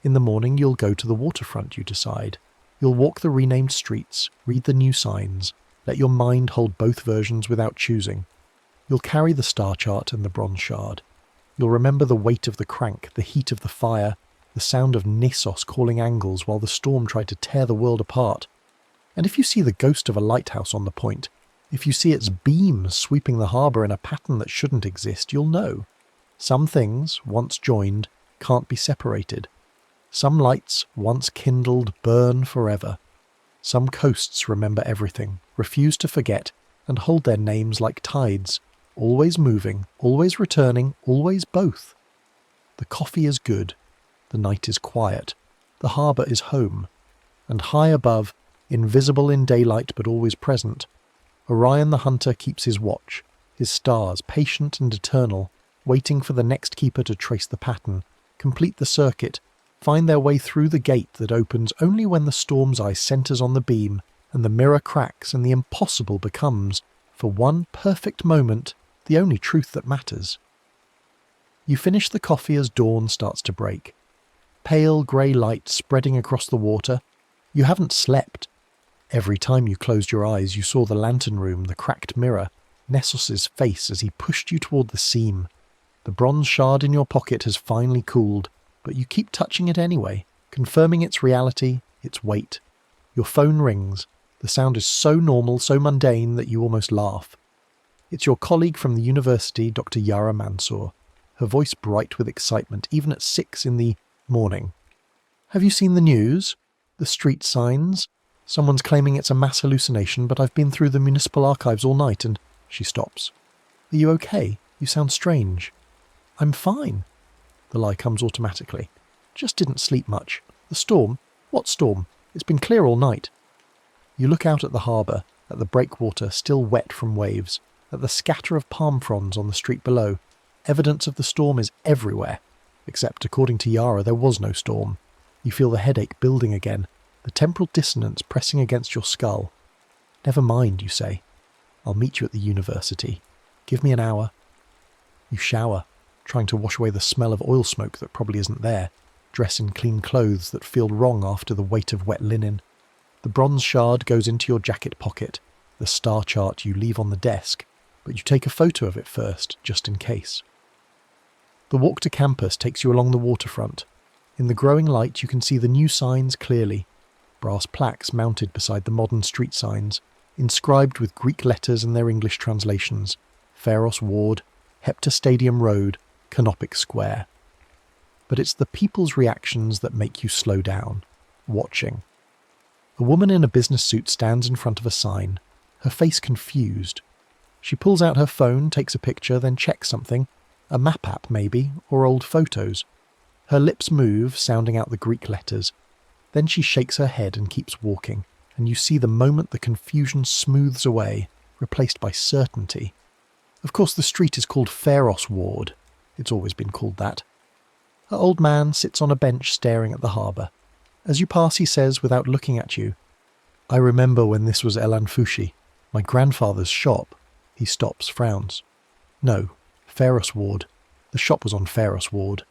In the morning you'll go to the waterfront, you decide. You'll walk the renamed streets, read the new signs, let your mind hold both versions without choosing. You'll carry the star chart and the bronze shard. You'll remember the weight of the crank, the heat of the fire, the sound of Nessos calling angles while the storm tried to tear the world apart. And if you see the ghost of a lighthouse on the point, if you see its beams sweeping the harbour in a pattern that shouldn't exist, you'll know. Some things, once joined, can't be separated. Some lights, once kindled, burn forever. Some coasts remember everything, refuse to forget, and hold their names like tides, always moving, always returning, always both. The coffee is good, the night is quiet, the harbour is home, and high above, invisible in daylight but always present, Orion the hunter keeps his watch, his stars patient and eternal, waiting for the next keeper to trace the pattern, complete the circuit, find their way through the gate that opens only when the storm's eye centres on the beam and the mirror cracks and the impossible becomes, for one perfect moment, the only truth that matters. You finish the coffee as dawn starts to break. Pale grey light spreading across the water. You haven't slept. Every time you closed your eyes you saw the lantern room, the cracked mirror, Nessos's face as he pushed you toward the seam. The bronze shard in your pocket has finally cooled, but you keep touching it anyway, confirming its reality, its weight. Your phone rings. The sound is so normal, so mundane that you almost laugh. It's your colleague from the university, Dr. Yara Mansour, her voice bright with excitement, even at 6 in the morning. Have you seen the news? The street signs? Someone's claiming it's a mass hallucination, but I've been through the municipal archives all night and... She stops. Are you okay? You sound strange. I'm fine. The lie comes automatically. Just didn't sleep much. The storm? What storm? It's been clear all night. You look out at the harbour, at the breakwater still wet from waves, at the scatter of palm fronds on the street below. Evidence of the storm is everywhere. Except, according to Yara, there was no storm. You feel the headache building again, the temporal dissonance pressing against your skull. Never mind, you say. I'll meet you at the university. Give me an hour. You shower, trying to wash away the smell of oil smoke that probably isn't there, dress in clean clothes that feel wrong after the weight of wet linen. The bronze shard goes into your jacket pocket, the star chart you leave on the desk, but you take a photo of it first, just in case. The walk to campus takes you along the waterfront. In the growing light you can see the new signs clearly, brass plaques mounted beside the modern street signs, inscribed with Greek letters and their English translations, Pharos Ward, Hepta Stadium Road, Canopic Square. But it's the people's reactions that make you slow down, watching. A woman in a business suit stands in front of a sign, her face confused. She pulls out her phone, takes a picture, then checks something, a map app maybe, or old photos. Her lips move, sounding out the Greek letters. Then she shakes her head and keeps walking, and you see the moment the confusion smooths away, replaced by certainty. Of course, the street is called Pharos Ward. It's always been called that. An old man sits on a bench staring at the harbour. As you pass, he says, without looking at you, "I remember when this was El Anfushi, my grandfather's shop." He stops, frowns. "No, Pharos Ward. The shop was on Pharos Ward."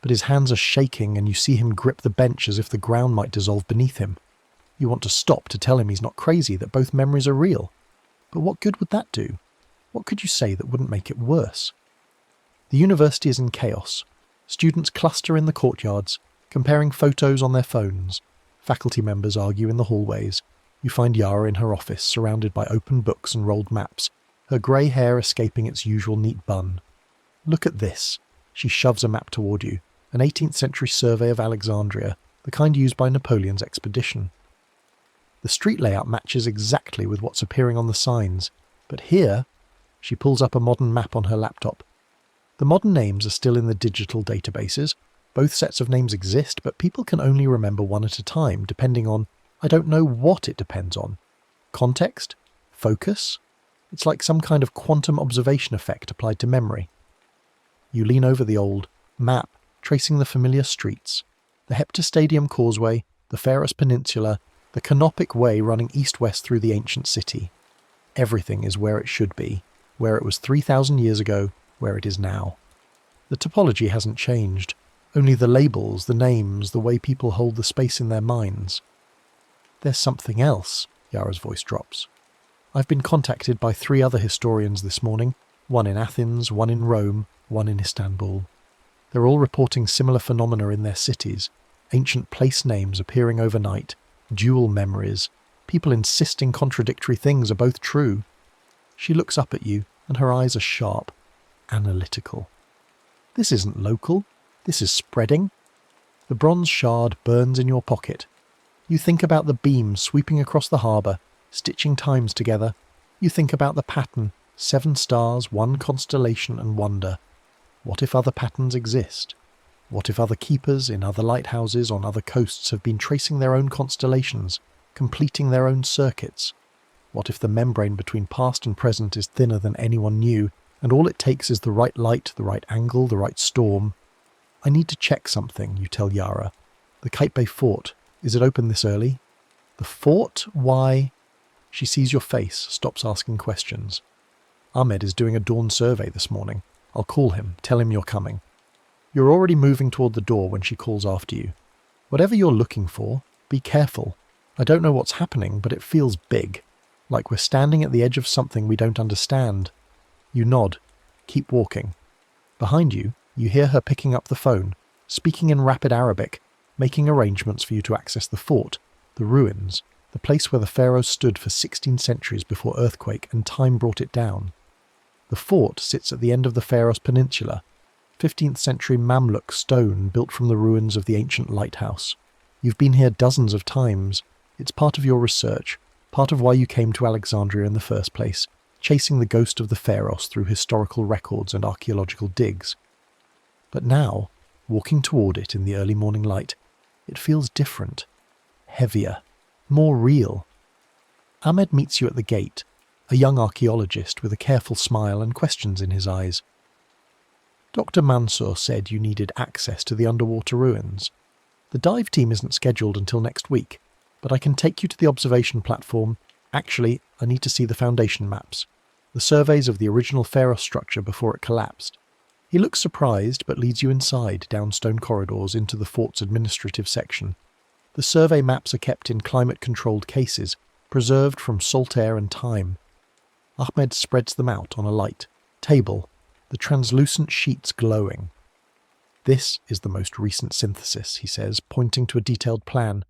But his hands are shaking and you see him grip the bench as if the ground might dissolve beneath him. You want to stop to tell him he's not crazy, that both memories are real. But what good would that do? What could you say that wouldn't make it worse? The university is in chaos. Students cluster in the courtyards, comparing photos on their phones. Faculty members argue in the hallways. You find Yara in her office, surrounded by open books and rolled maps, her grey hair escaping its usual neat bun. "Look at this." She shoves a map toward you, an 18th century survey of Alexandria, the kind used by Napoleon's expedition. The street layout matches exactly with what's appearing on the signs, but here, she pulls up a modern map on her laptop. The modern names are still in the digital databases. Both sets of names exist, but people can only remember one at a time, depending on, I don't know what it depends on. Context? Focus? It's like some kind of quantum observation effect applied to memory. You lean over the old map, tracing the familiar streets. The Hepta Stadium Causeway, the Pharos Peninsula, the Canopic Way running east-west through the ancient city. Everything is where it should be, where it was 3,000 years ago, where it is now. The topology hasn't changed, only the labels, the names, the way people hold the space in their minds. "There's something else," Yara's voice drops. "I've been contacted by 3 other historians this morning, one in Athens, one in Rome, one in Istanbul. They're all reporting similar phenomena in their cities, ancient place names appearing overnight, dual memories, people insisting contradictory things are both true." She looks up at you, and her eyes are sharp, analytical. "This isn't local. This is spreading." The bronze shard burns in your pocket. You think about the beams sweeping across the harbour, stitching times together. You think about the pattern, 7 stars, 1 constellation, and wonder. What if other patterns exist? What if other keepers in other lighthouses on other coasts have been tracing their own constellations, completing their own circuits? What if the membrane between past and present is thinner than anyone knew, and all it takes is the right light, the right angle, the right storm? "I need to check something," you tell Yara. "The Kite Bay Fort. Is it open this early?" "The fort? Why?" She sees your face, stops asking questions. "Ahmed is doing a dawn survey this morning. I'll call him, tell him you're coming." You're already moving toward the door when she calls after you. "Whatever you're looking for, be careful. I don't know what's happening, but it feels big. Like we're standing at the edge of something we don't understand." You nod. Keep walking. Behind you, you hear her picking up the phone, speaking in rapid Arabic, making arrangements for you to access the fort, the ruins, the place where the pharaohs stood for 16 centuries before earthquake and time brought it down. The fort sits at the end of the Pharos Peninsula, 15th century Mamluk stone built from the ruins of the ancient lighthouse. You've been here dozens of times. It's part of your research, part of why you came to Alexandria in the first place, chasing the ghost of the Pharos through historical records and archaeological digs. But now, walking toward it in the early morning light, it feels different, heavier, more real. Ahmed meets you at the gate, a young archaeologist with a careful smile and questions in his eyes. "Dr. Mansour said you needed access to the underwater ruins. The dive team isn't scheduled until next week, but I can take you to the observation platform. Actually, I need to see the foundation maps, the surveys of the original Pharos structure before it collapsed." He looks surprised, but leads you inside, down stone corridors into the fort's administrative section. The survey maps are kept in climate-controlled cases, preserved from salt air and time. Ahmed spreads them out on a light table, the translucent sheets glowing. "This is the most recent synthesis," he says, pointing to a detailed plan.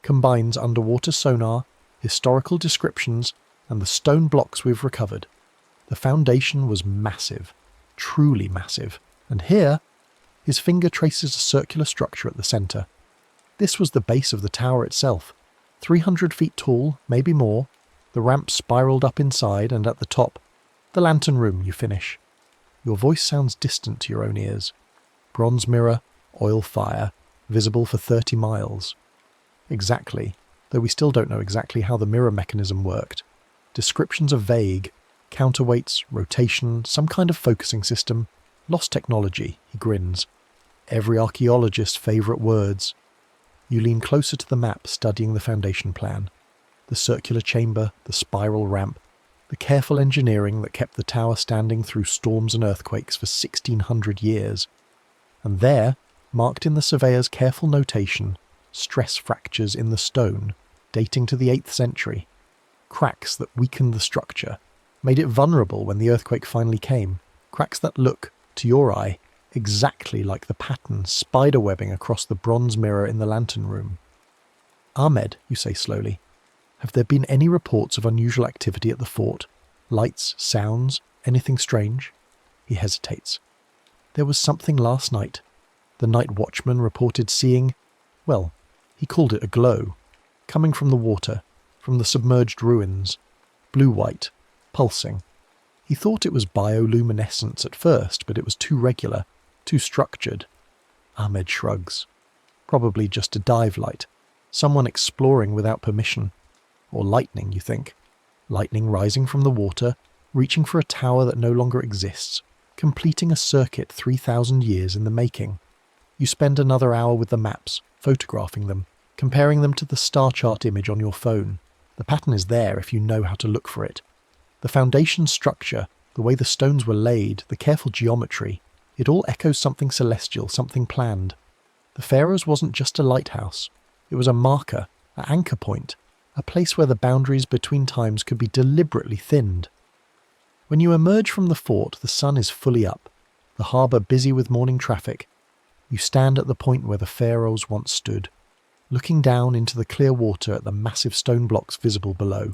"Combines underwater sonar, historical descriptions, and the stone blocks we've recovered. The foundation was massive, truly massive. And here, his finger traces a circular structure at the centre. This was the base of the tower itself. 300 feet tall, maybe more. The ramp spiralled up inside, and at the top, the lantern room, you finish. Your voice sounds distant to your own ears. Bronze mirror, oil fire, visible for 30 miles. Exactly, though we still don't know exactly how the mirror mechanism worked. Descriptions are vague. Counterweights, rotation, some kind of focusing system. Lost technology, he grins. Every archaeologist's favourite words. You lean closer to the map, studying the foundation plan. The circular chamber, the spiral ramp, the careful engineering that kept the tower standing through storms and earthquakes for 1,600 years. And there, marked in the surveyor's careful notation, stress fractures in the stone, dating to the 8th century. Cracks that weakened the structure, made it vulnerable when the earthquake finally came. Cracks that look, to your eye, exactly like the pattern spiderwebbing across the bronze mirror in the lantern room. Ahmed, you say slowly, have there been any reports of unusual activity at the fort? Lights, sounds, anything strange? He hesitates. There was something last night. The night watchman reported seeing, well, he called it a glow, coming from the water, from the submerged ruins, blue-white, pulsing. He thought it was bioluminescence at first, but it was too regular, too structured. Ahmed shrugs. Probably just a dive light. Someone exploring without permission. Or lightning, you think. Lightning rising from the water, reaching for a tower that no longer exists, completing a circuit 3,000 years in the making. You spend another hour with the maps, photographing them, comparing them to the star chart image on your phone. The pattern is there if you know how to look for it. The foundation structure, the way the stones were laid, the careful geometry, it all echoes something celestial, something planned. The Pharaoh's wasn't just a lighthouse. It was a marker, an anchor point, a place where the boundaries between times could be deliberately thinned. When you emerge from the fort, the sun is fully up, the harbour busy with morning traffic. You stand at the point where the Pharaohs once stood, looking down into the clear water at the massive stone blocks visible below.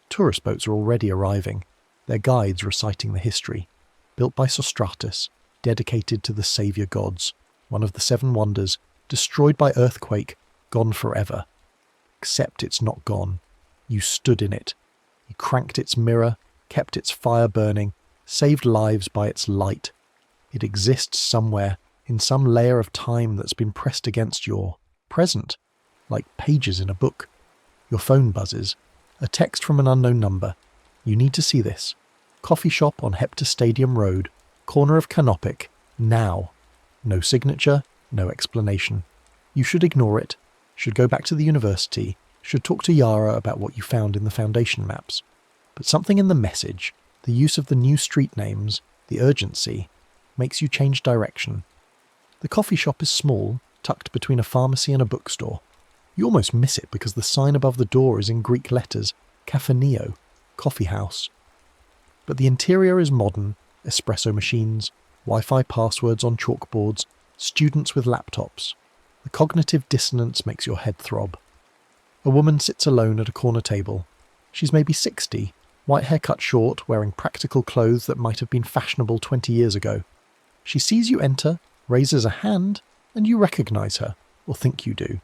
Tourist boats are already arriving, their guides reciting the history. Built by Sostratus, dedicated to the saviour gods, one of the 7 wonders, destroyed by earthquake, gone forever. Except it's not gone. You stood in it. You cranked its mirror, kept its fire burning, saved lives by its light. It exists somewhere, in some layer of time that's been pressed against your present, like pages in a book. Your phone buzzes. A text from an unknown number. You need to see this. Coffee shop on Hepta Stadium Road, corner of Canopic, now. No signature, no explanation. You should ignore it, should go back to the university, should talk to Yara about what you found in the foundation maps. But something in the message, the use of the new street names, the urgency, makes you change direction. The coffee shop is small, tucked between a pharmacy and a bookstore. You almost miss it because the sign above the door is in Greek letters, Cafeneo, coffee house. But the interior is modern, espresso machines, Wi-Fi passwords on chalkboards, students with laptops. The cognitive dissonance makes your head throb. A woman sits alone at a corner table. She's maybe 60, white hair cut short, wearing practical clothes that might have been fashionable 20 years ago. She sees you enter, raises a hand, and you recognise her, or think you do.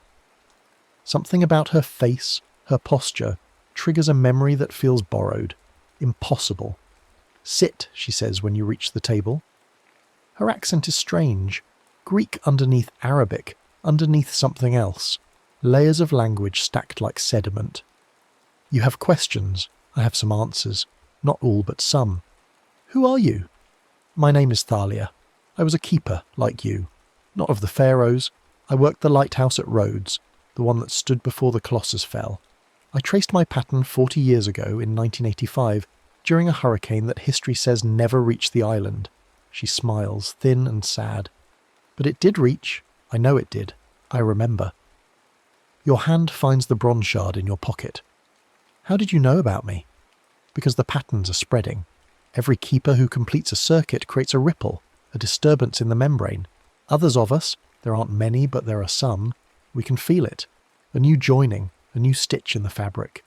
Something about her face, her posture, triggers a memory that feels borrowed, impossible. Sit, she says when you reach the table. Her accent is strange, Greek underneath Arabic, underneath something else, layers of language stacked like sediment. You have questions, I have some answers, not all but some. Who are you? My name is Thalia. I was a keeper, like you. Not of the Pharaohs. I worked the lighthouse at Rhodes, the one that stood before the Colossus fell. I traced my pattern 40 years ago in 1985, during a hurricane that history says never reached the island. She smiles, thin and sad. But it did reach. I know it did. I remember. Your hand finds the bronze shard in your pocket. How did you know about me? Because the patterns are spreading. Every keeper who completes a circuit creates a ripple, a disturbance in the membrane. Others of us, there aren't many but there are some, we can feel it. A new joining, a new stitch in the fabric.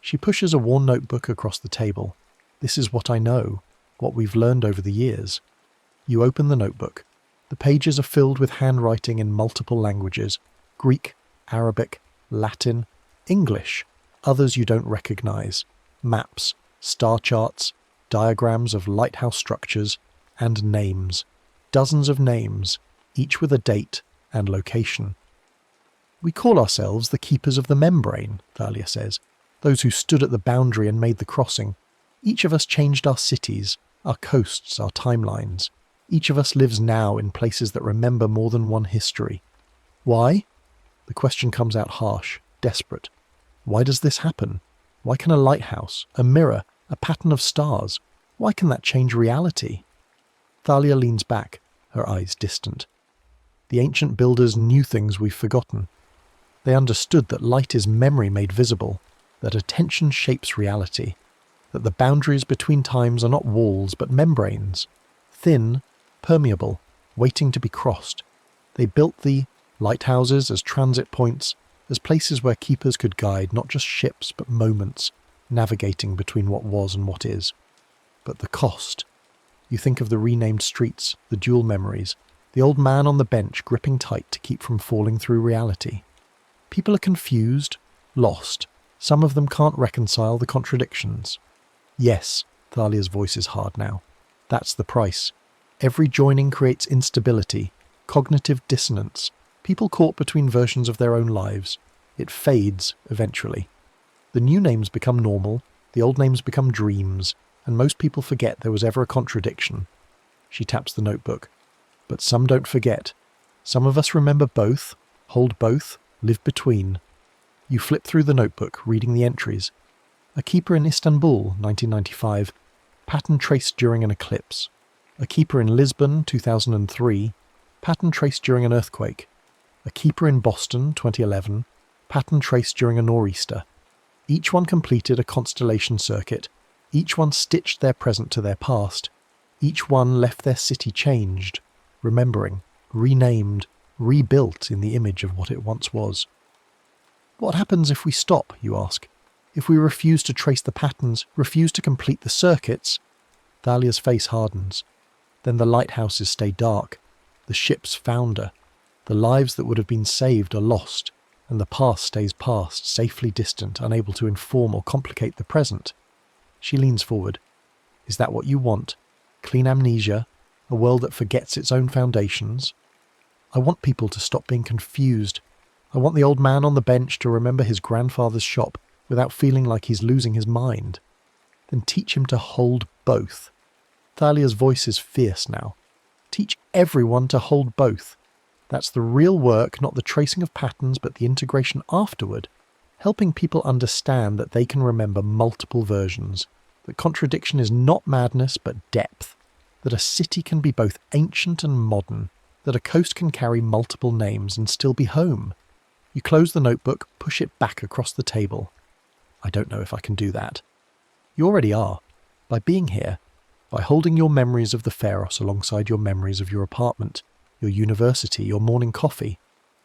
She pushes a worn notebook across the table. This is what I know. what we've learned over the years. You open the notebook. The pages are filled with handwriting in multiple languages: Greek, Arabic, Latin, English, others you don't recognize, maps, star charts, diagrams of lighthouse structures, and names. Dozens of names, each with a date and location. We call ourselves the keepers of the membrane, Thalia says, those who stood at the boundary and made the crossing. Each of us changed our cities, our coasts, our timelines. Each of us lives now in places that remember more than one history. Why? The question comes out harsh, desperate. Why does this happen? Why can a lighthouse, a mirror, a pattern of stars, why can that change reality? Thalia leans back, her eyes distant. The ancient builders knew things we've forgotten. They understood that light is memory made visible, that attention shapes reality, that the boundaries between times are not walls but membranes, thin, permeable, waiting to be crossed. They built the lighthouses as transit points, as places where keepers could guide not just ships but moments, navigating between what was and what is. But the cost. You think of the renamed streets, the dual memories, the old man on the bench gripping tight to keep from falling through reality. People are confused, lost. Some of them can't reconcile the contradictions. Yes, Thalia's voice is hard now. That's the price. Every joining creates instability, cognitive dissonance, people caught between versions of their own lives. It fades eventually. The new names become normal, the old names become dreams, and most people forget there was ever a contradiction. She taps the notebook. But some don't forget. Some of us remember both, hold both, live between. You flip through the notebook, reading the entries. A keeper in Istanbul, 1995. Pattern traced during an eclipse. A keeper in Lisbon, 2003. Pattern traced during an earthquake. A keeper in Boston, 2011. Pattern traced during a nor'easter. Each one completed a constellation circuit. Each one stitched their present to their past. Each one left their city changed, remembering, renamed, rebuilt in the image of what it once was. What happens if we stop, you ask? If we refuse to trace the patterns, refuse to complete the circuits? Thalia's face hardens. Then the lighthouses stay dark. The ships founder. The lives that would have been saved are lost, and the past stays past, safely distant, unable to inform or complicate the present. She leans forward. Is that what you want? Clean amnesia? A world that forgets its own foundations? I want people to stop being confused. I want the old man on the bench to remember his grandfather's shop without feeling like he's losing his mind. Then teach him to hold both. Thalia's voice is fierce now. Teach everyone to hold both. That's the real work, not the tracing of patterns, but the integration afterward, helping people understand that they can remember multiple versions, that contradiction is not madness but depth, that a city can be both ancient and modern, that a coast can carry multiple names and still be home. You close the notebook, push it back across the table. I don't know if I can do that. You already are. By being here, by holding your memories of the Pharos alongside your memories of your apartment, your university, your morning coffee,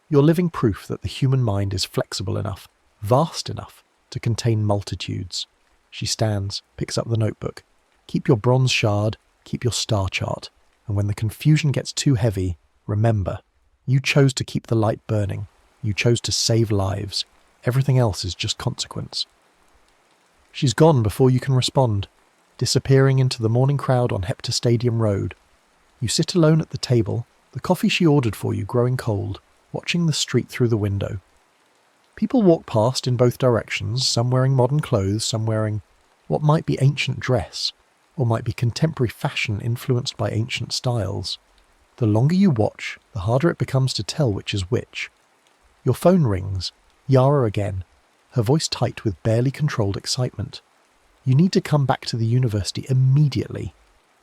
you're living proof that the human mind is flexible enough, vast enough, to contain multitudes. She stands, picks up the notebook. Keep your bronze shard, keep your star chart, and when the confusion gets too heavy, remember, you chose to keep the light burning. You chose to save lives. Everything else is just consequence. She's gone before you can respond, disappearing into the morning crowd on Hepta Stadium Road. You sit alone at the table, the coffee she ordered for you growing cold, watching the street through the window. People walk past in both directions, some wearing modern clothes, some wearing what might be ancient dress, or might be contemporary fashion influenced by ancient styles. The longer you watch, the harder it becomes to tell which is which. Your phone rings. Yara again, her voice tight with barely controlled excitement. You need to come back to the university immediately.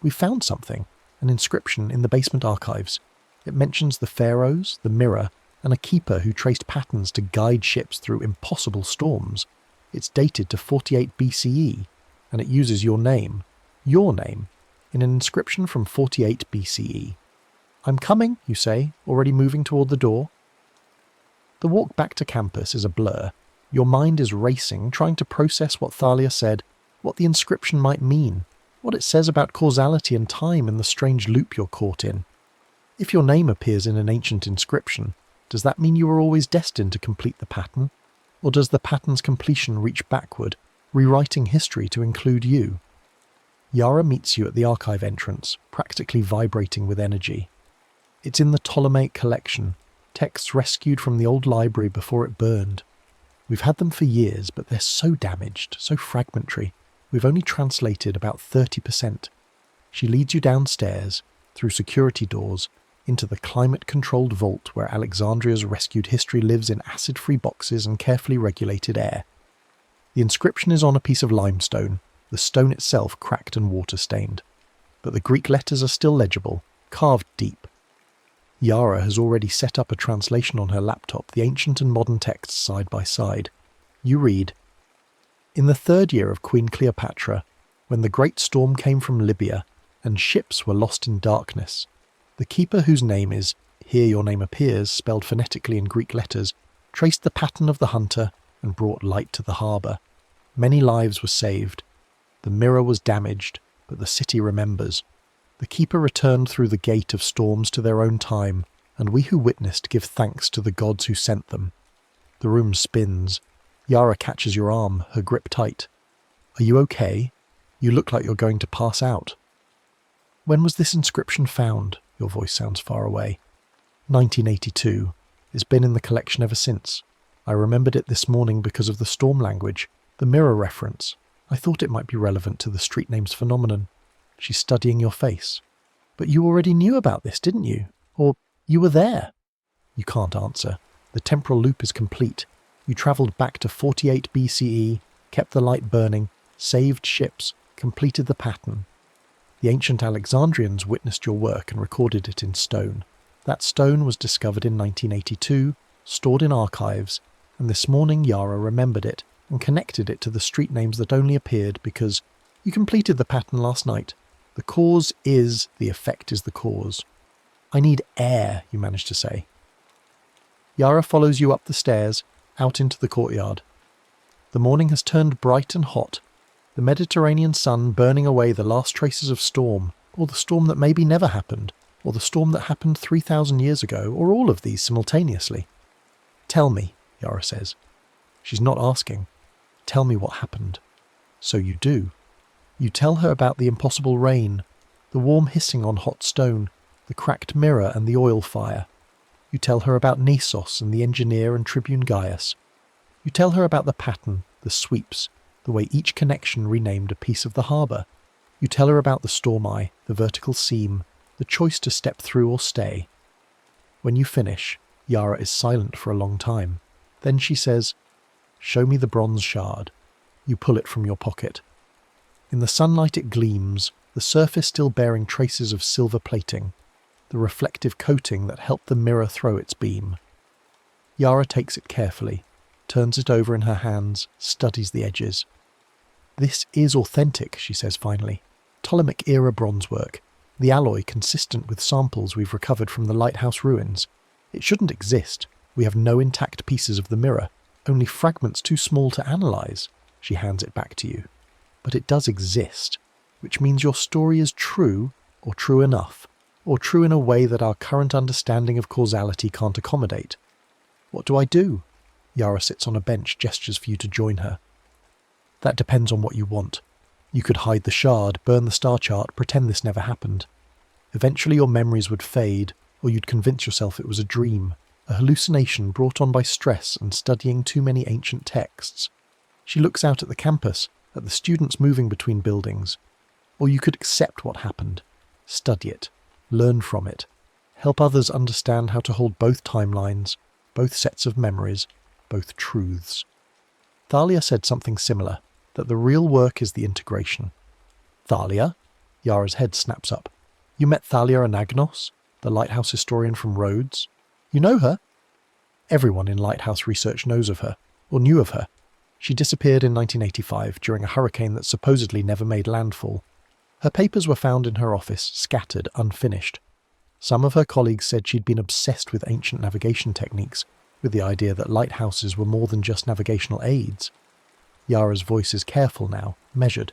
We found something, an inscription in the basement archives. It mentions the pharaohs, the mirror, and a keeper who traced patterns to guide ships through impossible storms. It's dated to 48 BCE, and it uses your name, in an inscription from 48 BCE. I'm coming, you say, already moving toward the door. The walk back to campus is a blur. Your mind is racing, trying to process what Thalia said, what the inscription might mean. what it says about causality and time and the strange loop you're caught in. If your name appears in an ancient inscription, does that mean you were always destined to complete the pattern? Or does the pattern's completion reach backward, rewriting history to include you? Yara meets you at the archive entrance, practically vibrating with energy. It's in the Ptolemaic collection, texts rescued from the old library before it burned. We've had them for years, but they're so damaged, so fragmentary. We've only translated about 30%. She leads you downstairs, through security doors, into the climate-controlled vault where Alexandria's rescued history lives in acid-free boxes and carefully regulated air. The inscription is on a piece of limestone, the stone itself cracked and water-stained. But the Greek letters are still legible, carved deep. Yara has already set up a translation on her laptop, the ancient and modern texts side by side. You read, "In the 3rd year of Queen Cleopatra, when the great storm came from Libya, and ships were lost in darkness, the keeper whose name is, here your name appears, spelled phonetically in Greek letters, traced the pattern of the hunter and brought light to the harbour. Many lives were saved. The mirror was damaged, but the city remembers. The keeper returned through the gate of storms to their own time, and we who witnessed give thanks to the gods who sent them." The room spins. Yara catches your arm, her grip tight. "Are you okay? You look like you're going to pass out." "When was this inscription found?" Your voice sounds far away. 1982. It's been in the collection ever since. I remembered it this morning because of the storm language, the mirror reference. I thought it might be relevant to the street names phenomenon. She's studying your face. "But you already knew about this, didn't you? Or you were there?" You can't answer. The temporal loop is complete. You travelled back to 48 BCE, kept the light burning, saved ships, completed the pattern. The ancient Alexandrians witnessed your work and recorded it in stone. That stone was discovered in 1982, stored in archives, and this morning Yara remembered it and connected it to the street names that only appeared because you completed the pattern last night. The cause is the effect is the cause. "I need air," you managed to say. Yara follows you up the stairs, out into the courtyard. The morning has turned bright and hot, the Mediterranean sun burning away the last traces of storm, or the storm that maybe never happened, or the storm that happened 3,000 years ago, or all of these simultaneously. "Tell me," Yara says. She's not asking. "Tell me what happened." So you do. You tell her about the impossible rain, the warm hissing on hot stone, the cracked mirror and the oil fire. You tell her about Nisos and the engineer and Tribune Gaius. You tell her about the pattern, the sweeps, the way each connection renamed a piece of the harbour. You tell her about the storm eye, the vertical seam, the choice to step through or stay. When you finish, Yara is silent for a long time. Then she says, "Show me the bronze shard." You pull it from your pocket. In the sunlight it gleams, the surface still bearing traces of silver plating, the reflective coating that helped the mirror throw its beam. Yara takes it carefully, turns it over in her hands, studies the edges. "This is authentic," she says finally. "Ptolemaic-era bronze work, the alloy consistent with samples we've recovered from the lighthouse ruins. It shouldn't exist. We have no intact pieces of the mirror, only fragments too small to analyse." She hands it back to you. "But it does exist, which means your story is true, or true enough, or true in a way that our current understanding of causality can't accommodate. What do I do?" Yara sits on a bench, gestures for you to join her. "That depends on what you want. You could hide the shard, burn the star chart, pretend this never happened. Eventually your memories would fade, or you'd convince yourself it was a dream, a hallucination brought on by stress and studying too many ancient texts. She looks out at the campus, at the students moving between buildings. Or you could accept what happened, study it, learn from it, help others understand how to hold both timelines, both sets of memories, both truths." Thalia said something similar, that the real work is the integration. "Thalia?" Yara's head snaps up. "You met Thalia Anagnos, the lighthouse historian from Rhodes? You know her?" Everyone in lighthouse research knows of her, or knew of her. She disappeared in 1985 during a hurricane that supposedly never made landfall. Her papers were found in her office, scattered, unfinished. Some of her colleagues said she'd been obsessed with ancient navigation techniques, with the idea that lighthouses were more than just navigational aids. Yara's voice is careful now, measured.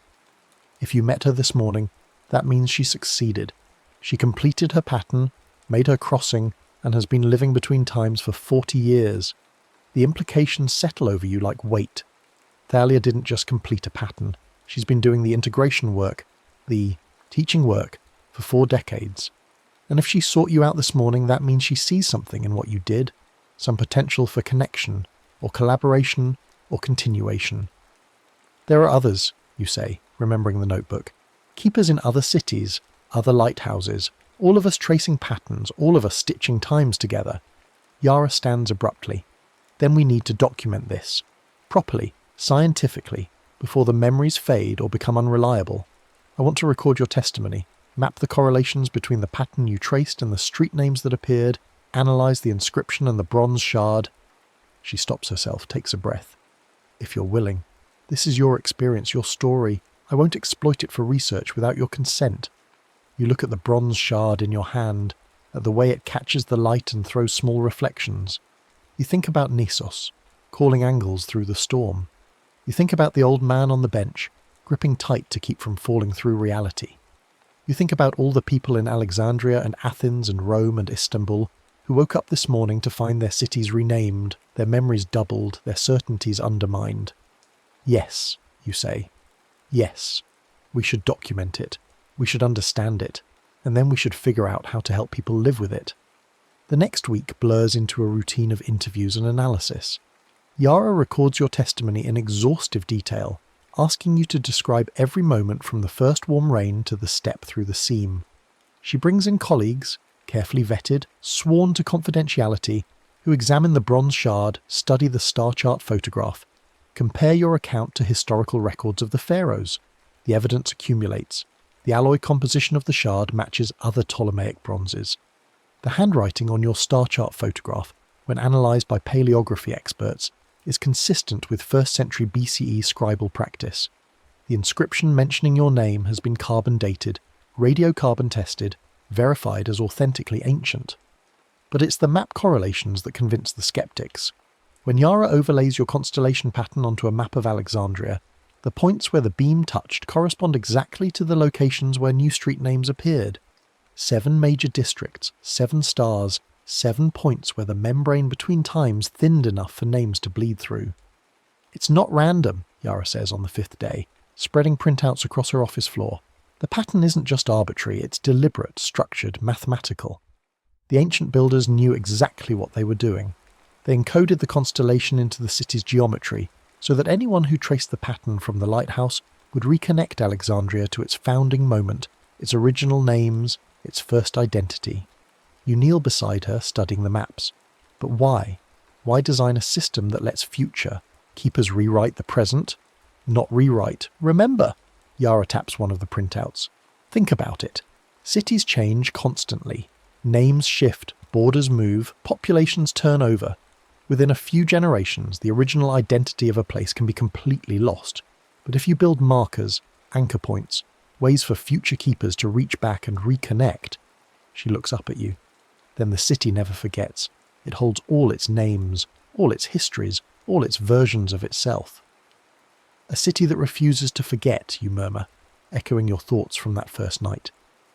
If you met her this morning, that means she succeeded. She completed her pattern, made her crossing, and has been living between times for 40 years. The implications settle over you like weight. Thalia didn't just complete a pattern. She's been doing the integration work, the teaching work, for 4 decades. And if she sought you out this morning, that means she sees something in what you did, some potential for connection, or collaboration, or continuation. There are others, you say, remembering the notebook. Keepers in other cities, other lighthouses, all of us tracing patterns, all of us stitching times together. Yara stands abruptly. Then we need to document this, properly, scientifically, before the memories fade or become unreliable. I want to record your testimony, map the correlations between the pattern you traced and the street names that appeared, analyse the inscription and the bronze shard. She stops herself, takes a breath. If you're willing. This is your experience, your story. I won't exploit it for research without your consent. You look at the bronze shard in your hand, at the way it catches the light and throws small reflections. You think about Nissos, calling angles through the storm. You think about the old man on the bench, gripping tight to keep from falling through reality. You think about all the people in Alexandria and Athens and Rome and Istanbul who woke up this morning to find their cities renamed, their memories doubled, their certainties undermined. Yes, you say. Yes, we should document it. We should understand it. And then we should figure out how to help people live with it. The next week blurs into a routine of interviews and analysis. Yara records your testimony in exhaustive detail, asking you to describe every moment from the first warm rain to the step through the seam. She brings in colleagues, carefully vetted, sworn to confidentiality, who examine the bronze shard, study the star chart photograph, compare your account to historical records of the pharaohs. The evidence accumulates. The alloy composition of the shard matches other Ptolemaic bronzes. The handwriting on your star chart photograph, when analysed by paleography experts, is consistent with 1st century BCE scribal practice. The inscription mentioning your name has been carbon dated, radiocarbon tested, verified as authentically ancient. But it's the map correlations that convince the skeptics. When Yara overlays your constellation pattern onto a map of Alexandria, the points where the beam touched correspond exactly to the locations where new street names appeared. 7 major districts, 7 stars, 7 points where the membrane between times thinned enough for names to bleed through. It's not random, Yara says on the 5th day, spreading printouts across her office floor. The pattern isn't just arbitrary, it's deliberate, structured, mathematical. The ancient builders knew exactly what they were doing. They encoded the constellation into the city's geometry, so that anyone who traced the pattern from the lighthouse would reconnect Alexandria to its founding moment, its original names, its first identity. You kneel beside her, studying the maps. But why? Why design a system that lets future keepers rewrite the present? Not rewrite. Remember! Yara taps one of the printouts. Think about it. Cities change constantly. Names shift, borders move, populations turn over. Within a few generations, the original identity of a place can be completely lost. But if you build markers, anchor points, ways for future keepers to reach back and reconnect, she looks up at you. Then the city never forgets. It holds all its names, all its histories, all its versions of itself. A city that refuses to forget, you murmur, echoing your thoughts from that first night.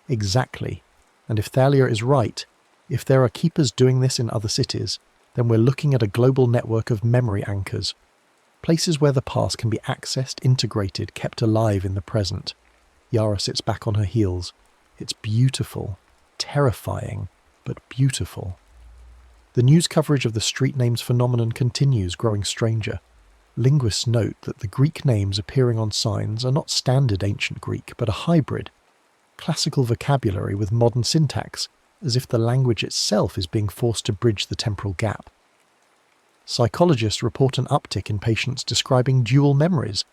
Exactly. And if Thalia is right, if there are keepers doing this in other cities, then we're looking at a global network of memory anchors, places where the past can be accessed, integrated, kept alive in the present. Yara sits back on her heels. It's beautiful, terrifying, but beautiful. The news coverage of the street names phenomenon continues, growing stranger. Linguists note that the Greek names appearing on signs are not standard ancient Greek, but a hybrid. Classical vocabulary with modern syntax, as if the language itself is being forced to bridge the temporal gap. Psychologists report an uptick in patients describing dual memories,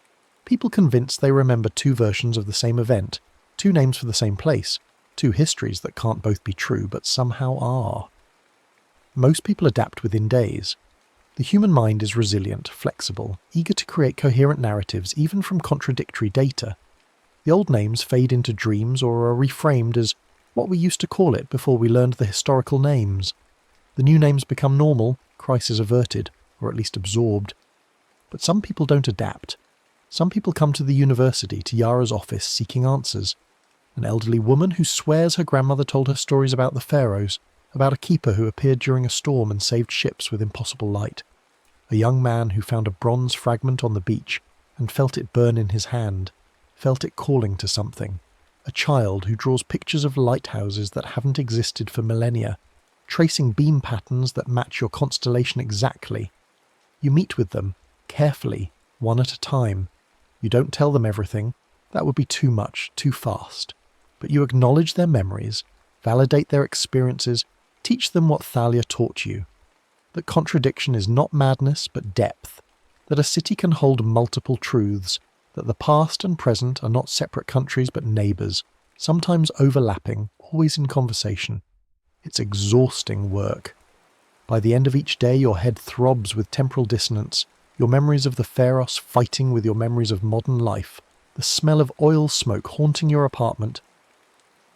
people convinced they remember 2 versions of the same event, 2 names for the same place, 2 histories that can't both be true but somehow are. Most people adapt within days. The human mind is resilient, flexible, eager to create coherent narratives even from contradictory data. The old names fade into dreams or are reframed as what we used to call it before we learned the historical names. The new names become normal, crisis averted, or at least absorbed. But some people don't adapt. Some people come to the university, to Yara's office, seeking answers. An elderly woman who swears her grandmother told her stories about the pharaohs, about a keeper who appeared during a storm and saved ships with impossible light. A young man who found a bronze fragment on the beach and felt it burn in his hand, felt it calling to something. A child who draws pictures of lighthouses that haven't existed for millennia, tracing beam patterns that match your constellation exactly. You meet with them, carefully, one at a time. You don't tell them everything, that would be too much, too fast. But you acknowledge their memories, validate their experiences, teach them what Thalia taught you. That contradiction is not madness but depth, that a city can hold multiple truths, that the past and present are not separate countries but neighbours, sometimes overlapping, always in conversation. It's exhausting work. By the end of each day your head throbs with temporal dissonance, your memories of the Pharos fighting with your memories of modern life, the smell of oil smoke haunting your apartment.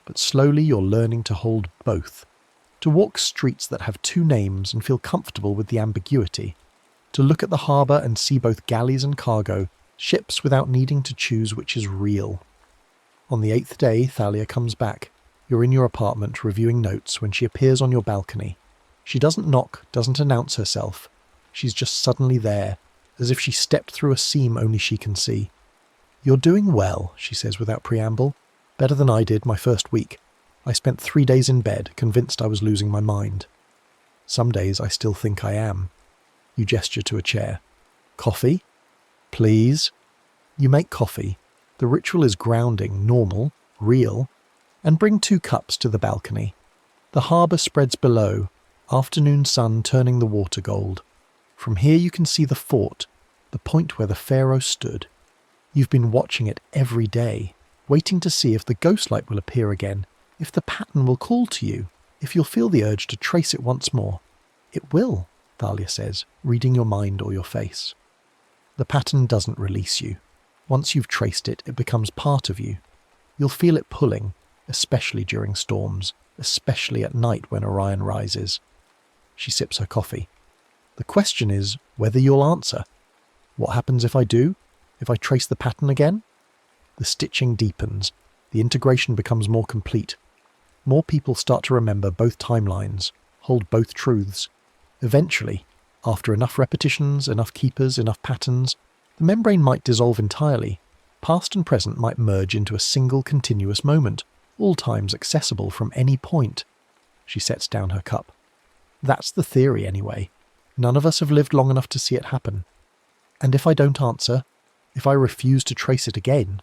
But slowly you're learning to hold both, to walk streets that have two names and feel comfortable with the ambiguity, to look at the harbour and see both galleys and cargo, ships without needing to choose which is real. On the 8th day, Thalia comes back. You're in your apartment reviewing notes when she appears on your balcony. She doesn't knock, doesn't announce herself. She's just suddenly there, as if she stepped through a seam only she can see. "You're doing well," she says without preamble. "Better than I did my first week. I spent 3 days in bed, convinced I was losing my mind. Some days I still think I am." You gesture to a chair. "Coffee?" "Please." You make coffee. The ritual is grounding, normal, real, and bring 2 cups to the balcony. The harbour spreads below, afternoon sun turning the water gold. From here you can see the fort, the point where the pharaoh stood. You've been watching it every day, waiting to see if the ghost light will appear again, if the pattern will call to you, if you'll feel the urge to trace it once more. "It will," Thalia says, reading your mind or your face. The pattern doesn't release you. Once you've traced it, it becomes part of you. You'll feel it pulling, especially during storms, especially at night when Orion rises. She sips her coffee. "The question is whether you'll answer. What happens if I do? If I trace the pattern again?" The stitching deepens. The integration becomes more complete. More people start to remember both timelines, hold both truths. Eventually, after enough repetitions, enough keepers, enough patterns, the membrane might dissolve entirely. Past and present might merge into a single continuous moment, all times accessible from any point. She sets down her cup. That's the theory anyway. None of us have lived long enough to see it happen. And if I don't answer, if I refuse to trace it again,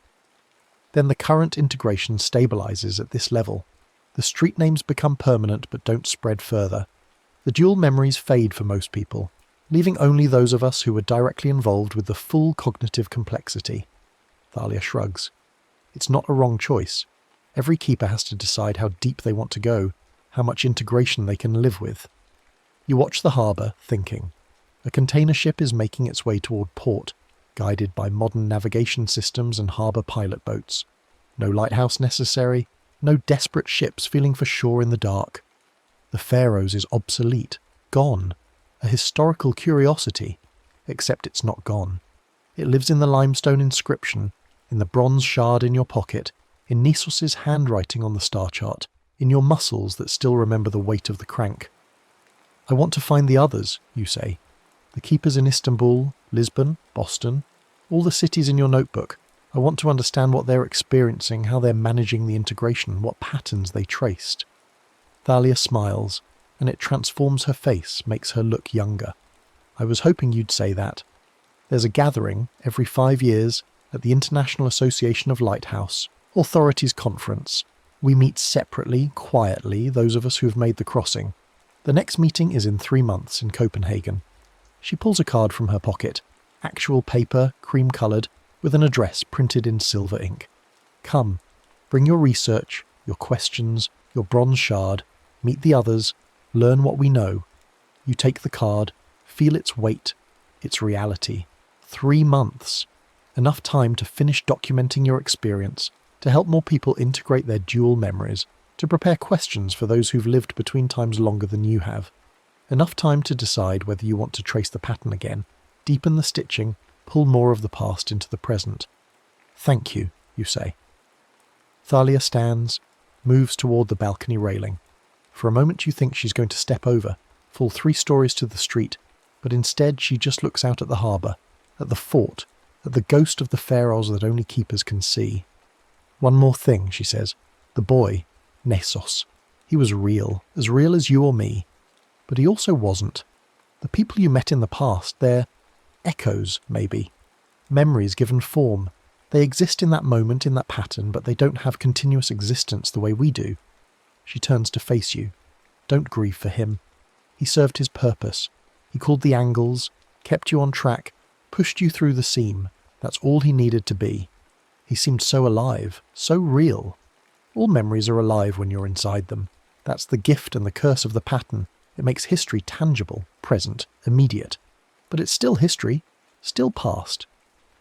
then the current integration stabilizes at this level. The street names become permanent but don't spread further. The dual memories fade for most people, leaving only those of us who were directly involved with the full cognitive complexity. Thalia shrugs. It's not a wrong choice. Every keeper has to decide how deep they want to go, how much integration they can live with. You watch the harbour, thinking. A container ship is making its way toward port, guided by modern navigation systems and harbour pilot boats. No lighthouse necessary, no desperate ships feeling for shore in the dark. The Pharaohs is obsolete, gone, a historical curiosity, except it's not gone. It lives in the limestone inscription, in the bronze shard in your pocket, in Nisos's handwriting on the star chart, in your muscles that still remember the weight of the crank. "I want to find the others," you say. "The keepers in Istanbul, Lisbon, Boston, all the cities in your notebook. I want to understand what they're experiencing, how they're managing the integration, what patterns they traced." Thalia smiles, and it transforms her face, makes her look younger. "I was hoping you'd say that. There's a gathering every 5 years at the International Association of Lighthouse, Authorities Conference. We meet separately, quietly, those of us who have made the crossing. The next meeting is in 3 months in Copenhagen." She pulls a card from her pocket, actual paper, cream-coloured, with an address printed in silver ink. "Come, bring your research, your questions, your bronze shard, meet the others, learn what we know." You take the card, feel its weight, its reality. 3 months. Enough time to finish documenting your experience, to help more people integrate their dual memories, to prepare questions for those who've lived between times longer than you have. Enough time to decide whether you want to trace the pattern again, deepen the stitching, pull more of the past into the present. "Thank you," you say. Thalia stands, moves toward the balcony railing. For a moment you think she's going to step over, fall 3 stories to the street, but instead she just looks out at the harbour, at the fort, at the ghost of the pharaohs that only keepers can see. "One more thing," she says. "The boy, Nessos. He was real as you or me. But he also wasn't. The people you met in the past, they're echoes, maybe. Memories given form. They exist in that moment, in that pattern, but they don't have continuous existence the way we do." She turns to face you. Don't grieve for him. He served his purpose. He called the angles, kept you on track, pushed you through the seam. That's all he needed to be. He seemed so alive, so real. All memories are alive when you're inside them. That's the gift and the curse of the pattern. It makes history tangible, present, immediate. But it's still history, still past.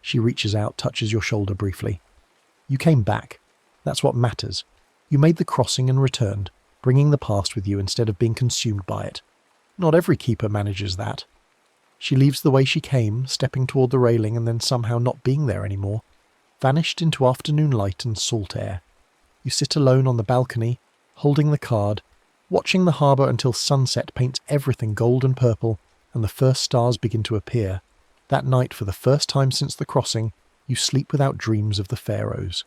She reaches out, touches your shoulder briefly. You came back. That's what matters. You made the crossing and returned, bringing the past with you instead of being consumed by it. Not every keeper manages that. She leaves the way she came, stepping toward the railing and then somehow not being there anymore, vanished into afternoon light and salt air. You sit alone on the balcony, holding the card, watching the harbour until sunset paints everything gold and purple and the first stars begin to appear. That night, for the first time since the crossing, you sleep without dreams of the pharaohs.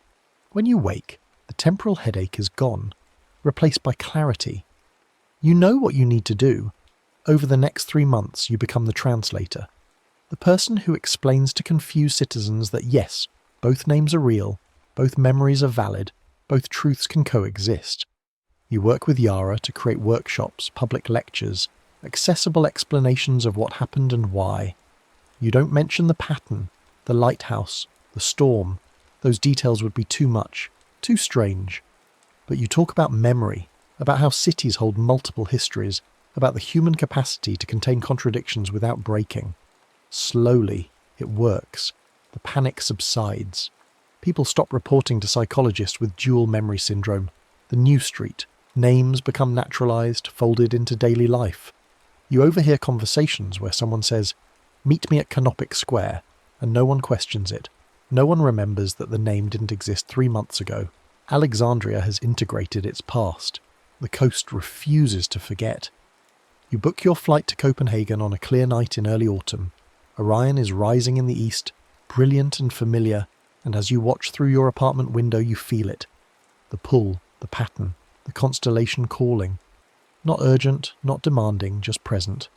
When you wake, the temporal headache is gone, replaced by clarity. You know what you need to do. Over the next 3 months, you become the translator. The person who explains to confused citizens that yes, both names are real, both memories are valid, both truths can coexist. You work with Yara to create workshops, public lectures, accessible explanations of what happened and why. You don't mention the pattern, the lighthouse, the storm. Those details would be too much, too strange. But you talk about memory, about how cities hold multiple histories, about the human capacity to contain contradictions without breaking. Slowly, it works. The panic subsides. People stop reporting to psychologists with dual memory syndrome. The new street. Names become naturalized, folded into daily life. You overhear conversations where someone says, "Meet me at Canopic Square," and no one questions it. No one remembers that the name didn't exist 3 months ago. Alexandria has integrated its past. The coast refuses to forget. You book your flight to Copenhagen on a clear night in early autumn. Orion is rising in the east, brilliant and familiar, and as you watch through your apartment window you feel it. The pull, the pattern, the constellation calling. Not urgent, not demanding, just present.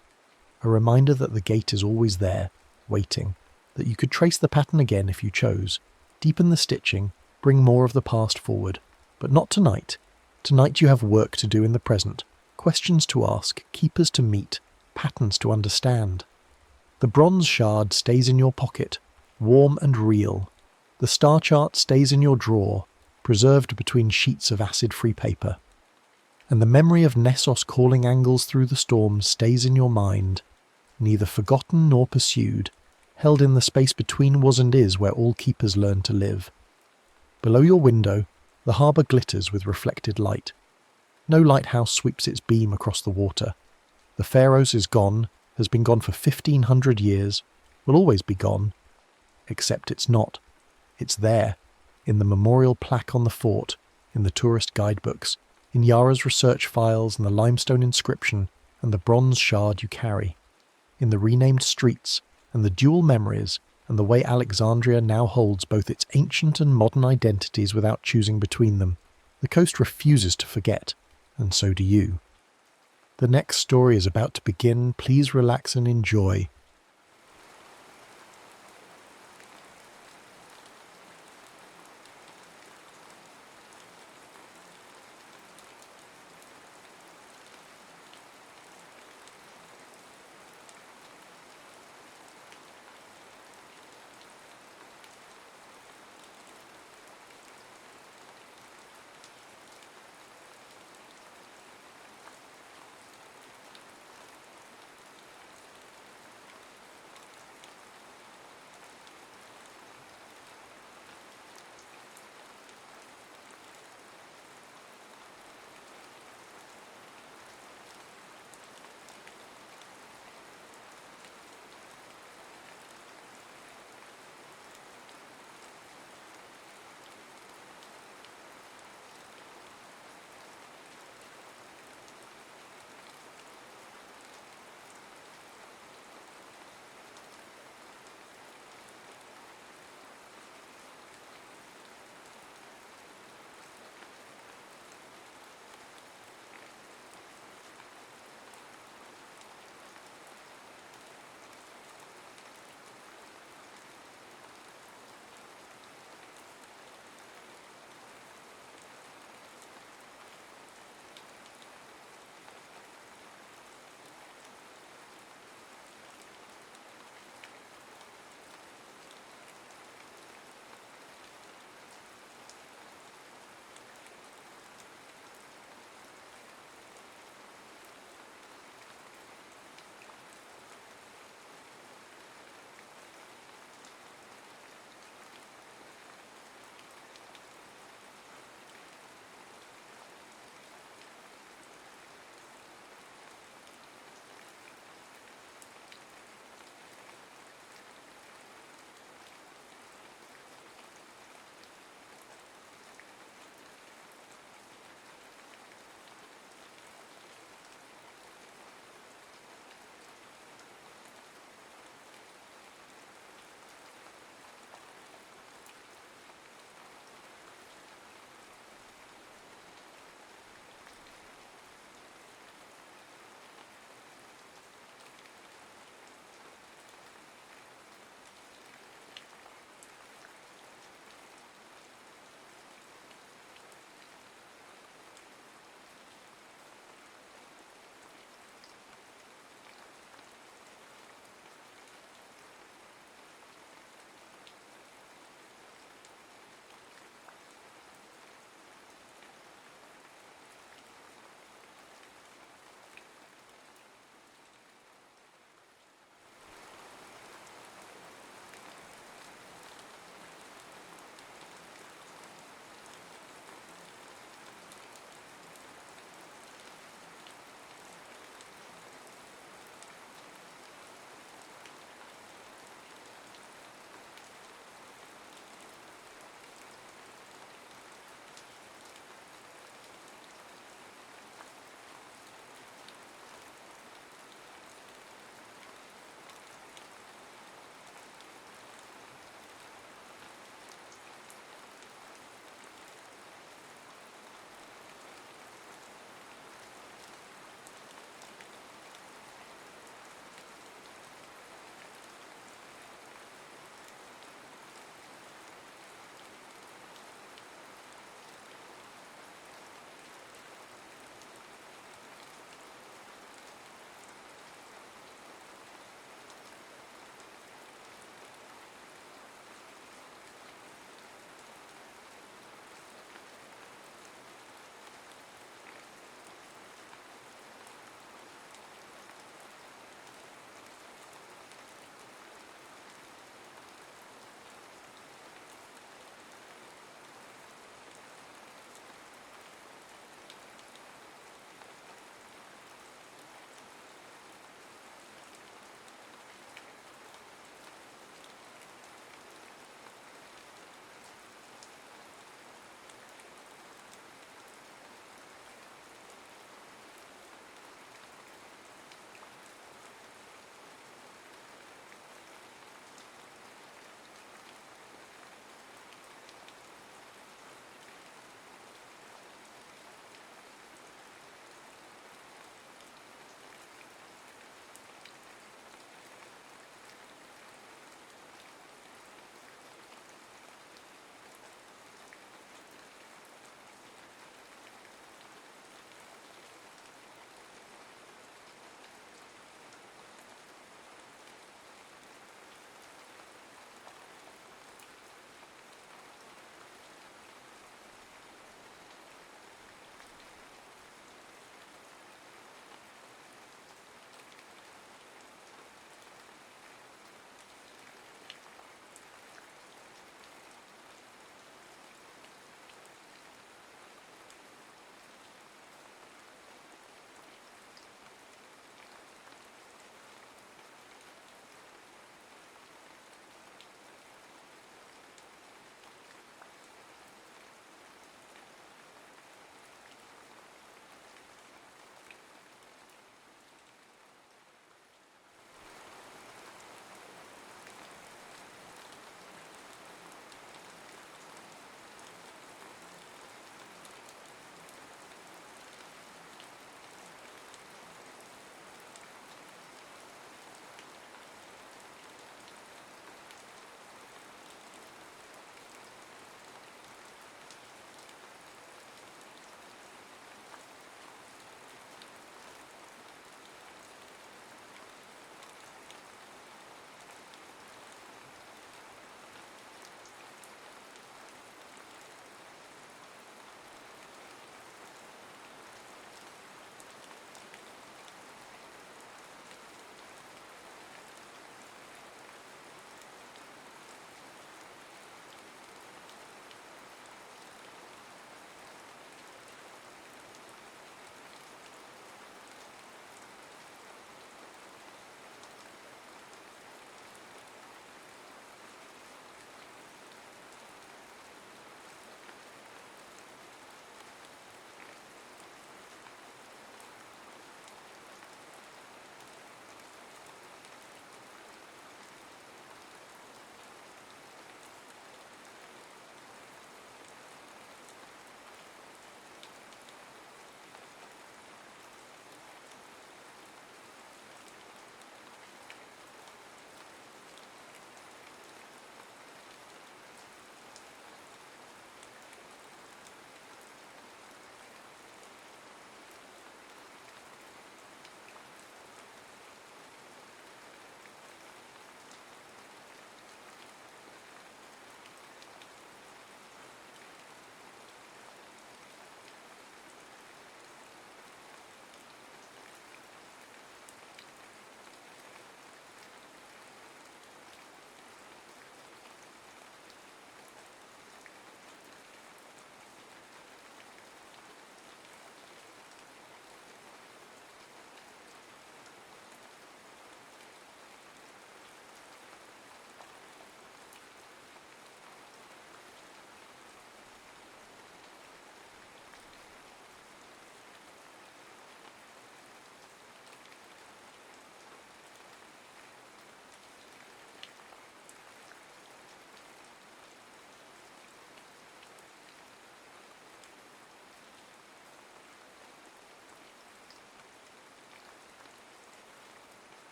A reminder that the gate is always there, waiting, that you could trace the pattern again if you chose, deepen the stitching, bring more of the past forward. But not tonight. Tonight you have work to do in the present, questions to ask, keepers to meet, patterns to understand. The bronze shard stays in your pocket, warm and real. The star chart stays in your drawer, preserved between sheets of acid-free paper. And the memory of Nessos calling angles through the storm stays in your mind, neither forgotten nor pursued, held in the space between was and is where all keepers learn to live. Below your window, the harbour glitters with reflected light. No lighthouse sweeps its beam across the water. The Pharaohs is gone, has been gone for 1,500 years, will always be gone. Except it's not. It's there, in the memorial plaque on the fort, in the tourist guidebooks, in Yara's research files and the limestone inscription and the bronze shard you carry, in the renamed streets and the dual memories and the way Alexandria now holds both its ancient and modern identities without choosing between them. The coast refuses to forget, and so do you. The next story is about to begin. Please relax and enjoy.